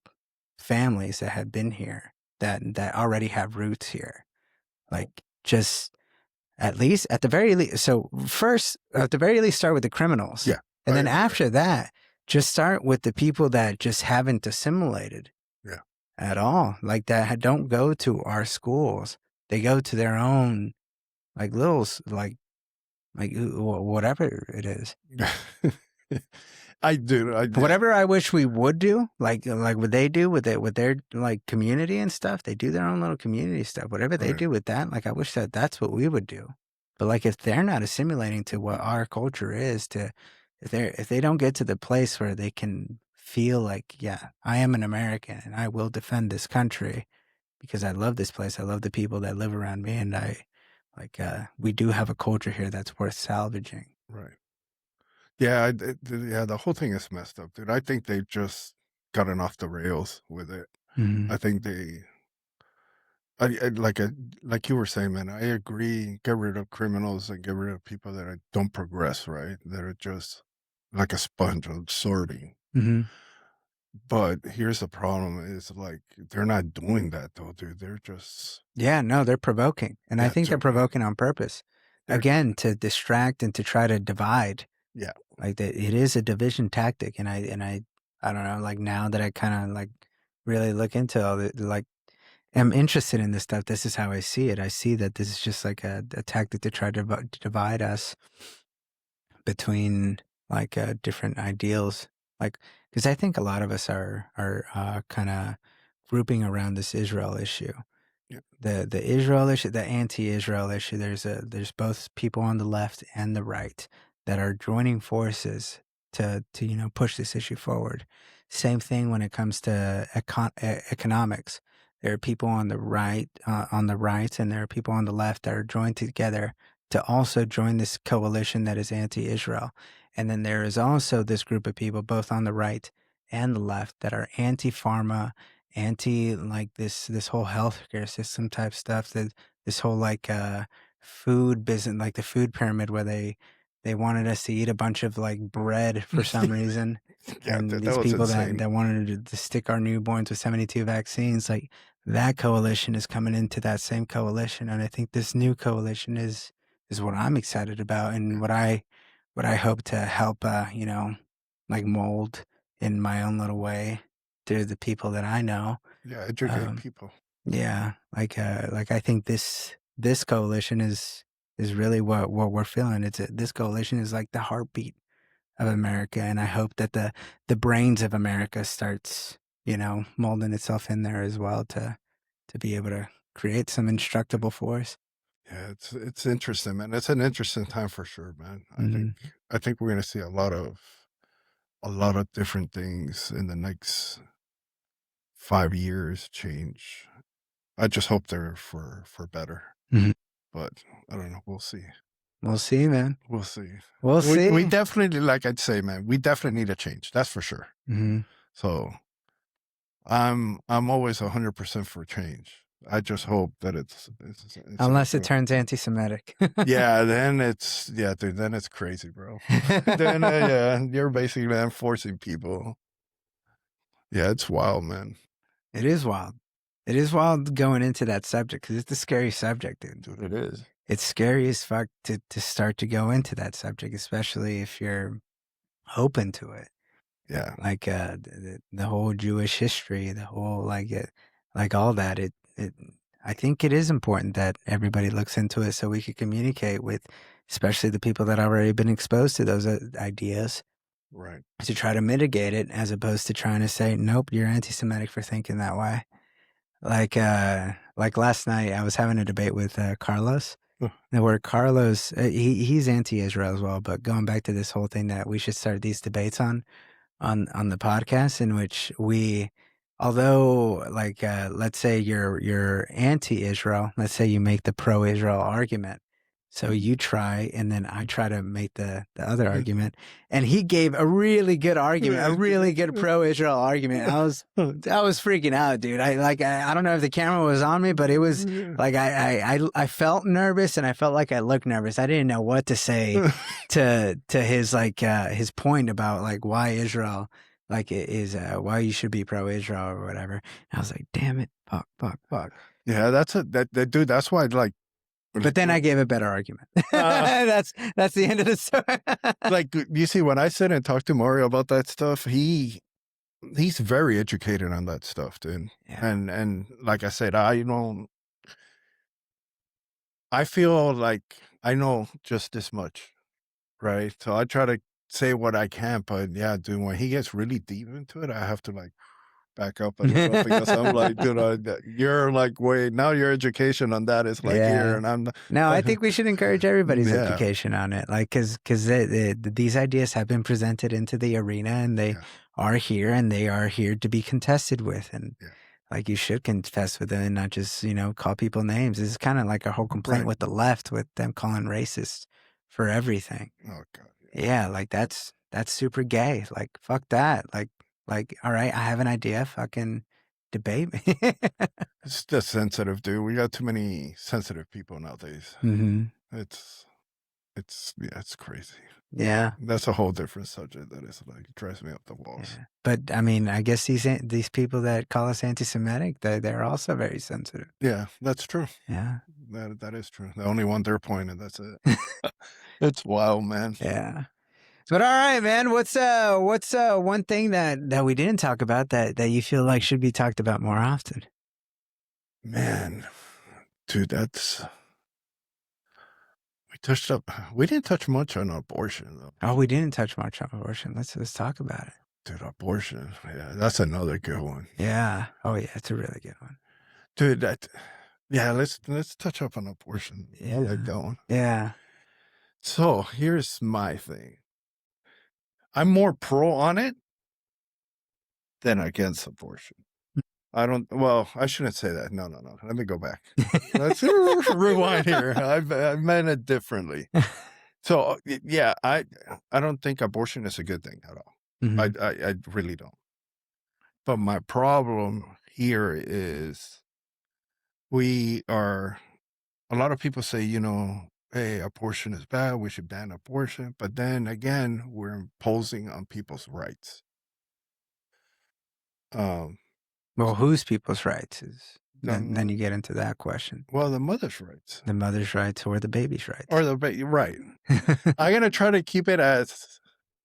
families that have been here that already have roots here. Like just at least at the very least. So first, at the very least, start with the criminals, Yeah. and I then agree. after that, just start with the people that just haven't assimilated Yeah. at all. Like that don't go to our schools. They go to their own like like whatever it is. I do. Whatever I wish we would do, like what they do with it with their like community and stuff. They do their own little community stuff. Whatever they Right. do with that, like I wish that that's what we would do. But like if they're not assimilating to what our culture is, to if they don't get to the place where they can feel like, yeah, I am an American and I will defend this country because I love this place. I love the people that live around me, and I like we do have a culture here that's worth salvaging. Right. Yeah. Yeah. The whole thing is messed up, dude. I think they've just gotten off the rails with it. Mm-hmm. I think like you were saying, man, I agree. Get rid of criminals and get rid of people that don't progress, right? That are just like a sponge absorbing. Mm-hmm. But here's the problem: is like they're not doing that though, dude. They're just Yeah, no, they're provoking. And I yeah, think they're provoking on purpose. they're Again, to distract and to try to divide. yeah, Like that, it is a division tactic. And I don't know, like now that I kind of like really look into all the, like, am interested in this stuff, this is how I see it. I see that this is just like a tactic to try to divide us between like different ideals. Like, because I think a lot of us are kind of grouping around this Israel issue. yeah, The Israel issue, the anti-Israel issue. There's both people on the left and the right that are joining forces to push this issue forward. Same thing when it comes to economics. There are people on the right, and there are people on the left that are joined together to also join this coalition that is anti-Israel. And then there is also this group of people, both on the right and the left, that are anti-pharma, anti like this whole healthcare system type stuff, that this whole like food business, like the food pyramid, where they wanted us to eat a bunch of like bread for some reason. yeah. And That these was people that insane. wanted to stick our newborns with 72 vaccines, like that coalition is coming into that same coalition. And I think this new coalition is what I'm excited about, and what I hope to help like mold in my own little way through the people that I know. Yeah, educate Um, people. yeah, like I think this coalition is really what we're feeling. This coalition is like the heartbeat of America, and I hope that the brains of America starts molding itself in there as well to be able to create some instructable force. Yeah, it's interesting, man. It's an interesting time for sure, man. Hmm. I think we're gonna see a lot of different things in the next 5 years change. I just hope they're for better. Hmm. But I don't know. We'll see. We'll see, man. We'll see. We'll We see. definitely, like I'd say, man, we definitely need a change. That's for sure. Hmm. So I'm always 100% for change. I just hope that it's Unless it turns anti-Semitic. yeah, dude, then it's crazy, bro. Then yeah, you're basically enforcing people. Yeah, it's wild, man. It is wild. It is wild going into that subject because it's a scary subject, dude. Dude, it is. It's scary as fuck to start to go into that subject, especially if you're open to it. Yeah, Like the whole Jewish history, the whole like all that. It I think it is important that everybody looks into it so we can communicate with, especially the people that have already been exposed to those ideas, right. to try to mitigate it, as opposed to trying to say, nope, you're anti-Semitic for thinking that way. Like last night, I was having a debate with Carlos. Now, where Carlos, he's anti-Israel as well, but going back to this whole thing that we should start these debates on the podcast, in which we, although like let's say you're anti-Israel, let's say you make the pro-Israel argument, so you try and then I try to make the other argument, and he gave a really good argument, a really good pro-Israel argument. I was freaking out, dude. I don't know if the camera was on me, but it was like I felt nervous, and I felt like I looked nervous. I didn't know what to say to his his point about like why Israel like is why you should be pro-Israel or whatever. And I was like, damn it, fuck. Yeah, that dude. That's why, like, But then I gave a better argument. That's the end of the story. like you see, when I sit and talk to Mario about that stuff, he's very educated on that stuff, dude. Yeah. And like I said, I feel like I know just this much, right? So I try to say what I can, but yeah, dude, when he gets really deep into it, I have to like back up a little because I'm like, dude, you're like, wait, now your education on that is like here, Yeah. and I'm No, I think we should encourage everybody's Yeah. education on it, like because these ideas have been presented into the arena, and they Yeah. are here, and they are here to be contested with, and Yeah. like you should confess with them and not just call people names. This is kind of like a whole complaint Right. with the left, with them calling racist for everything. Oh God. Yeah, like that's super gay. Like fuck that. Like all right, I have an idea. Fucking debate me. It's just sensitive, dude. We got too many sensitive people nowadays. Hmm. It's it's crazy. Yeah. That's a whole different subject that is like drives me up the walls. Yeah. But I mean, I guess these people that call us anti-Semitic, they're also very sensitive. Yeah, that's true. Yeah. That is true. The only one they're pointing, that's it. It's wild, man. Yeah. But all right, man. What's one thing that we didn't talk about that you feel like should be talked about more often? Man, dude, we didn't touch much on abortion though. Oh, we didn't touch much on abortion. Let's talk about it. Dude, abortion. Yeah, that's another good one. Yeah. Oh yeah, it's a really good one. Dude, let's touch up on abortion. Yeah. Get going. Yeah. So here's my thing. I'm more pro on it than against abortion. I shouldn't say that. No. Let me go back. Let's rewind here. I meant it differently. So yeah, I don't think abortion is a good thing at all. Mhm. I really don't. But my problem here is a lot of people say, hey, abortion is bad. We should ban abortion. But then again, we're imposing on people's rights. Well, whose people's rights is then you The get into that question. mother's rights The mother's rights or the baby's rights. or right. I'm gonna try to keep it as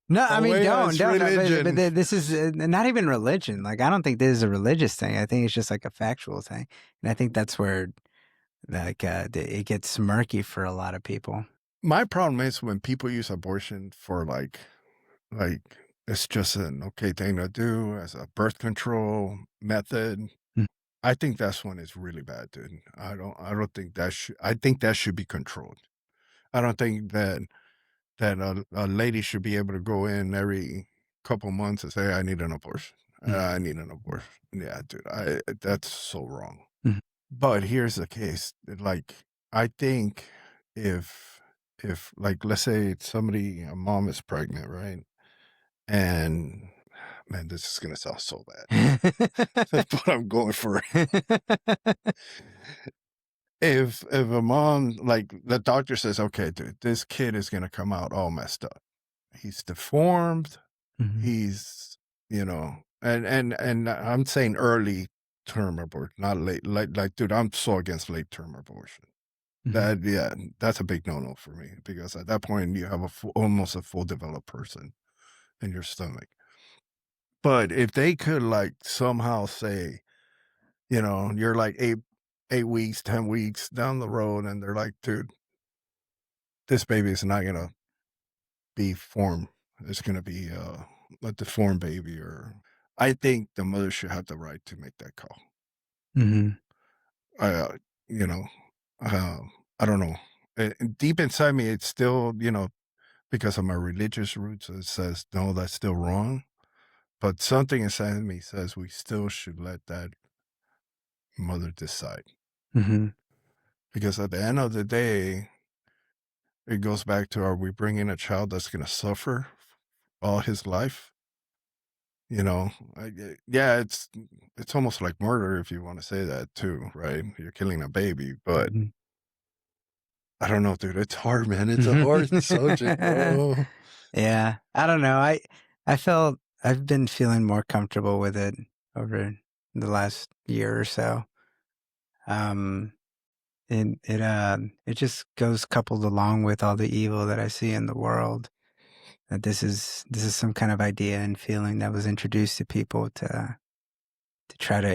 No, I mean, away don't. as No, religion. but this is not even religion. Like, I don't think this is a religious thing. I think it's just like a factual thing. And I think that's where, like, it gets murky for a lot of people. My problem is when people use abortion for like it's just an okay thing to do as a birth control method. Mm. I think that's when it's really bad, dude. I don't think I think that should be controlled. I don't think that a lady should be able to go in every couple months and say, I need an abortion. I need an abortion. Yeah, dude, that's so wrong. Mhm. But here's the case. Like, I think if like, let's say a mom is pregnant, right? And man, this is gonna sound so bad. But I'm going for it. If a mom, like the doctor says, okay, dude, this kid is gonna come out all messed up. He's deformed. Mhm. He's, and I'm saying early term abortion, not late. Like, dude, I'm so against late term abortion. Mhm. That's a big no for me because at that point you have almost a full developed person in your stomach. But if they could like somehow say, you're like 8 weeks, 10 weeks down the road, and they're like, dude, this baby is not gonna be formed. It's gonna be a deformed baby, or I think the mother should have the right to make that call. Mhm. Uh, you know, uh, I don't know. Deep inside me, it's still, because of my religious roots, it says no, that's still wrong. But something inside me says we still should let that mother decide. Mhm. Because at the end of the day, it goes back to, are we bringing a child that's going to suffer all his life? Yeah, it's almost like murder if you want to say that too, right? You're killing a baby, but Mhm. I don't know, dude. It's hard, man. It's a hard subject, bro. Yeah, I don't know. I've been feeling more comfortable with it over the last year or so. Um, it just goes coupled along with all the evil that I see in the world. That this is some kind of idea and feeling that was introduced to people to try to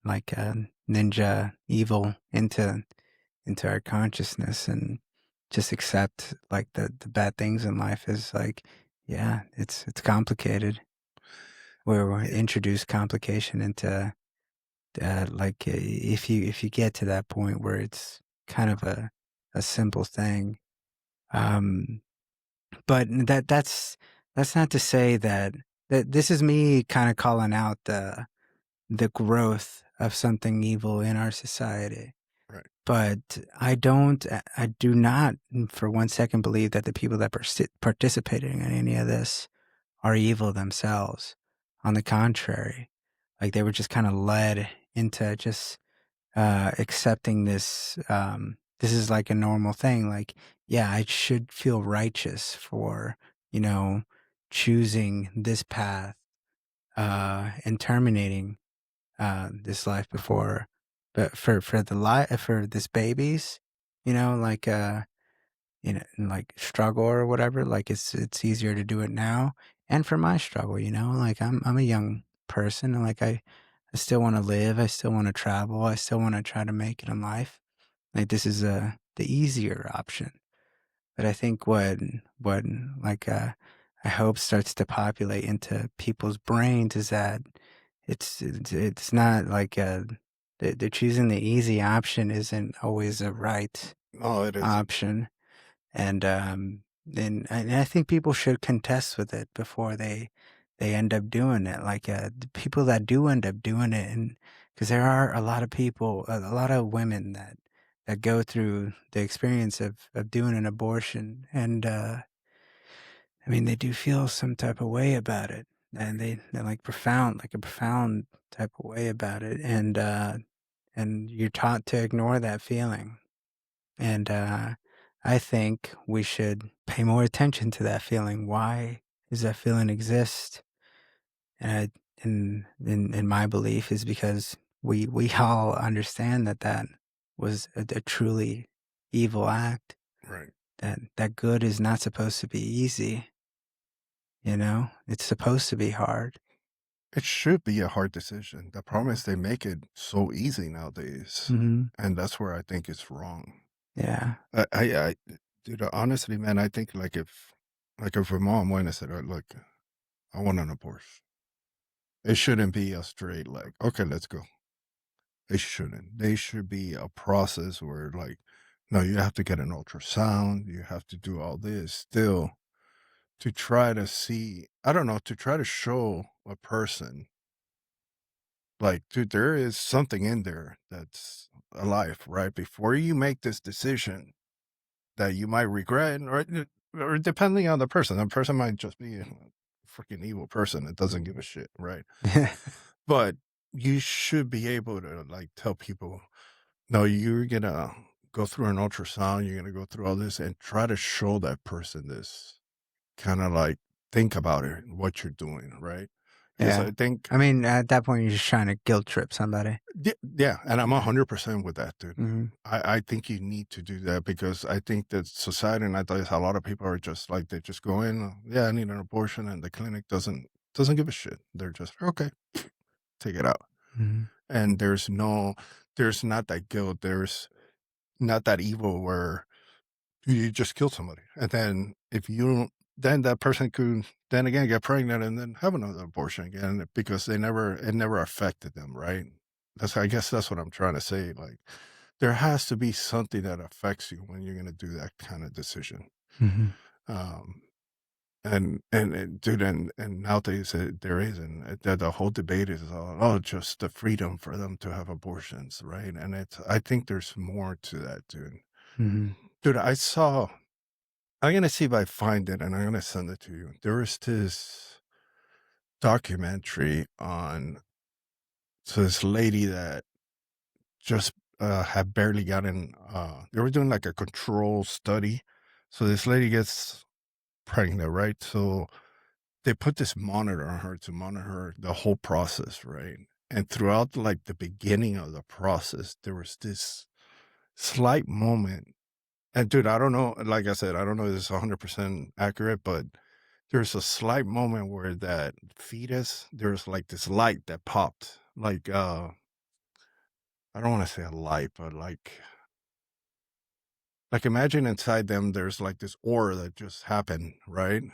like ninja evil into our consciousness and just accept like the bad things in life is like, yeah, it's complicated. We're Yeah, introduce complication into like if you get to that point where it's kind of a simple thing. Um, but that's not to say that this is me kind of calling out the growth of something evil in our society. right. But I do not for one second believe that the people that participating in any of this are evil themselves. On the contrary, like they were just kind of led into just accepting this. This is like a normal thing. Like, yeah, I should feel righteous for, you know, choosing this path, and terminating, this life before, but for the for this baby's, like, like struggle or whatever, like it's easier to do it now. And for my struggle, like I'm a young person, and like I still want to live, I still want to travel, I still want to try to make it in life. Like this is the easier option. But I think what like I hope starts to populate into people's brains is that it's not like they're choosing the easy option isn't always a right No, it isn't. option. And and I think people should contest with it before they end up doing it. Like the people that do end up doing it, and because there are a lot of people, a lot of women that go through the experience of doing an abortion, and I mean they do feel some type of way about it, and they're like profound, like a profound type of way about it, and you're taught to ignore that feeling. And I think we should pay more attention to that feeling. Why does that feeling exist? And in my belief is because we all understand that was a truly evil act. Right. That good is not supposed to be easy. It's supposed to be hard. It should be a hard decision. The problem is they make it so easy nowadays, Hmm. and that's where I think it's wrong. Yeah. I dude, honestly, man, I think like if a mom went and said, look, I want an abortion. It shouldn't be a straight like, okay, let's go. It shouldn't. They should be a process where like, no, you have to get an ultrasound, you have to do all this still to try to see, I don't know, to try to show a person like, dude, there is something in there that's alive, right? Before you make this decision that you might regret, or depending on the person might just be a freaking evil person that doesn't give a shit, right? But you should be able to like tell people, no, you're gonna go through an ultrasound, you're gonna go through all this and try to show that person this kind of like think about it, what you're doing, right? Because I Yeah. think I mean, at that point, you're just trying to guilt trip somebody. Yeah, and I'm Yeah. 100% with that, dude. Hmm. I think you need to do that because I think that society and I think a lot of people are just like they just go in, yeah, I need an abortion, and the clinic doesn't give a shit. They're just okay, take it out, Hmm. and there's not that guilt. There's not that evil where you just kill somebody, and then if you don't, then that person could then again get pregnant and then have another abortion again because it never affected them, right? I guess that's what I'm trying to say. Like, there has to be something that affects you when you're gonna do that kind of decision. Hmm. Um, and dude, and nowadays there isn't. The whole debate is just the freedom for them to have abortions, right? And I think there's more to that, dude. Hmm. Dude, I'm gonna see if I find it and I'm gonna send it to you. There is this documentary on this lady that just had barely gotten they were doing like a control study. So this lady gets pregnant, right? So they put this monitor on her to monitor the whole process, right? And throughout like the beginning of the process, there was this slight moment. And dude, I don't know, like I said, I don't know if it's 100% accurate, but there's a slight moment where that fetus, there's like this light that popped. Like I don't want to say a light, but imagine inside them there's like this aura that just happened, right?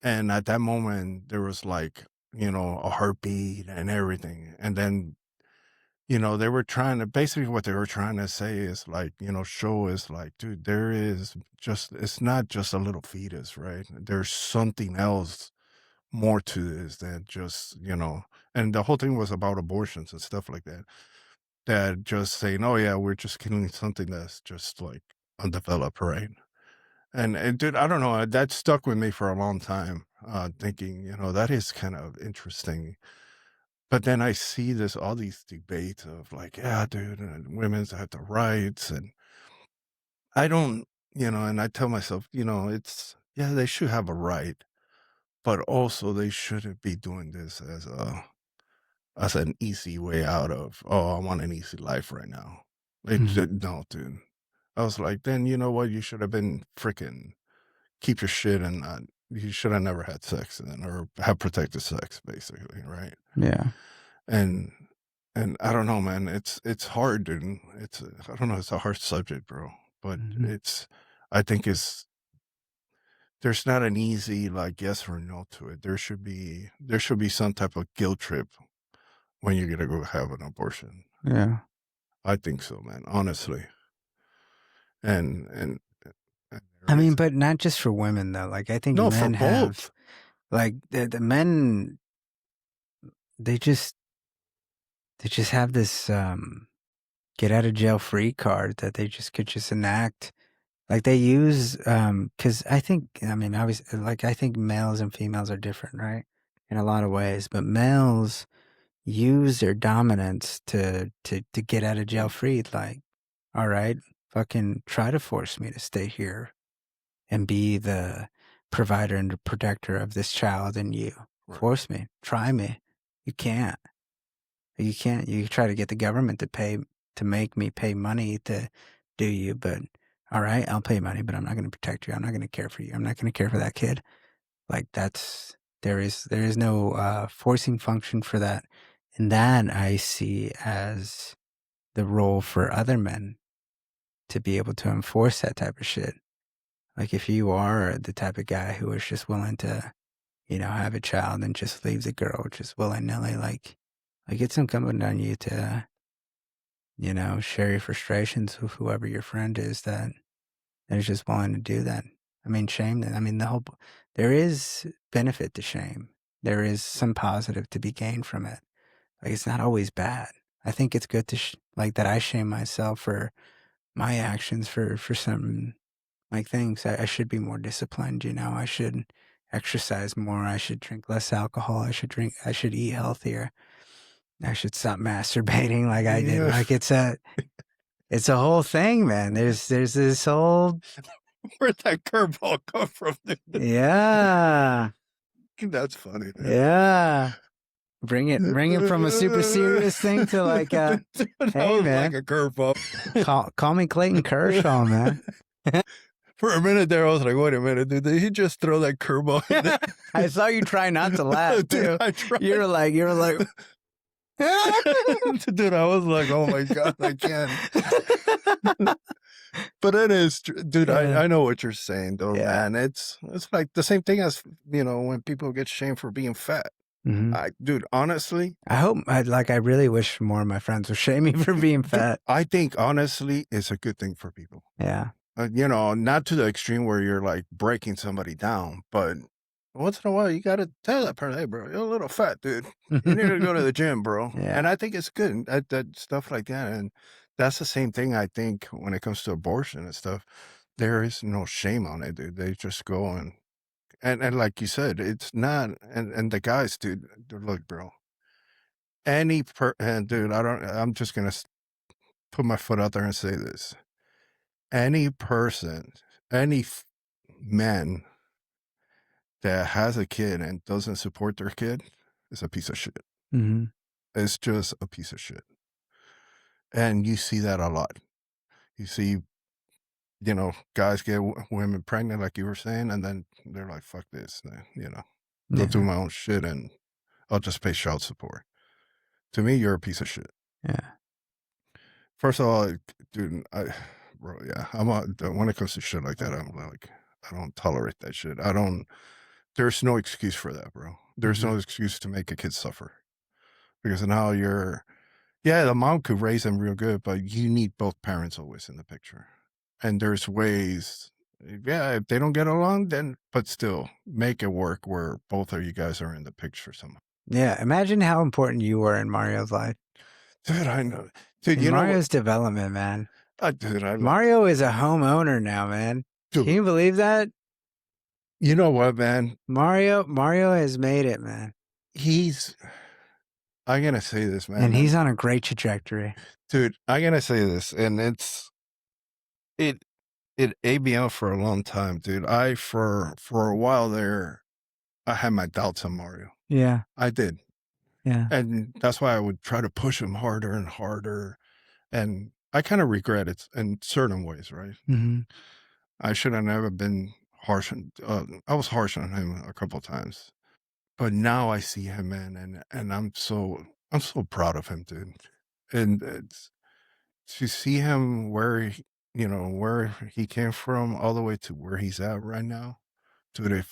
And at that moment there was like, a heartbeat and everything. And then, they were trying to basically what they were trying to say is like, show is like, dude, there is just it's not just a little fetus, right? There's something else more to this than just, and the whole thing was about abortions and stuff like that. That just saying, "Oh, yeah, we're just killing something that's just, like, undeveloped," right? And dude, I don't know, that stuck with me for a long time, thinking, that is kind of interesting. But then I see all these debates of like, "Yeah, dude, and women's have the rights," and I don't and I tell myself, they should have a right, but also they shouldn't be doing this as an easy way out of, oh, I want an easy life right now. No, dude. I was like, then you know what? You should have been freaking keep your shit and not. You should have never had sex then, or have protected sex, basically, right? Yeah. And I don't know, man. It's hard, dude. I don't know. It's a hard subject, bro. But I think there's not an easy like yes or no to it. There should be some type of guilt trip when you're gonna go have an abortion. Yeah. I think so, man. Honestly. And I mean, but not just for women though. Like I think no, men for have, both. like the men, they just have this get out of jail free card that they just could just enact. Like they use because I mean obviously, like I think males and females are different, right? In a lot of ways, but males use their dominance to get out of jail free. Like, all right, fucking try to force me to stay here and be the provider and the protector of this child and you. Right. Force me, try me. You can't. You can't. You try to get the government to make me pay money to do you, but all right, I'll pay money, but I'm not going to protect you. I'm not going to care for you. I'm not going to care for that kid. Like there is no forcing function for that. And that I see as the role for other men to be able to enforce that type of shit. Like if you are the type of guy who is just willing to, have a child and just leaves a girl just willy-nilly, like it's incumbent on you to, share your frustrations with whoever your friend is that is just willing to do that. I mean, shame. I mean, there is benefit to shame. There is some positive to be gained from it. Like it's not always bad. I think it's good to like that. I shame myself for my actions for some like things. I should be more disciplined. I should exercise more. I should drink less alcohol. I should eat healthier. I should stop masturbating like I did. Yeah. Like it's a whole thing, man. There's this whole Where'd that curveball come from, dude? yeah. That's funny, dude. Yeah. Bring it from a super serious thing to like Dude, hey was man. like a curveball. Call me Clayton Kershaw, man. For a minute there, I was like, wait a minute, dude, did he just throw that curveball in there? I saw you try not to laugh too. Dude, I tried. You're like dude, I was like, oh my God, I can't. But it is, dude, Yeah. I know what you're saying though, Yeah. man. It's like the same thing as, when people get shamed for being fat. Dude, honestly, I really wish more of my friends would shame me for being fat. I think honestly it's a good thing for people. Yeah. Not to the extreme where you're like breaking somebody down, but once in a while you got to tell that person, hey, bro, you're a little fat, dude. You need to go to the gym, bro. Yeah. And I think it's good that stuff like that. And that's the same thing I think when it comes to abortion and stuff. There is no shame on it, dude. They just go and like you said, it's not. And the guys, dude, look, bro. And dude, I'm just gonna put my foot out there and say this. Any person, any man that has a kid and doesn't support their kid is a piece of shit. It's just a piece of shit. And you see that a lot. You see, guys get women pregnant, like you were saying, and then they're like, fuck this, go do my own shit and I'll just pay child support. To me, you're a piece of shit. Yeah. First of all, dude, bro, yeah, when it comes to shit like that, I'm like, I don't tolerate that shit. There's no excuse for that, bro. There's no excuse to make a kid suffer because now the mom could raise them real good, but you need both parents always in the picture. And there's ways, if they don't get along, but still make it work where both of you guys are in the picture somehow. Yeah. Imagine how important you were in Mario's life. Dude, I know. Dude, in Mario's development, man. Mario is a homeowner now, man. Dude, can you believe that? You know what, man? Mario has made it, man. I'm going to say this, man. And he's on a great trajectory. Dude, I'm going to say this, and it ABL for a long time, dude. For a while there, I had my doubts on Mario. Yeah. I did. Yeah. And that's why I would try to push him harder and harder. And I kind of regret it in certain ways, right? Mm-hmm. I should have never been harsh. I was harsh on him a couple times, but now I see him, man, and I'm so proud of him, dude. And it's, to see him where where he came from, all the way to where he's at right now, dude.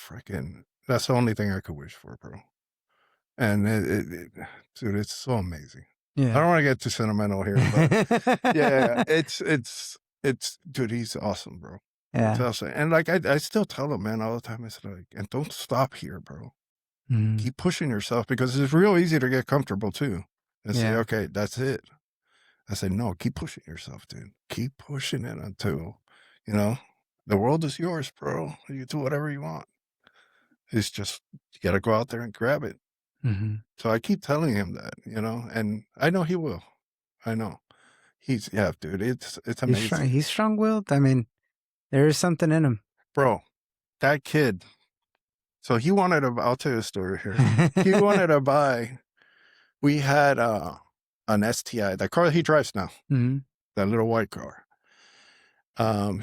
That's the only thing I could wish for, bro. And dude, it's so amazing. I Yeah. don't want to get too sentimental here, but yeah, it's dude, he's awesome, bro. It's Yeah. awesome. And like I still tell him, man, all the time. I said, like, and don't stop here, bro. Mm-hmm. Keep pushing yourself, because it's real easy to get comfortable too and say, Yeah. okay, that's it. I said, no, keep pushing yourself, dude. Keep pushing it until, the world is yours, bro. You do whatever you want. It's just, you got to go out there and grab it. Mm-hmm. So I keep telling him that, and I know he will. I know. Yeah, dude, it's amazing. He's strong-willed. I mean, there is something in him. Bro, that kid. So I'll tell you a story here. He wanted to buy, we had an STI, the car he drives now, Mm-hmm. that little white car.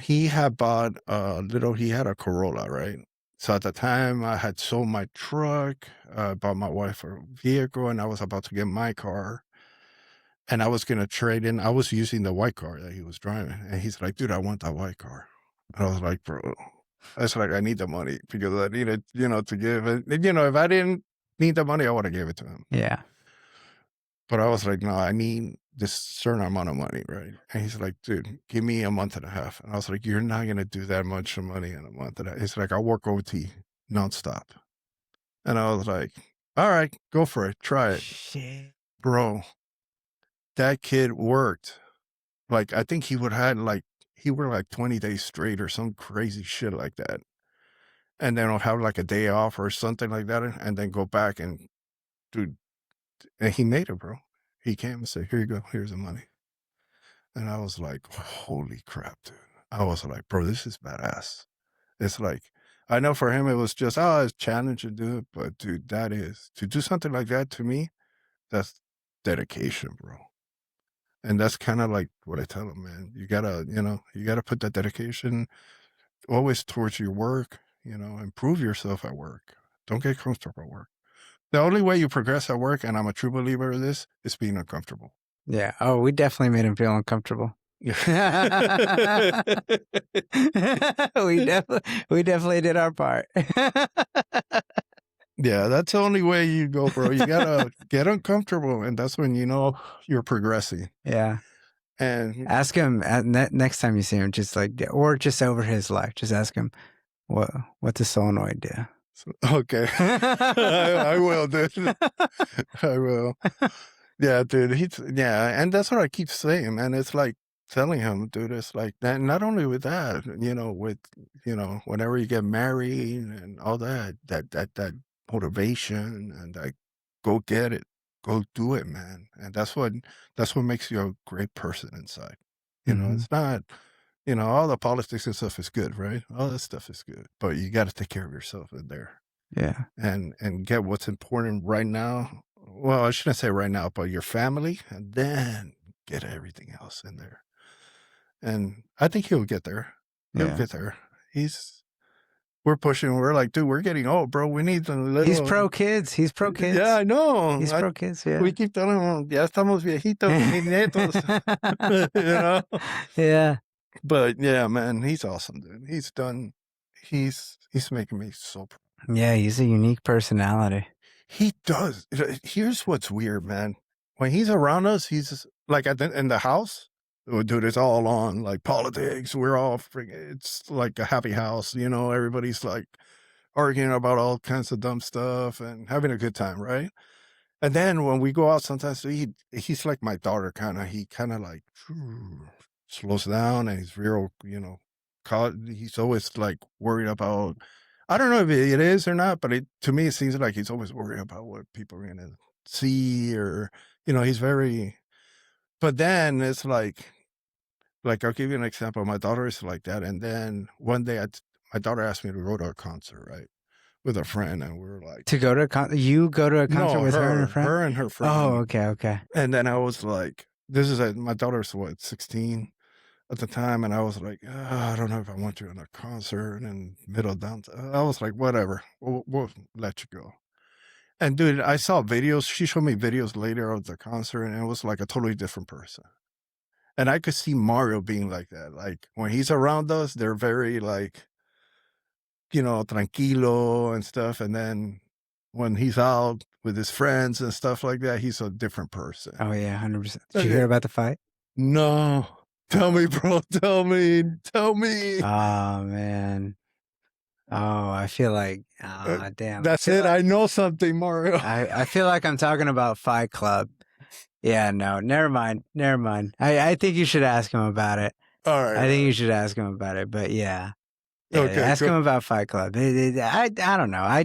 He had bought he had a Corolla, right? So at the time I had sold my truck, bought my wife a vehicle, and I was about to get my car. And I was going to trade in. I was using the white car that he was driving. And he's like, dude, I want that white car. And I was like, bro, I was like, I need the money because I needed, to give it. If I didn't need the money, I would have gave it to him. Yeah. But I was like, no, I need this certain amount of money, right? And he's like, dude, give me a month and a half. And I was like, you're not going to do that much money in a month and a half. He's like, I'll work OT nonstop. And I was like, all right, go for it. Try it. Shit. Bro, that kid worked. Like, I think he worked like 20 days straight or some crazy shit like that. And then I'll have like a day off or something like that, and then go back and do. And he made it, bro. He came and said, here you go. Here's the money. And I was like, holy crap, dude. I was like, bro, this is badass. It's like, I know for him, it was just, it's a challenge to do it. But dude, to do something like that to me, that's dedication, bro. And that's kind of like what I tell him, man. You gotta put that dedication always towards your work, improve yourself at work. Don't get comfortable at work. The only way you progress at work, and I'm a true believer of this, is being uncomfortable. Yeah. Oh, we definitely made him feel uncomfortable. we definitely did our part. Yeah, that's the only way you go, bro. You gotta get uncomfortable, and that's when you're progressing. Yeah. And Ask him next time you see him, just like, or just over his life, just ask him what does solenoid do. Okay, I will, dude. I will. Yeah, dude. And that's what I keep saying, man. It's like telling him, dude. It's like that. Not only with that, whenever you get married and all that motivation and like, go get it, go do it, man. And that's what makes you a great person inside. Mhm. It's not. All the politics and stuff is good, right? All that stuff is good, but you got to take care of yourself in there. Yeah. And get what's important right now. Well, I shouldn't say right now, but your family, and then get everything else in there. And I think he'll get there. He'll Yeah. get there. We're pushing. We're like, dude, we're getting old, bro. We need a little. He's pro kids. He's pro kids. Yeah, I know. He's pro kids. Yeah. We keep telling him, ya estamos viejitos, mis nietos. Yeah. But yeah, man, he's awesome, dude. He's making me so proud. Yeah, he's a unique personality. He does. Here's what's weird, man. When he's around us, he's like in the house. Oh, dude, it's all on like politics. We're all it's like a happy house, everybody's like arguing about all kinds of dumb stuff and having a good time, right? And then when we go out, sometimes he's like my daughter, he kind of like slows down, and he's real, he's always like worried about, I don't know if it is or not, but to me, it seems like he's always worried about what people are going to see, or, he's very, but then it's like, Like, I'll give you an example. My daughter is like that. And then one day my daughter asked me to go to a concert, right? With a friend. And we were like, To go to you go to a concert no, with her and her friend? her and her friend. Oh, okay. And then I was like, my daughter's what, 16 at the time. And I was like, I don't know if I want you in a concert in middle downtown. I was like, whatever, we'll let you go. And dude, I saw videos. She showed me videos later of the concert, and it was like a totally different person. And I could see Mario being like that. Like when he's around us, they're very like, tranquilo and stuff. And then when he's out with his friends and stuff like that, he's a different person. Oh yeah, 100%. Did you hear about the fight? No. Tell me, bro. Tell me. Oh man. Oh, I feel like, damn. That's it. I know something, Mario. I feel like I'm talking about Fight Club. Yeah, no, never mind. I think you should ask him about it. All right. I think you should ask him about it. But yeah, Okay, ask him about Fight Club. I don't know.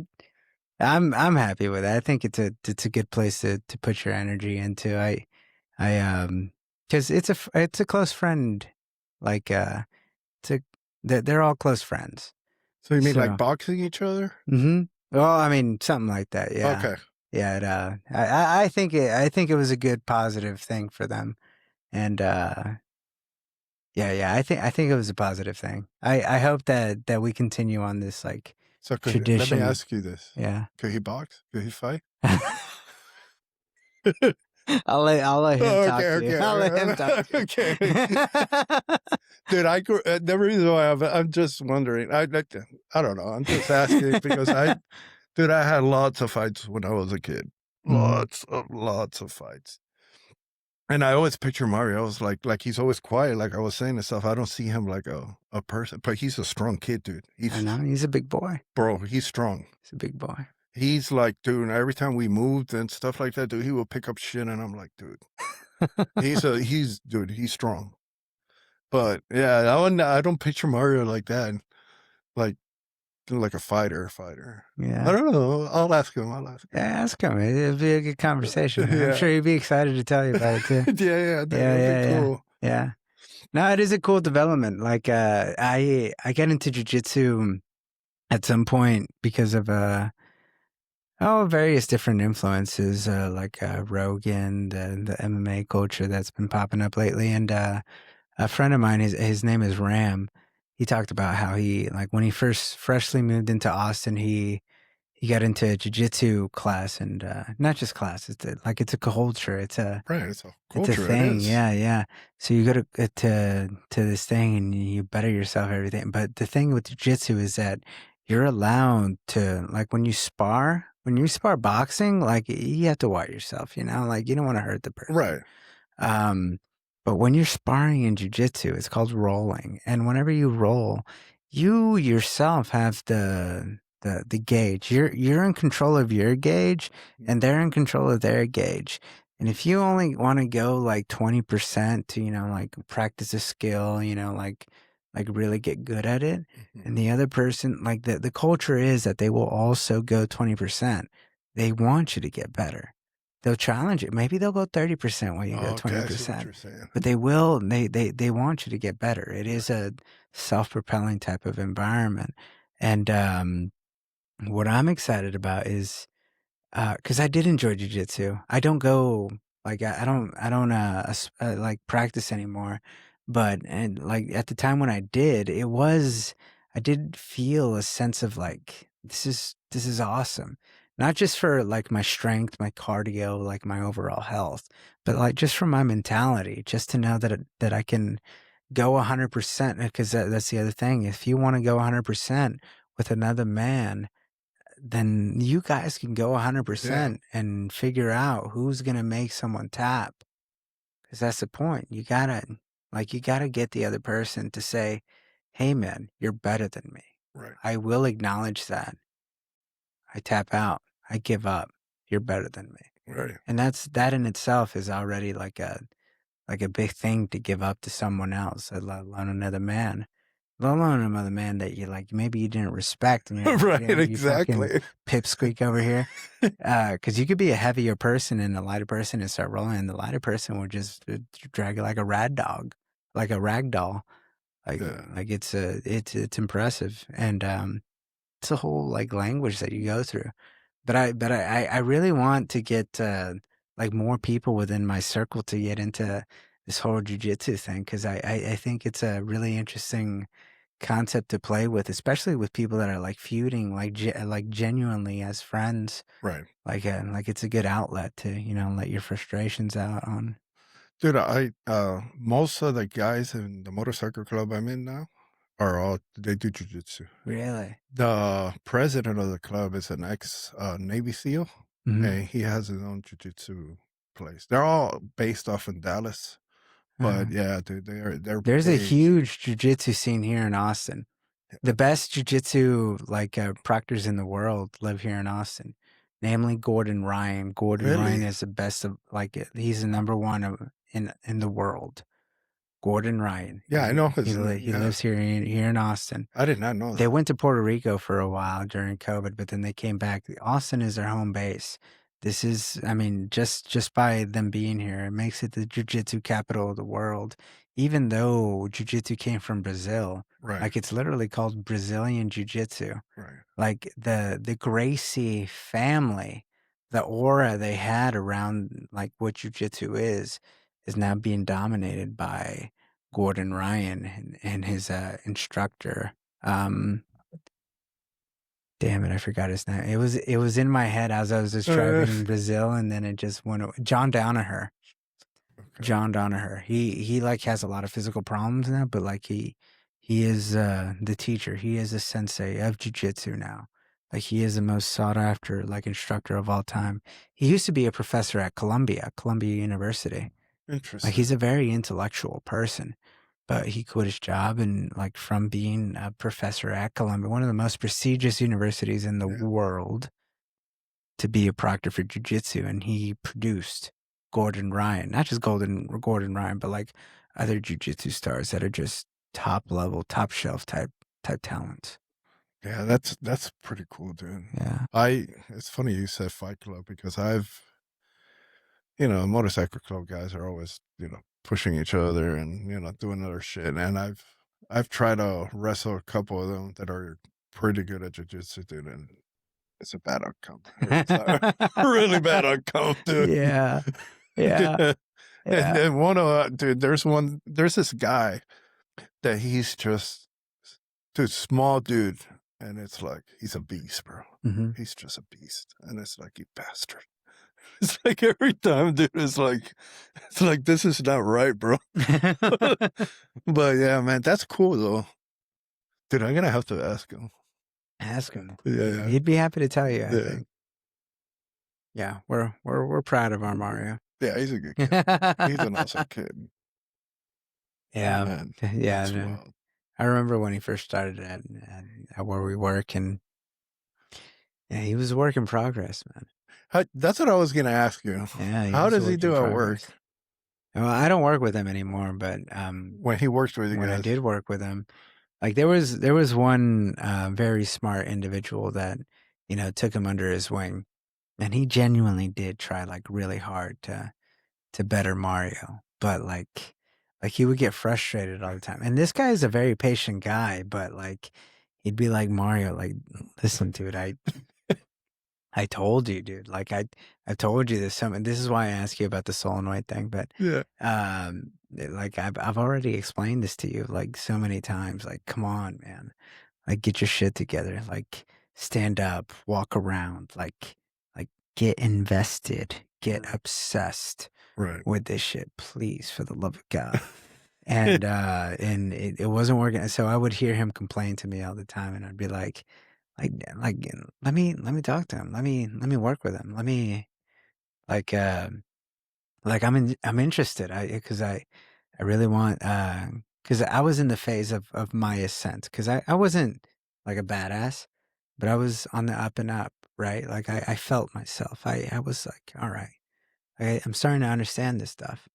I'm happy with it. I think it's a good place to put your energy into. Because it's a close friend. Like they're all close friends. So you mean like boxing each other? Mm-hmm. Well, I mean something like that. Yeah. Okay. Yeah. I think it was a good positive thing for them, and yeah. I think it was a positive thing. I hope that we continue on this like tradition. Let me ask you this. Yeah. Could he box? Could he fight? I'll let him talk to you. I'll let him talk to you. Okay. Dude, the reason why I'm just wondering. I don't know. I'm just asking because I had lots of fights when I was a kid. Lots of fights. And I always picture Mario. I was like he's always quiet. Like I was saying and stuff. I don't see him like a person, but he's a strong kid, dude. I know. He's a big boy. Bro, he's strong. He's a big boy. He's like, dude, every time we moved and stuff like that, dude, he will pick up shit. And I'm like, dude, he's strong. But yeah, I don't picture Mario like that. Like a fighter. Yeah. I don't know. I'll ask him. Yeah, ask him. It'll be a good conversation. Yeah. I'm sure he'd be excited to tell you about it too. Yeah. That'd be cool. Yeah. No, it is a cool development. Like I got into jiu-jitsu at some point because of various different influences, like Rogan, the MMA culture that's been popping up lately, and a friend of mine, his name is Ram. He talked about how he, like, when he freshly moved into Austin, he got into a jiu-jitsu class, and not just class. It's a culture. It's a culture. It's a thing. Yeah. So you go to this thing and you better yourself, everything. But the thing with jiu-jitsu is that you're allowed to, like, when you spar boxing, like, you have to watch yourself. Like, you don't want to hurt the person, right? But when you're sparring in jiu-jitsu, it's called rolling. And whenever you roll, you yourself have the gauge. You're in control of your gauge, and they're in control of their gauge. And if you only want to go like 20% to, like practice a skill, like really get good at it, and the other person, like the culture is that they will also go 20%. They want you to get better. They'll challenge it. Maybe they'll go 30% while you go 20%. But they will. They want you to get better. It is a self-propelling type of environment. And what I'm excited about is because I did enjoy jiu-jitsu. I don't go like I don't like practice anymore. But like at the time when I did, I did feel a sense of like this is awesome. Not just for like my strength, my cardio, like my overall health, but like just for my mentality, just to know that I can go 100%. Because that's the other thing. If you want to go 100% with another man, then you guys can go 100% and figure out who's gonna make someone tap. Because that's the point. You gotta get the other person to say, "Hey, man, you're better than me." Right. I will acknowledge that. I tap out. I give up. You're better than me. Right. And that in itself is already like a big thing to give up to someone else, let alone another man. Let alone another man that you like, maybe you didn't respect. Right, exactly. You pipsqueak over here. Because you could be a heavier person and a lighter person and start rolling, and the lighter person would just drag you like a rad dog. like a rag doll. Yeah. Like it's impressive, and it's a whole like language that you go through. But I really want to get like more people within my circle to get into this whole jujitsu thing, because I think it's a really interesting concept to play with, especially with people that are like feuding like genuinely as friends. Right. Like it's a good outlet to, let your frustrations out on. Dude, most of the guys in the motorcycle club I'm in now they do jujitsu. Really? The president of the club is an ex Navy SEAL, Hmm. and he has his own jujitsu place. They're all based off in Dallas, but yeah, dude, they're There's a big. huge jujitsu scene here in Austin. The best jujitsu proctors in the world live here in Austin, namely Gordon Ryan. Gordon Ryan Really? is the best of he's the number one in the world. Gordon Ryan. Yeah, I know his name. He Yeah, lives here in Austin. I did not know They that. went to Puerto Rico for a while during COVID, but then they came back. Austin is their home base. This is, I mean, just by them being here, it makes it the jiu-jitsu capital of the world. Even though jiu-jitsu came from Brazil, Right, like it's literally called Brazilian jiu-jitsu. right. Like the Gracie family, the aura they had around like what jiu-jitsu is now being dominated by Gordon Ryan and his instructor. Um, Damn it, I forgot his name. It was in my head as I was describing in Brazil, and then it just went away. John Danaher. Okay, John Danaher. He like has a lot of physical problems now, but like he is the teacher. He is a sensei of jiu-jitsu now. Like he is the most sought after like instructor of all time. He used to be a professor at Columbia University. Like interesting. he's a very intellectual person, but he quit his job and like from being a professor at Columbia, one of the most prestigious universities in the Yeah. world, to be a proctor for jiu-jitsu, and he produced Gordon Ryan, not just Gordon Ryan, but like other jiu-jitsu stars that are just top level, top shelf type talents. Yeah, that's pretty cool, dude. Yeah. It's funny you said Fight Club because motorcycle club guys are always, pushing each other and, doing other shit. And I've tried to wrestle a couple of them that are pretty good at jujitsu, dude, and it's a bad outcome. It's a really bad outcome, dude. Yeah. Yeah. Yeah. And Yeah. then dude, there's this guy that he's just dude, small dude, and it's like he's a beast, bro. Hmm. He's just a beast, and it's like you bastard. It's like every time, dude. It's like this is not right, bro. But yeah, man, that's cool though, dude. I'm gonna have to ask him. Ask him. Yeah, He'd be happy to tell you, I yeah, think. Yeah, we're proud of our Mario. yeah. He's a good kid. He's an awesome kid, Yeah. man. Yeah. That's No. wild. I remember when he first started at where we work, and yeah, he was a work in progress, man. That's what I was gonna ask you. Yeah, he How was a does he work in do at work progress. Well, I don't work with him anymore, but when he works with you when I guys? did work with him, like there was one very smart individual that took him under his wing, and he genuinely did try like really hard to better Mario, but like he would get frustrated all the time. And this guy is a very patient guy, but like he'd be like, Mario, like, listen, dude, I told you, dude. Like I told you this. This is why I asked you about the solenoid thing. But Yeah. like I've already explained this to you like so many times. Like, come on, man. Like, get your shit together. Like, stand up, walk around. Like, get invested, get Right. obsessed Right. with this shit, please, for the love of God. And it wasn't working. So I would hear him complain to me all the time, and I'd be like, let me talk to him. Let me work with him. Let me like like I'm interested. I really want because I was in the phase of my ascent, because I wasn't like a badass, but I was on the up and up, right? Like I felt myself. I was like, all right, I'm starting to understand this stuff.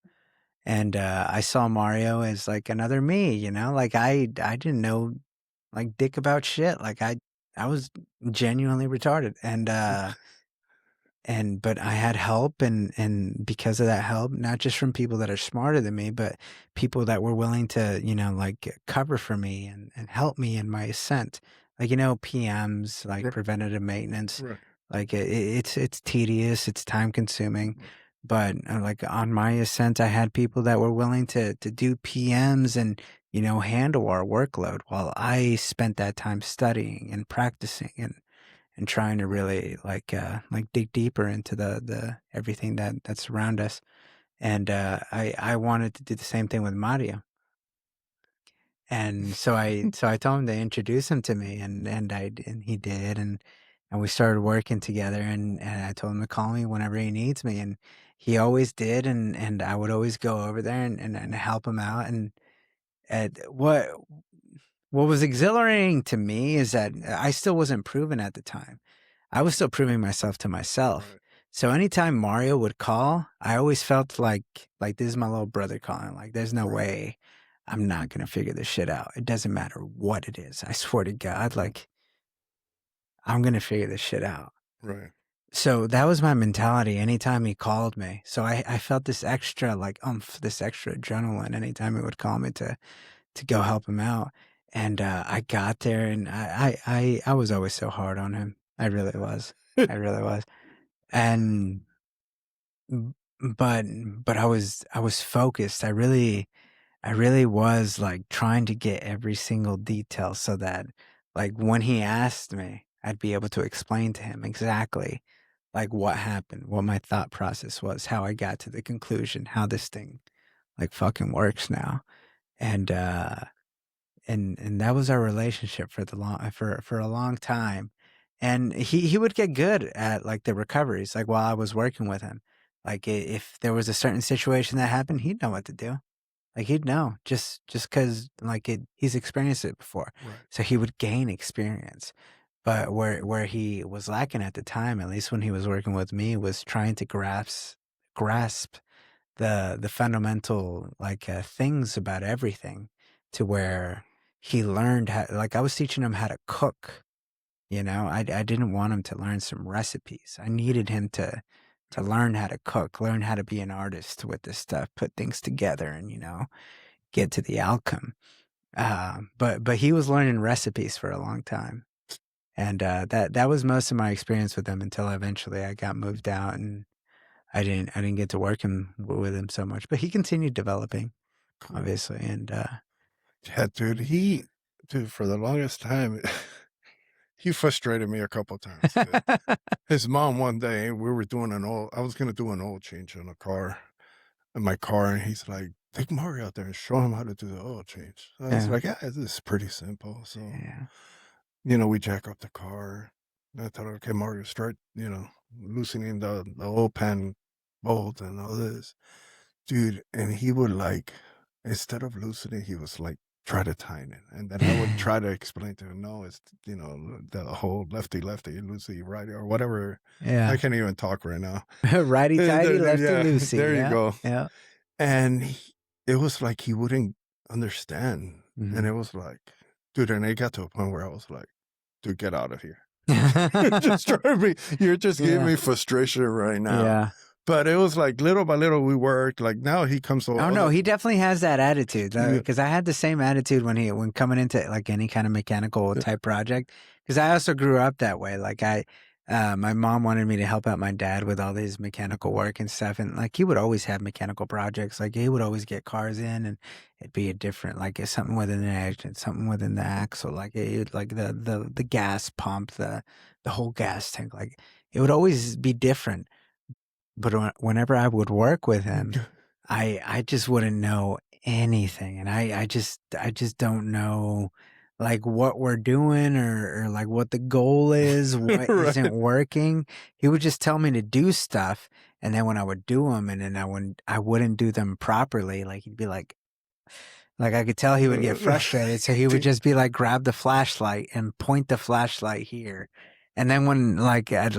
And I saw Mario as like another me, like I didn't know like dick about shit. Like I was genuinely retarded. And but I had help, and because of that help, not just from people that are smarter than me, but people that were willing to, like cover for me and help me in my ascent. Like, PMs, like Right. preventative maintenance, Right. like it's tedious, it's time consuming. Right. But like on my ascent, I had people that were willing to do PMs and, handle our workload while I spent that time studying and practicing and trying to really like dig deeper into the everything that's around us. And I wanted to do the same thing with Mario. And so I told him to introduce him to me, and he did, and we started working together, and I told him to call me whenever he needs me, and he always did, and I would always go over there and help him out. And what was exhilarating to me is that I still wasn't proven at the time. I was still proving myself to myself. Right. So anytime Mario would call, I always felt like this is my little brother calling. Like there's no Right. way I'm not gonna figure this shit out. It doesn't matter what it is. I swear to God, like I'm gonna figure this shit out. Right. So that was my mentality anytime he called me. So I felt this extra like this extra adrenaline anytime he would call me to go help him out. And I got there, and I was always so hard on him. I really was. I really was. And but I was focused. I really was like trying to get every single detail so that like when he asked me, I'd be able to explain to him exactly like what happened, what my thought process was, how I got to the conclusion, how this thing like fucking works now. And and that was our relationship for a long time. And he would get good at like the recoveries, like while I was working with him. Like if there was a certain situation that happened, he'd know what to do. Like he'd know just because like he's experienced it before. Right. So he would gain experience. But where he was lacking at the time, at least when he was working with me, was trying to grasp the fundamental like things about everything, to where he learned how, like I was teaching him how to cook. I didn't want him to learn some recipes. I needed him to learn how to cook, learn how to be an artist with this stuff, put things together, and get to the outcome. But he was learning recipes for a long time, and that was most of my experience with him until eventually I got moved out, and I didn't get to work with him so much. But he continued developing, Cool. obviously, and Yeah, dude, for the longest time, he frustrated me a couple times. Dude. His mom one day, we were doing I was gonna do an oil change on in my car, and he's like, "Take Mario out there and show him how to do the oil change." I was yeah, like, "Yeah, this is pretty simple." So, yeah. we jack up the car. And I thought, okay, Mario, start, loosening the oil pan bolt and all this. Dude, and he would like, instead of loosening, he was like, try to tighten it. And then I would try to explain to him, no, it's, the whole lefty, loosey, righty, or whatever. I Yeah. can't even talk right now. Righty tighty, lefty Yeah, loosey. there you Yeah. go. Yeah. And it was like he wouldn't understand. And Mhm. it was like, dude, and it got to a point where I was like, dude, get out of here. You're just driving me. You're just giving Yeah. me frustration right now. Yeah. But it was like little by little we worked. Like now he comes over. Oh no, he definitely has that attitude. Yeah. Because I had the same attitude when coming into like any kind of mechanical Yeah. type project. Because I also grew up that way. Like my mom wanted me to help out my dad with all these mechanical work and stuff, and like he would always have mechanical projects. Like he would always get cars in, and it'd be a different, like it's something within the engine, something within the axle, like like the gas pump, the whole gas tank. Like it would always be different. But whenever I would work with him, I just wouldn't know anything, and I just don't know like what we're doing, or like what the goal is, what Right. isn't working. He would just tell me to do stuff, and then when I would do them, and then I wouldn't do them properly, like he'd be like I could tell he would get frustrated, so he would just be like, grab the flashlight and point the flashlight here. And then when I'd get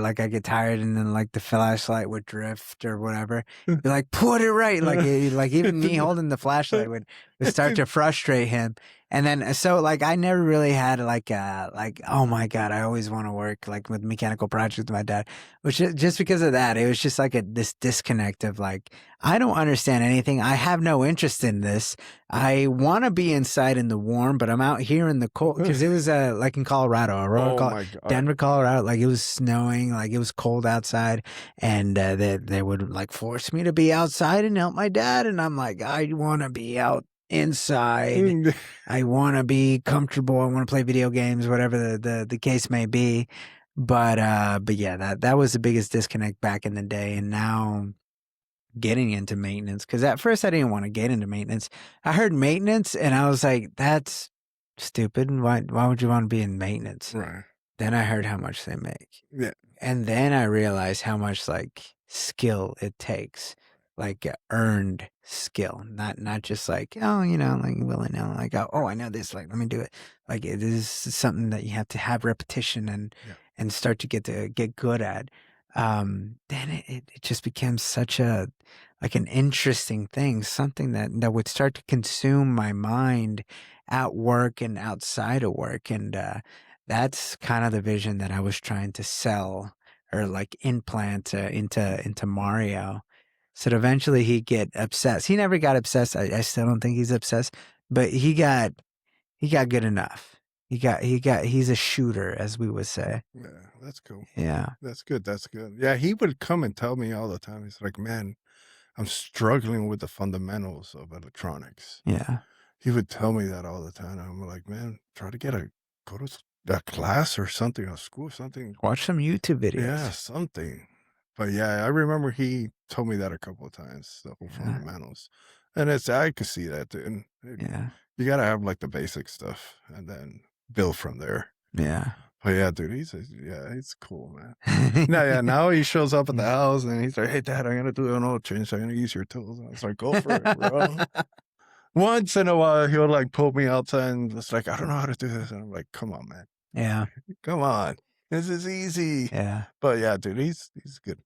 tired, and then like the flashlight would drift or whatever, be like, put it right. Like even me holding the flashlight would start to frustrate him. And then, so like, I never really had like, oh my God, I always want to work like with mechanical projects with my dad, which just because of that, it was just like this disconnect of like, I don't understand anything. I have no interest in this. I want to be inside in the warm, but I'm out here in the cold because it was like in Colorado, Oh my God. Denver, Colorado. Like it was snowing, like it was cold outside, and they would like force me to be outside and help my dad, and I'm like, I want to be out inside. I want to be comfortable. I want to play video games, whatever the case may be. But yeah, that was the biggest disconnect back in the day, and now getting into maintenance, because at first I didn't want to get into maintenance. I heard maintenance and I was like, that's stupid. Why would you want to be in maintenance? Right. Then I heard how much they make. Yeah. And then I realized how much like skill it takes, like earned skill, not just like, oh, like willy-nilly, like, oh, I know this, like, let me do it. Like it is something that you have to have repetition and start to get good at. Then it just became such a, like an interesting thing, something that would start to consume my mind at work and outside of work. And, that's kind of the vision that I was trying to sell or like implant into Mario. So that eventually he'd get obsessed. He never got obsessed. I still don't think he's obsessed, but he got good enough. He's a shooter, as we would say. Yeah, that's cool. Yeah. That's good. That's good. Yeah, he would come and tell me all the time. He's like, man, I'm struggling with the fundamentals of electronics. Yeah. He would tell me that all the time. I'm like, man, try to go to a class or something, a school, something. Watch some YouTube videos. Yeah, something. But yeah, I remember he told me that a couple of times, the whole fundamentals. And I could see that, dude. Yeah. You got to have like the basic stuff and then build from there. Yeah. But yeah, dude, he's cool, man. Now he shows up at the house and he's like, hey, Dad, I'm going to do an oil change. I'm going to use your tools. And I was like, go for it, bro. Once in a while, he'll like pull me outside and it's like, I don't know how to do this. And I'm like, come on, man. Yeah. Come on. This is easy. Yeah. But yeah, dude, he's good.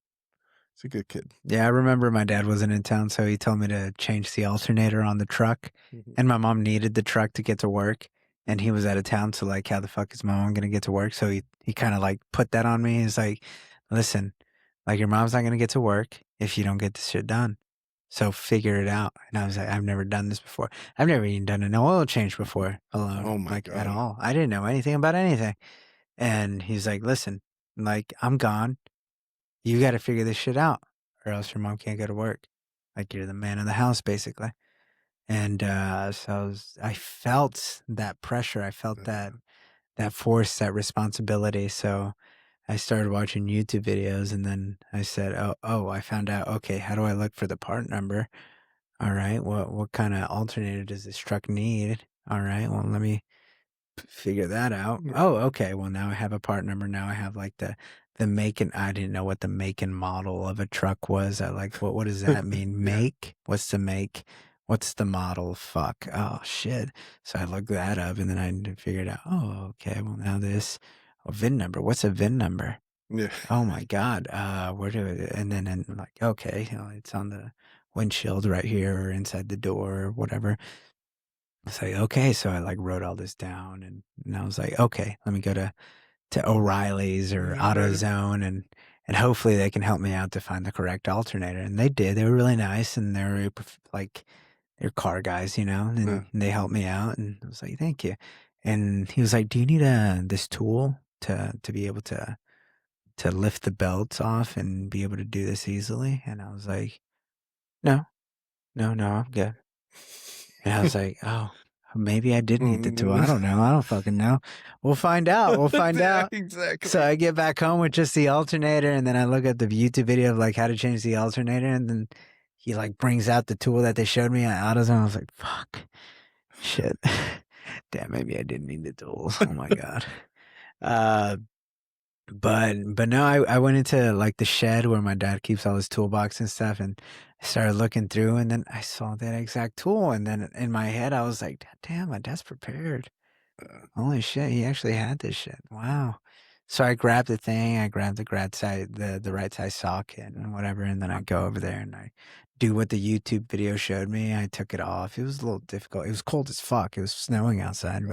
He's a good kid. Yeah, I remember my dad wasn't in town, so he told me to change the alternator on the truck. And my mom needed the truck to get to work. And he was out of town, so like, how the fuck is my mom gonna get to work? So he kind of like put that on me. He's like, listen, like your mom's not gonna get to work if you don't get this shit done. So figure it out. And I was like, I've never done this before. I've never even done an oil change before alone. Oh my like God. At all. I didn't know anything about anything. And he's like, listen, like I'm gone. You got to figure this shit out or else your mom can't go to work. Like you're the man of the house, basically. And so I felt that pressure. I felt that force, that responsibility. So I started watching YouTube videos and then I said, oh, I found out, okay, how do I look for the part number? All right, what kind of alternator does this truck need? All right, well, let me figure that out. Oh, okay. Well, now I have a part number. Now I have like the make, and I didn't know what the make and model of a truck was. I like, what does that mean? Make? What's the make? What's the model? Fuck. Oh shit. So I looked that up and then I figured out, oh, okay. Well, now this VIN number. What's a VIN number? Yeah. Oh my God. Where do it? And then like, okay, it's on the windshield right here or inside the door or whatever. It's like, okay. So I like wrote all this down and I was like, okay, let me go to O'Reilly's or AutoZone and hopefully they can help me out to find the correct alternator. And they did. They were really nice and they were like, they're car guys, and they helped me out. And I was like, thank you. And he was like, do you need this tool to be able to lift the belts off and be able to do this easily? And I was like, no, I'm good. And I was like, oh, maybe I did need the tool. I don't know. I don't fucking know. We'll find out. We'll find out. Exactly. So I get back home with just the alternator and then I look at the YouTube video of like how to change the alternator and then he like brings out the tool that they showed me at AutoZone. I was like, fuck, shit. Damn, maybe I didn't need the tools. Oh my God. But no, I went into like the shed where my dad keeps all his toolbox and stuff and I started looking through and then I saw that exact tool and then in my head I was like, damn, my dad's prepared. Holy shit, he actually had this shit. Wow. So I grabbed the thing, I grabbed the right size socket and whatever, and then I go over there and I do what the YouTube video showed me. I took it off. It was a little difficult. It was cold as fuck. It was snowing outside,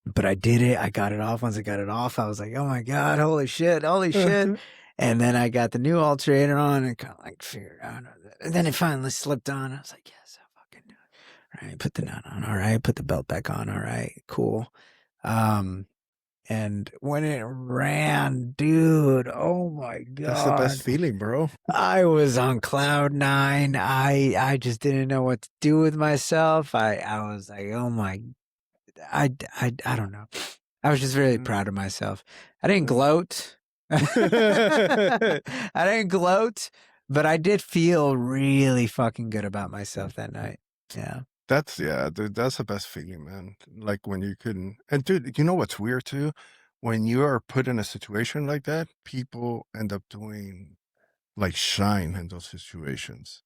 but I did it. I got it off. Once I got it off, I was like, oh my God, holy shit. And then I got the new alternator on and kind of like figured out. And then it finally slipped on. I was like, yes, I fucking do it. All right, put the nut on. All right, put the belt back on. All right, cool. And when it ran, dude, oh my God. That's the best feeling, bro. I was on cloud nine. I just didn't know what to do with myself. I was like, oh my, I don't know. I was just really proud of myself. I didn't gloat. I didn't gloat, but I did feel really fucking good about myself that night. Yeah. Dude, that's the best feeling, man. Like when you couldn't, and dude, you know what's weird too? When you are put in a situation like that, people end up doing like shine in those situations.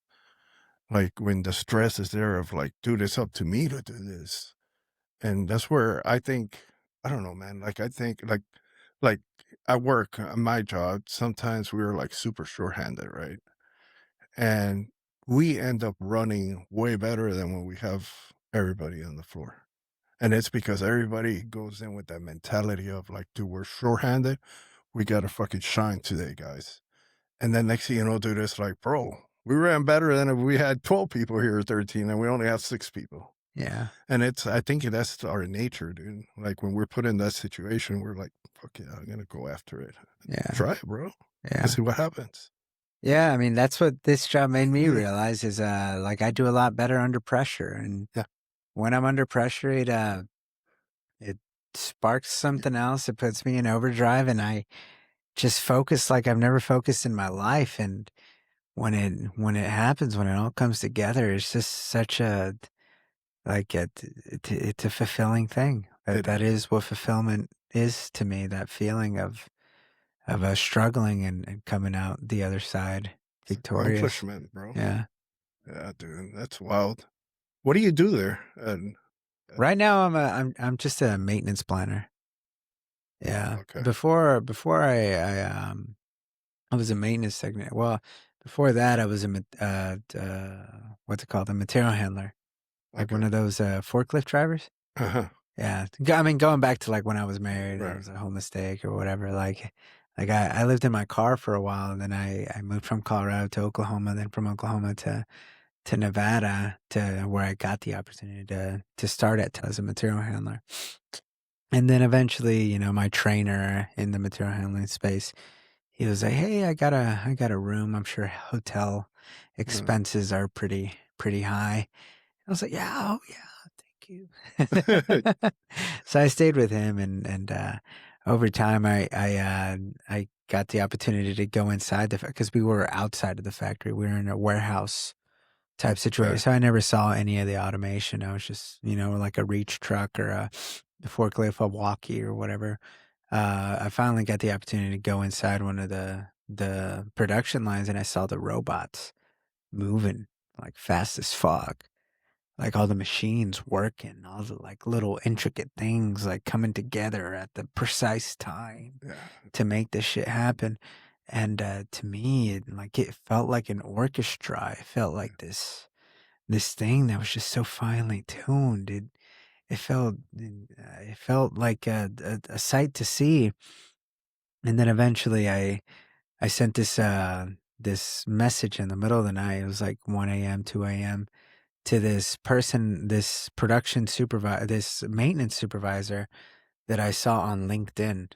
Like when the stress is there of like, dude, it's up to me to do this. And that's where I think, I don't know, man. Like I think like at work, my job, sometimes we're like super short-handed, right? And we end up running way better than when we have everybody on the floor. And it's because everybody goes in with that mentality of like, dude, we're short-handed. We got to fucking shine today, guys. And then next thing you know, dude, it's like, bro, we ran better than if we had 12 people here, 13, and we only have 6 people. Yeah. And I think that's our nature, dude. Like when we're put in that situation, we're like, fuck yeah, I'm going to go after it. Yeah. Try it, bro. Yeah. Let's see what happens. Yeah, I mean that's what this job made me realize is like I do a lot better under pressure, and when I'm under pressure, it sparks something else. It puts me in overdrive, and I just focus like I've never focused in my life. And when it happens, when it all comes together, it's just such a like it's a fulfilling thing. That is what fulfillment is to me. That feeling of struggling and coming out the other side victorious. Accomplishment, bro. Yeah. Yeah, dude, that's wild. What do you do there? Right now, I'm just a maintenance planner. Yeah. Okay. Before I was a maintenance technician. Well, before that, I was what's it called? A material handler, like one of those forklift drivers. Yeah. I mean, going back to like when I was married, it was a whole mistake or whatever. Like I lived in my car for a while, and then I moved from Colorado to Oklahoma, then from Oklahoma to Nevada, to where I got the opportunity to start as a material handler. And then eventually, you know, my trainer in the material handling space, he was like, "Hey, I got a room. I'm sure hotel expenses are pretty high." I was like, "Yeah, oh yeah, thank you." So I stayed with him, and over time, I got the opportunity to go inside because we were outside of the factory. We were in a warehouse type situation. So I never saw any of the automation. I was just, you know, like a reach truck or a forklift, a walkie or whatever. I finally got the opportunity to go inside one of the production lines, and I saw the robots moving like fast as fuck. Like all the machines working, all the like little intricate things like coming together at the precise time to make this shit happen. And to me, it felt like an orchestra. It felt like this thing that was just so finely tuned. It felt like a sight to see. And then eventually, I sent this message in the middle of the night. It was like 1 a.m., 2 a.m. to this person, this production supervisor, this maintenance supervisor that I saw on LinkedIn.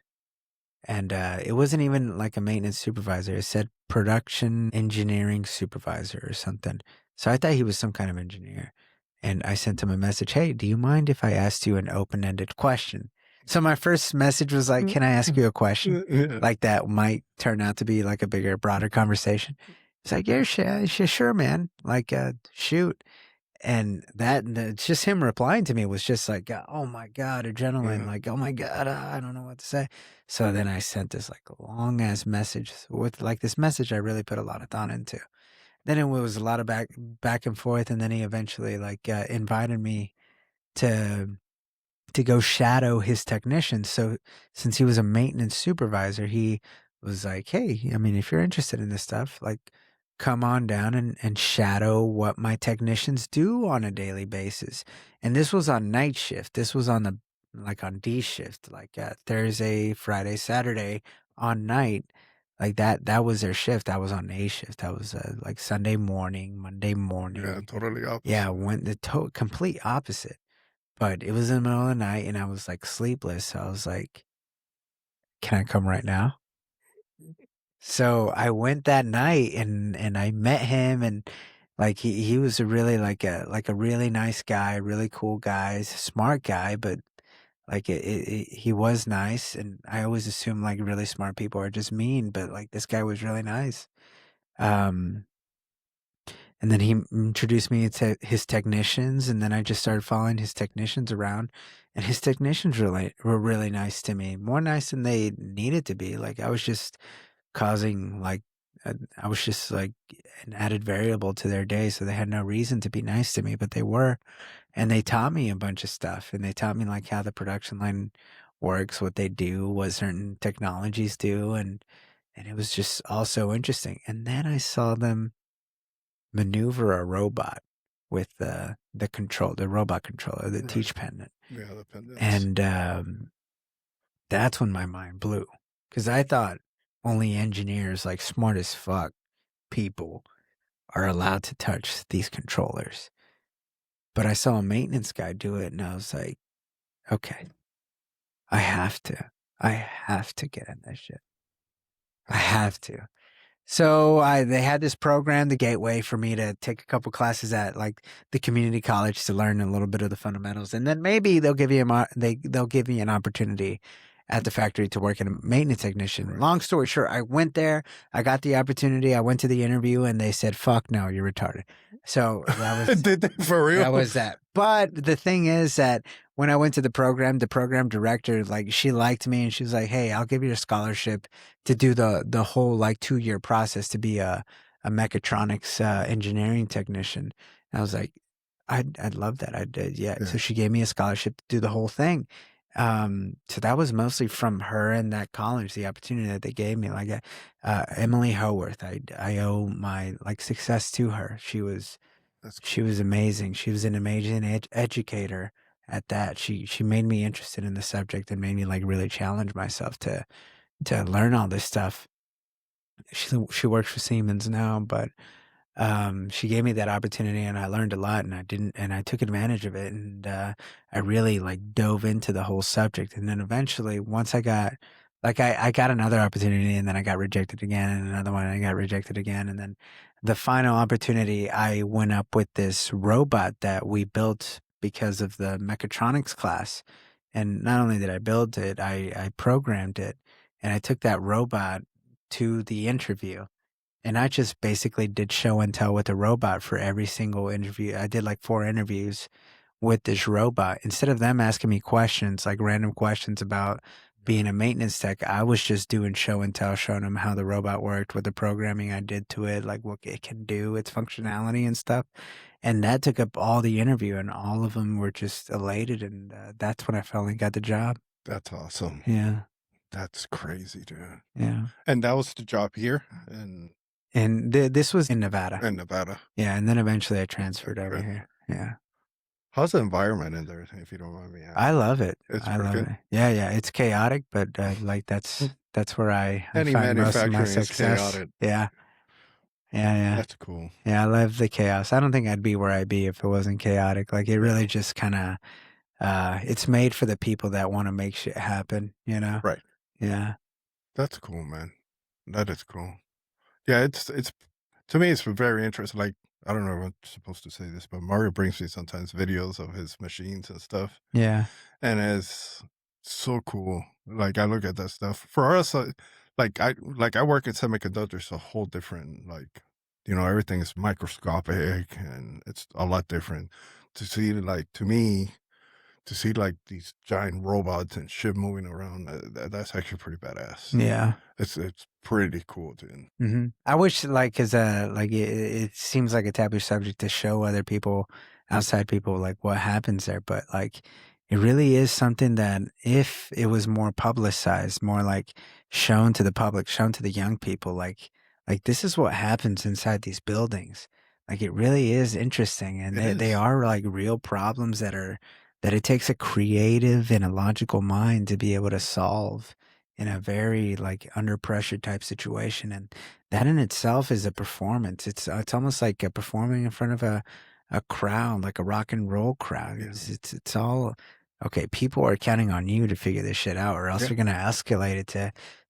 And it wasn't even like a maintenance supervisor. It said production engineering supervisor or something. So I thought he was some kind of engineer. And I sent him a message, "Hey, do you mind if I asked you an open-ended question?" So my first message was like, "Can I ask you a question?" Like that might turn out to be like a bigger, broader conversation. It's like, "Yeah, sure, man. Like, shoot." And just him replying to me was just like, oh my God, adrenaline. Like, oh my God, I don't know what to say. So then I sent this like long ass message with like this message I really put a lot of thought into. Then it was a lot of back and forth. And then he eventually like invited me to to go shadow his technicians. So since he was a maintenance supervisor, he was like, hey, I mean, if you're interested in this stuff, like come on down and shadow what my technicians do on a daily basis. And this was on night shift. This was on on D shift, like Thursday, Friday, Saturday on night. Like that was their shift. I was on A shift. That was like Sunday morning, Monday morning. Yeah, totally opposite. Yeah, went the complete opposite. But it was in the middle of the night and I was like sleepless. So I was like, can I come right now? So I went that night and I met him, and like he was a really like a really nice guy, really cool guy, he's a smart guy, but like he was nice. And I always assume like really smart people are just mean, but like this guy was really nice. Um, And then he introduced me to his technicians, and then I just started following his technicians around. And his technicians were really nice to me, more nice than they needed to be. Like I was just causing I was just like an added variable to their day, so they had no reason to be nice to me, but they were. And they taught me a bunch of stuff, and they taught me like how the production line works, what they do, what certain technologies do, and it was just all so interesting. And then I saw them maneuver a robot with the robot controller, the Right. teach pendant. Yeah, the pendants. And that's when my mind blew, because I thought only engineers, like smart as fuck people, are allowed to touch these controllers. But I saw a maintenance guy do it, and I was like, okay, I have to get in this shit. I have to. So they had this program, the Gateway, for me to take a couple classes at like the community college to learn a little bit of the fundamentals, and then maybe they'll give you they'll give me an opportunity at the factory to work as a maintenance technician. Right. Long story short, I went there, I got the opportunity, I went to the interview, and they said, "Fuck no, you're retarded." So that was Did they for real? that was that. But the thing is that when I went to the program director, like she liked me, and she was like, "Hey, I'll give you a scholarship to do the whole like 2-year process to be a mechatronics engineering technician." And I was like, I'd love that. I did, yeah. So she gave me a scholarship to do the whole thing. So that was mostly from her and that college, the opportunity that they gave me. Like Emily Howarth, I owe my like success to her. She was amazing. She was an amazing educator at that. She made me interested in the subject and made me like really challenge myself to learn all this stuff. She works for Siemens now, but she gave me that opportunity, and I learned a lot, and I took advantage of it, and I really like dove into the whole subject. And then eventually, once I got I got another opportunity, and then I got rejected again, and another one, and I got rejected again, and then the final opportunity, I went up with this robot that we built because of the mechatronics class. And not only did I build it, I programmed it, and I took that robot to the interview. And I just basically did show and tell with the robot for every single interview. I did like 4 interviews with this robot. Instead of them asking me questions, like random questions about being a maintenance tech, I was just doing show and tell, showing them how the robot worked, what the programming I did to it, like what it can do, its functionality and stuff. And that took up all the interview, and all of them were just elated. And that's when I finally got the job. That's awesome. Yeah. That's crazy, dude. Yeah. And that was the job here And this was in Nevada. in Nevada. Yeah, and then eventually I transferred over here. Yeah. How's the environment in there, if you don't mind me asking? I love it. It's I pretty love good? it. Yeah. It's chaotic, but like that's where I Any find most of my manufacturing is success. chaotic. Yeah. That's cool. Yeah, I love the chaos. I don't think I'd be where I'd be if it wasn't chaotic. Like it really just kind of it's made for the people that want to make shit happen, you know? Right. Yeah. That's cool, man. That is cool. Yeah, it's to me, it's very interesting. Like, I don't know if I'm supposed to say this, but Mario brings me sometimes videos of his machines and stuff, Yeah. and it's so cool. Like, I look at that stuff. For us, like I work in semiconductors, a whole different, like, everything is microscopic and it's a lot different. To see, like, to me, to see like these giant robots and shit moving around, that's actually pretty badass. Yeah. It's pretty cool, dude. Mm-hmm. I wish, like, cause like it seems like a taboo subject to show other people, outside people, like what happens there. But like, it really is something that if it was more publicized, more like shown to the public, shown to the young people, like this is what happens inside these buildings. Like it really is interesting, and It they is. are like real problems that it takes a creative and a logical mind to be able to solve in a very like under pressure type situation, and that in itself is a performance. It's almost like performing in front of a crowd, like a rock and roll crowd. Yeah. It's all okay. People are counting on you to figure this shit out, or else Yeah. you're gonna escalate it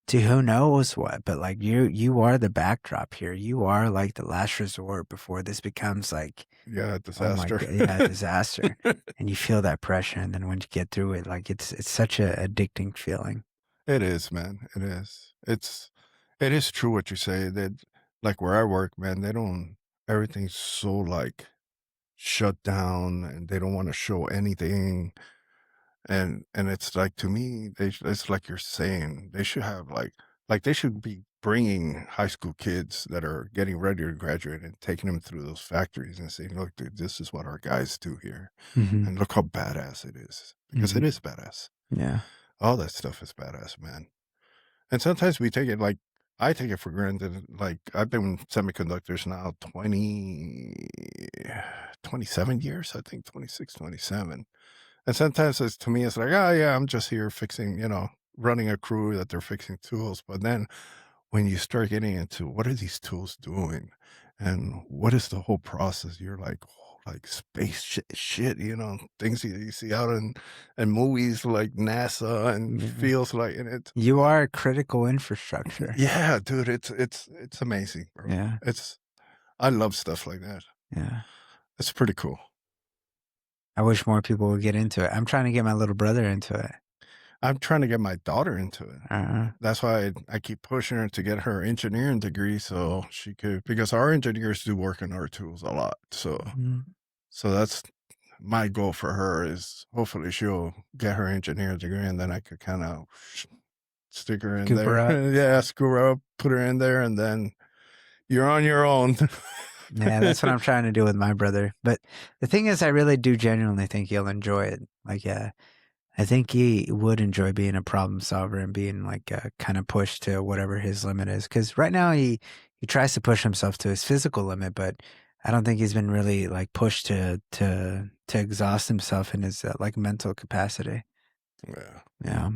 to who knows what. But like you are the backdrop here. You are like the last resort before this becomes like, Yeah. oh my Disaster. god, yeah, a disaster. And you feel that pressure, and then when you get through it, like it's such a addicting feeling. It is, man. It is. It is true what you say that, like where I work, man, they don't, everything's so like shut down and they don't want to show anything. And it's like, to me, it's like you're saying, they should have like they should be bringing high school kids that are getting ready to graduate and taking them through those factories and saying, look, dude, this is what our guys do here. Hmm. And look how badass it is. Because it Hmm. is badass. Yeah. All that stuff is badass, man. And sometimes we take it like, I take it for granted. Like I've been in semiconductors now 27 years, I think 26, 27. And sometimes it's, to me, it's like, oh yeah, I'm just here fixing, running a crew that they're fixing tools. But then when you start getting into what are these tools doing and what is the whole process, you're like, oh, like space shit, things you see out in movies like NASA and Mhm. feels like, and it's, You are critical infrastructure. yeah, dude, it's amazing, bro. Yeah. I love stuff like that. Yeah. It's pretty cool. I wish more people would get into it. I'm trying to get my little brother into it. I'm trying to get my daughter into it. Uh, That's why I keep pushing her to get her engineering degree so she could, because our engineers do work on our tools a lot. So mm, that's my goal for her, is hopefully she'll get her engineering degree and then I could kind of stick her in Scoop her there. up. Yeah, screw her up, put her in there, and then you're on your own. Yeah, that's what I'm trying to do with my brother. But the thing is, I really do genuinely think he'll enjoy it. Like, yeah, I think he would enjoy being a problem solver and being like kind of pushed to whatever his limit is. Because right now he tries to push himself to his physical limit, but I don't think he's been really like pushed to exhaust himself in his like mental capacity. Yeah. Yeah,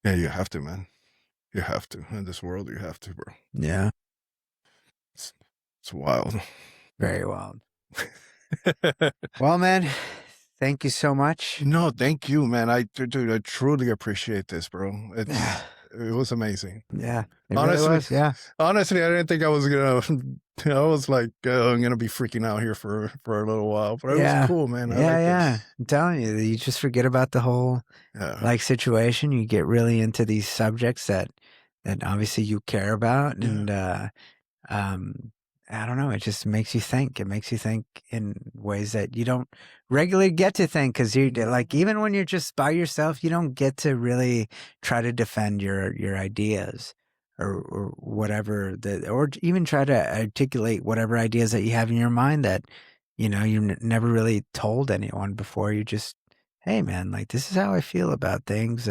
Yeah, you have to, man. You have to. In this world, you have to, bro. yeah, It's wild. very wild. Well, man, thank you so much. No, thank you, man. Dude, I truly appreciate this, bro. It was amazing. Yeah, it Honestly, really was. Yeah. honestly, I didn't think I was gonna. I was like, I'm gonna be freaking out here for a little while, but it was cool, man. I like Yeah. this. I'm telling you, you just forget about the whole Yeah, like situation. You get really into these subjects that obviously you care about, yeah, and um, I don't know. It just makes you think. It makes you think in ways that you don't regularly get to think, because you like, even when you're just by yourself, you don't get to really try to defend your ideas or whatever that, or even try to articulate whatever ideas that you have in your mind that you never really told anyone before. You just, hey man, like this is how I feel about things.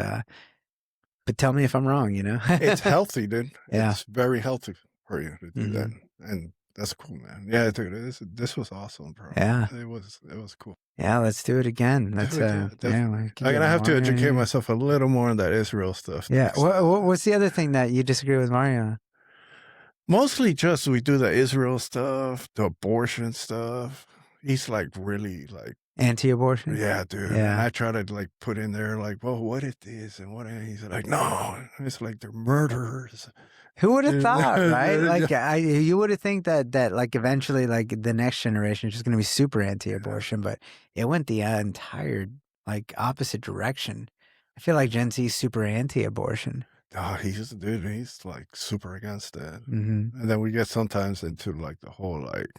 But tell me if I'm wrong. it's healthy, dude. Yeah. It's very healthy for you to do that, Mhm. and that's cool, man. Yeah, dude, this was awesome, bro. Yeah. It was cool. Yeah, let's do it again. Let's Definitely. yeah, I'm we can gonna get have to Mario educate in. myself a little more on that Israel stuff. Yeah. next. What's the other thing that you disagree with Mario on? Mostly just we do the Israel stuff, the abortion stuff. He's like really like, Anti-abortion? yeah, dude. And Yeah. I try to like put in there like, well, what it is and what it is. He's like, no, it's like they're murderers. Who would have Yeah. thought, right? Yeah. Like you would have think that like eventually like the next generation is just going to be super anti-abortion, but it went the entire like opposite direction. I feel like Gen Z is super anti-abortion. Oh, he's like super against that. Hmm. And then we get sometimes into like the whole like,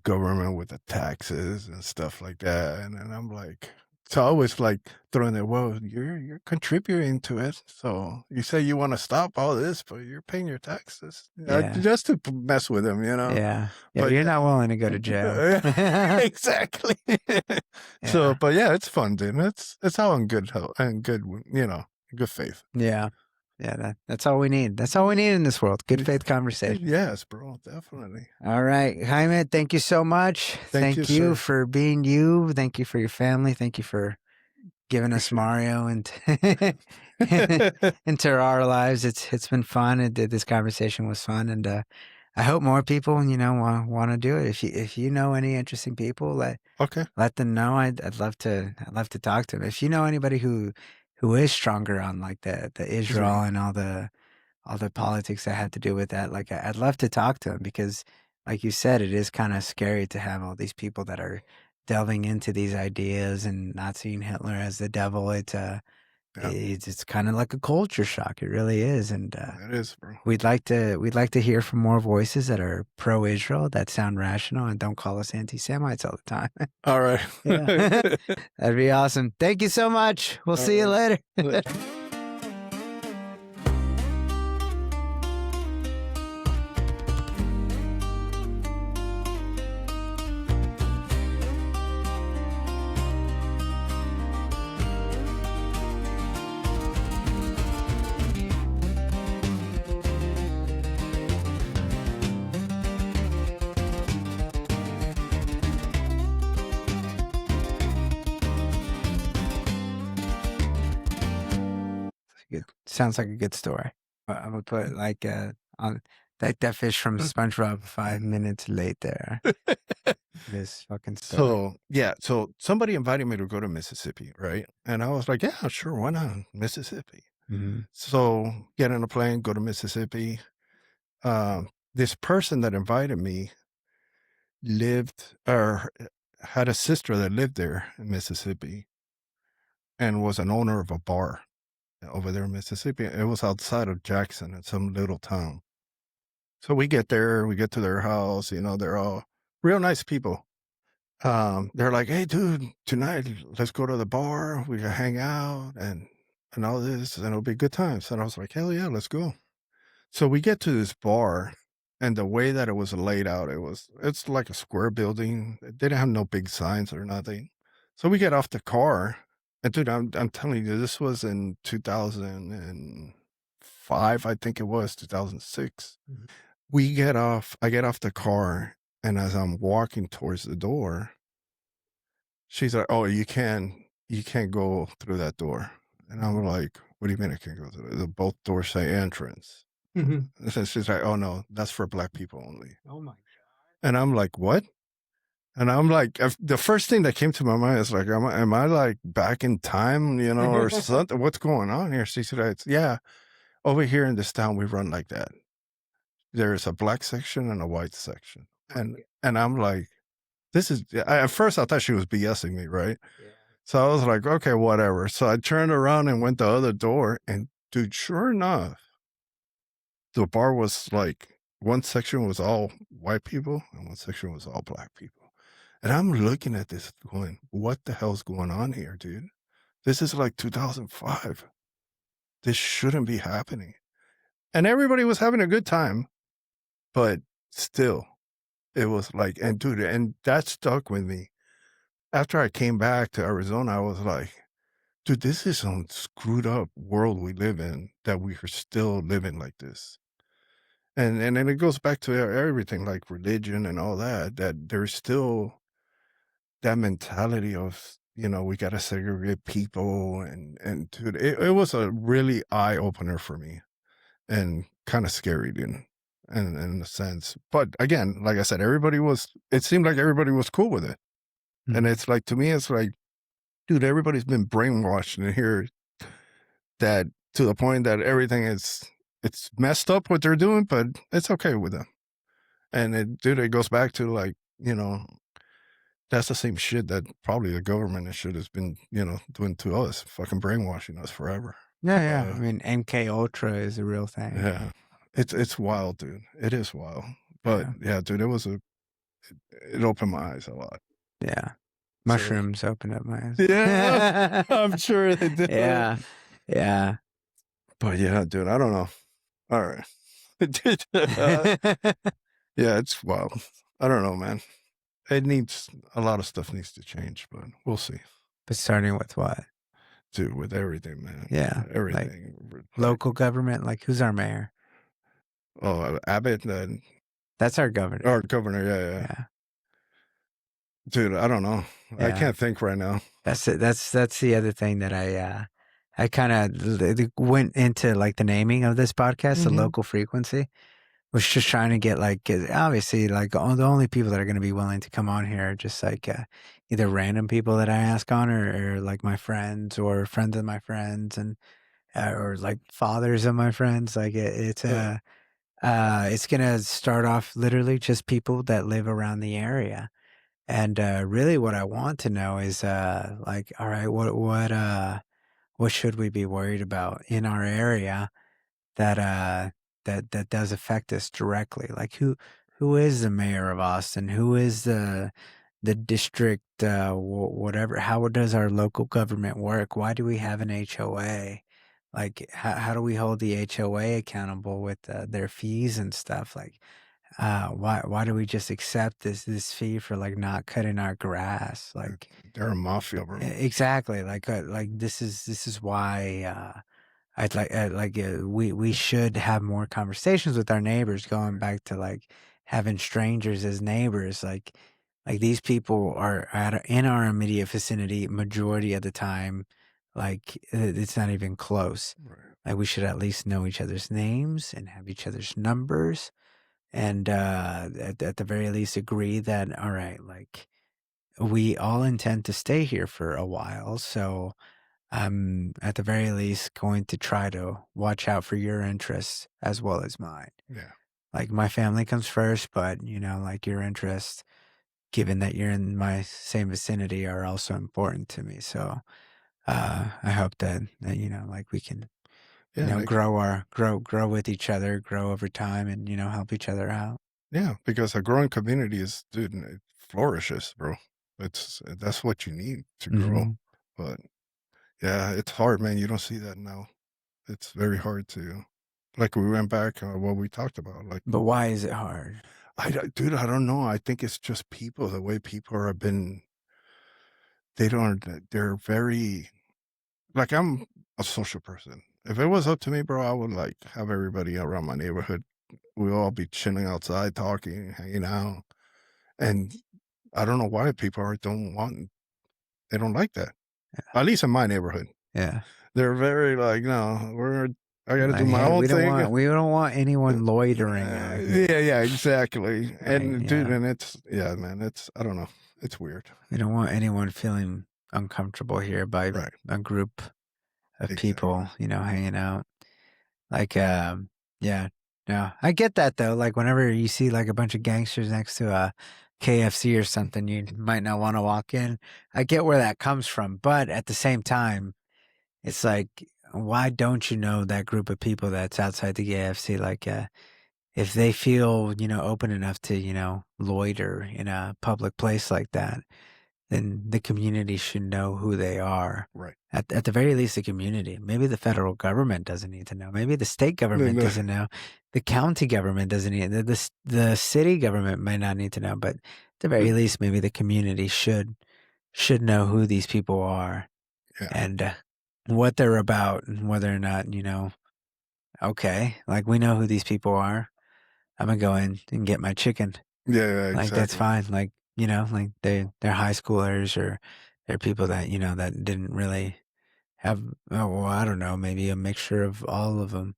government with the taxes and stuff like that. And I'm like, So I always like throwing it, well, you're contributing to it. So you say you want to stop all this, but you're paying your taxes. Yeah. Just to mess with them, you know? Yeah. Yeah. But You're not willing to go to jail. exactly. So, Yeah. but yeah, it's fun, dude. It's all in good health and good, you know, good faith. Yeah. Yeah. That's all we need. That's all we need in this world. Good faith conversation. Yes, bro, definitely. All right. Jaime, thank you so much. Thank you, you sir. for being you. Thank you for your family. Thank you for giving us Appreciate it. Mario and into our lives. It's been fun. This conversation was fun, and I hope more people, you know, want to do it. If you know any interesting people, Okay. let them know. I'd love to talk to them. If you know anybody who is stronger on like the Israel and all the politics that had to do with that, like I'd love to talk to them, because like you said, it is kind of scary to have all these people that are delving into these ideas and not seeing Hitler as the devil. It's kind of like a culture shock. It really is. And It is, bro. we'd like to hear from more voices that are pro-Israel, that sound rational and don't call us anti-Semites all the time. All right. Yeah. That'd be awesome. Thank you so much. We'll see you later. Sounds like a good story. I'm gonna put like on that fish from SpongeBob 5 minutes late there. This fucking story. So yeah, so somebody invited me to go to Mississippi, right? And I was like, yeah, sure, why not Mississippi? Mhm. So get on a plane, go to Mississippi. This person that invited me lived or had a sister that lived there in Mississippi and was an owner of a bar over there in Mississippi. It was outside of Jackson in some little town. So we get there, we get to their house, you know, they're all real nice people. They're like, hey, dude, tonight, let's go to the bar. We can hang out and all this, and it'll be good times. And I was like, hell yeah, let's go. So we get to this bar, and the way that it was laid out, it's like a square building. They didn't have no big signs or nothing. So we get off the car, and dude, I'm telling you, this was in 2005, I think it was 2006. Mhm. I get off the car, and as I'm walking towards the door, she's like, oh, you can't go through that door. And I'm like, what do you mean I can't go through? Both doors say entrance. And so she's like, oh no, that's for black people only. Oh my God. And I'm like, what? And I'm like, the first thing that came to my mind is like, am I like back in time, you know, or something? What's going on here? She said, yeah, over here in this town, we run like that. There's a black section and a white section. And I'm like, at first I thought she was BSing me, right? Yeah. So I was like, okay, whatever. So I turned around and went the other door, and dude, sure enough, the bar was like, one section was all white people and one section was all black people. And I'm looking at this going, what the hell's going on here, dude? This is like 2005. This shouldn't be happening. And everybody was having a good time, but still, it was like, and dude, and that stuck with me. After I came back to Arizona, I was like, dude, this is some screwed up world we live in, that we are still living like this. And then it goes back to everything, like religion and all that there's still that mentality of, you know, we got to segregate people. And dude, it was a really eye opener for me, and kind of scary, dude, in a sense. But again, like I said, it seemed like everybody was cool with it. Mhm. And it's like, to me, it's like, dude, everybody's been brainwashed in here, that to the point that everything it's messed up what they're doing, but it's okay with them. And it goes back to, like, you know, that's the same shit that probably the government and shit has been, you know, doing to us, fucking brainwashing us forever. Yeah. I mean, MK Ultra is a real thing. Yeah. It's wild, dude. It is wild. But yeah, dude, it opened my eyes a lot. Yeah. Mushrooms opened up my eyes. Yeah, I'm sure they did. Yeah. Yeah. But yeah, dude, I don't know. All right. Dude, yeah, it's wild. I don't know, man. It needs a lot of stuff needs to change, but we'll see. But starting with what? Dude, with everything, man. Yeah, Everything. Local government, like who's our mayor? Oh, Abbott and That's our governor. our governor. Yeah. Yeah. Dude, I don't know. I Yeah. can't think right now. That's it. That's the other thing that I kind of went into like the naming of this podcast, the Mhm. local frequency, was just trying to get like, 'cause obviously like the only people that are going to be willing to come on here are just like either random people that I ask on or like my friends or friends of my friends and or like fathers of my friends. Like it's gonna start off literally just people that live around the area. And really what I want to know is like, all right, what should we be worried about in our area that that does affect us directly? Like who is the mayor of Austin? Who is the district whatever? How does our local government work? Why do we have an HOA? Like how do we hold the HOA accountable with their fees and stuff? Like why do we just accept this fee for like not cutting our grass? Like They're a mafia, bro. exactly. Like this is why we should have more conversations with our neighbors, going back to like having strangers as neighbors. Like these people are in our immediate vicinity majority of the time. Like it's not even close. Right. Like we should at least know each other's names and have each other's numbers, and at the very least agree that all right, like we all intend to stay here for a while, so I'm at the very least going to try to watch out for your interests as well as mine. Yeah. Like my family comes first, but you know, like your interests, given that you're in my same vicinity, are also important to me. So I hope that you know, like we can, you Yeah. know, Like, grow with each other, grow over time, and you know, help each other out. yeah, because a growing community is, dude, it flourishes, bro. That's what you need to grow. Mm-hmm. But yeah, it's hard, man. You don't see that now. It's very hard to, like we went back what we talked about. Like, But why is it hard? dude, I don't know. I think it's just people, the way people have been. They're very like I'm a social person. If it was up to me, bro, I would like have everybody around my neighborhood. We'll all be chilling outside, talking, hanging out, and I don't know why people they don't like that. At least in my neighborhood. Yeah. They're very like, no, I gotta do Like, my hey, own thing. we don't want anyone loitering out here. Yeah, exactly. And Right, dude, yeah. and man, I don't know. It's weird. We don't want anyone feeling uncomfortable here by Right. a group of Exactly. people, you know, hanging out. Like, yeah, no, I get that though. Like, whenever you see like a bunch of gangsters next to a KFC or something, you might not want to walk in. I get where that comes from, but at the same time, it's like, why don't you know that group of people that's outside the KFC? Like, if they feel, you know, open enough to, you know, loiter in a public place like that, then the community should know who they are. Right. At the very least, the community. Maybe the federal government doesn't need to know. Maybe the state government doesn't know. The county government doesn't need. The city government may not need to know. But at the very least, maybe the community should know who these people are, Yeah. and what they're about, and whether or not, you know. Okay, like we know who these people are. I'm gonna go in and get my chicken. Yeah, Like exactly. that's fine. Like, you know, like they're high schoolers or they're people that, you know, that didn't really have, oh, well, I don't know, maybe a mixture of all of them.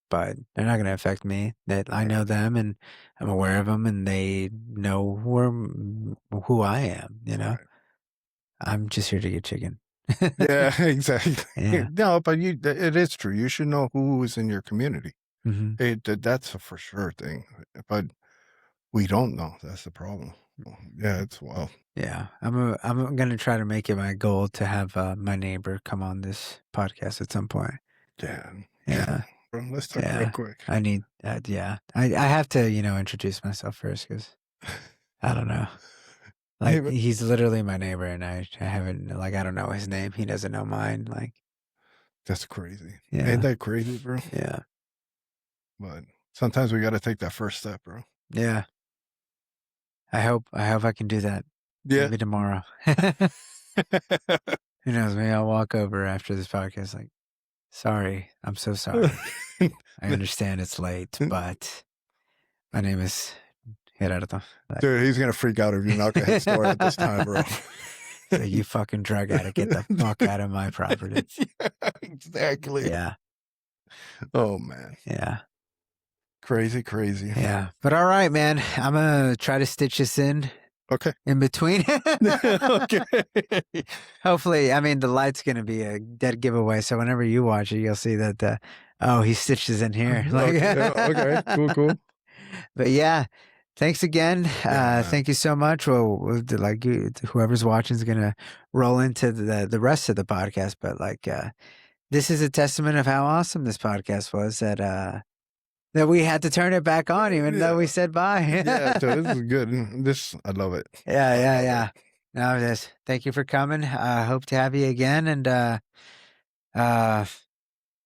But they're not going to affect me. That I know them and I'm aware of them and they know who I am, you know? Right. I'm just here to get chicken. Yeah, exactly. Yeah. No, but it is true. You should know who is in your community. Mm-hmm. That's a for sure thing. But we don't know. That's the problem. Yeah, it's wild. Yeah, I'm gonna try to make it my goal to have my neighbor come on this podcast at some point. Yeah. Yeah. Bro, let's talk real quick. I need, yeah. I have to, you know, introduce myself first because I don't know. Like, Hey, but he's literally my neighbor, and I haven't, like, I don't know his name. He doesn't know mine. Like, that's crazy. yeah, Ain't that crazy, bro? yeah, But sometimes we got to take that first step, bro. yeah. I hope I can do that. Yeah. Maybe tomorrow. Who knows? Maybe I'll walk over after this podcast. Like, sorry, I'm so sorry. I understand it's late, but my name is Gerardo. Like, Dude, he's gonna freak out if you knock at his door at this time, bro. so you fucking drug addict, get the fuck out of my property. Yeah, exactly. Yeah, Oh man, yeah, crazy, crazy. yeah. But all right, man. I'm gonna try to stitch this in Okay. between. Okay. Hopefully, I mean, the light's gonna be a dead giveaway. So whenever you watch it, you'll see that. Oh, he stitches in here. Like, Okay. Cool. But yeah, thanks again. Yeah, Thank you so much. Well, like whoever's watching is gonna roll into the rest of the podcast. But like, this is a testament of how awesome this podcast was. That we had to turn it back on, even though we said bye. Yeah, dude, this is good. I love it. Yeah. No, thank you for coming. Hope to have you again. And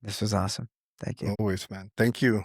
this was awesome. Thank you. Always, man. Thank you.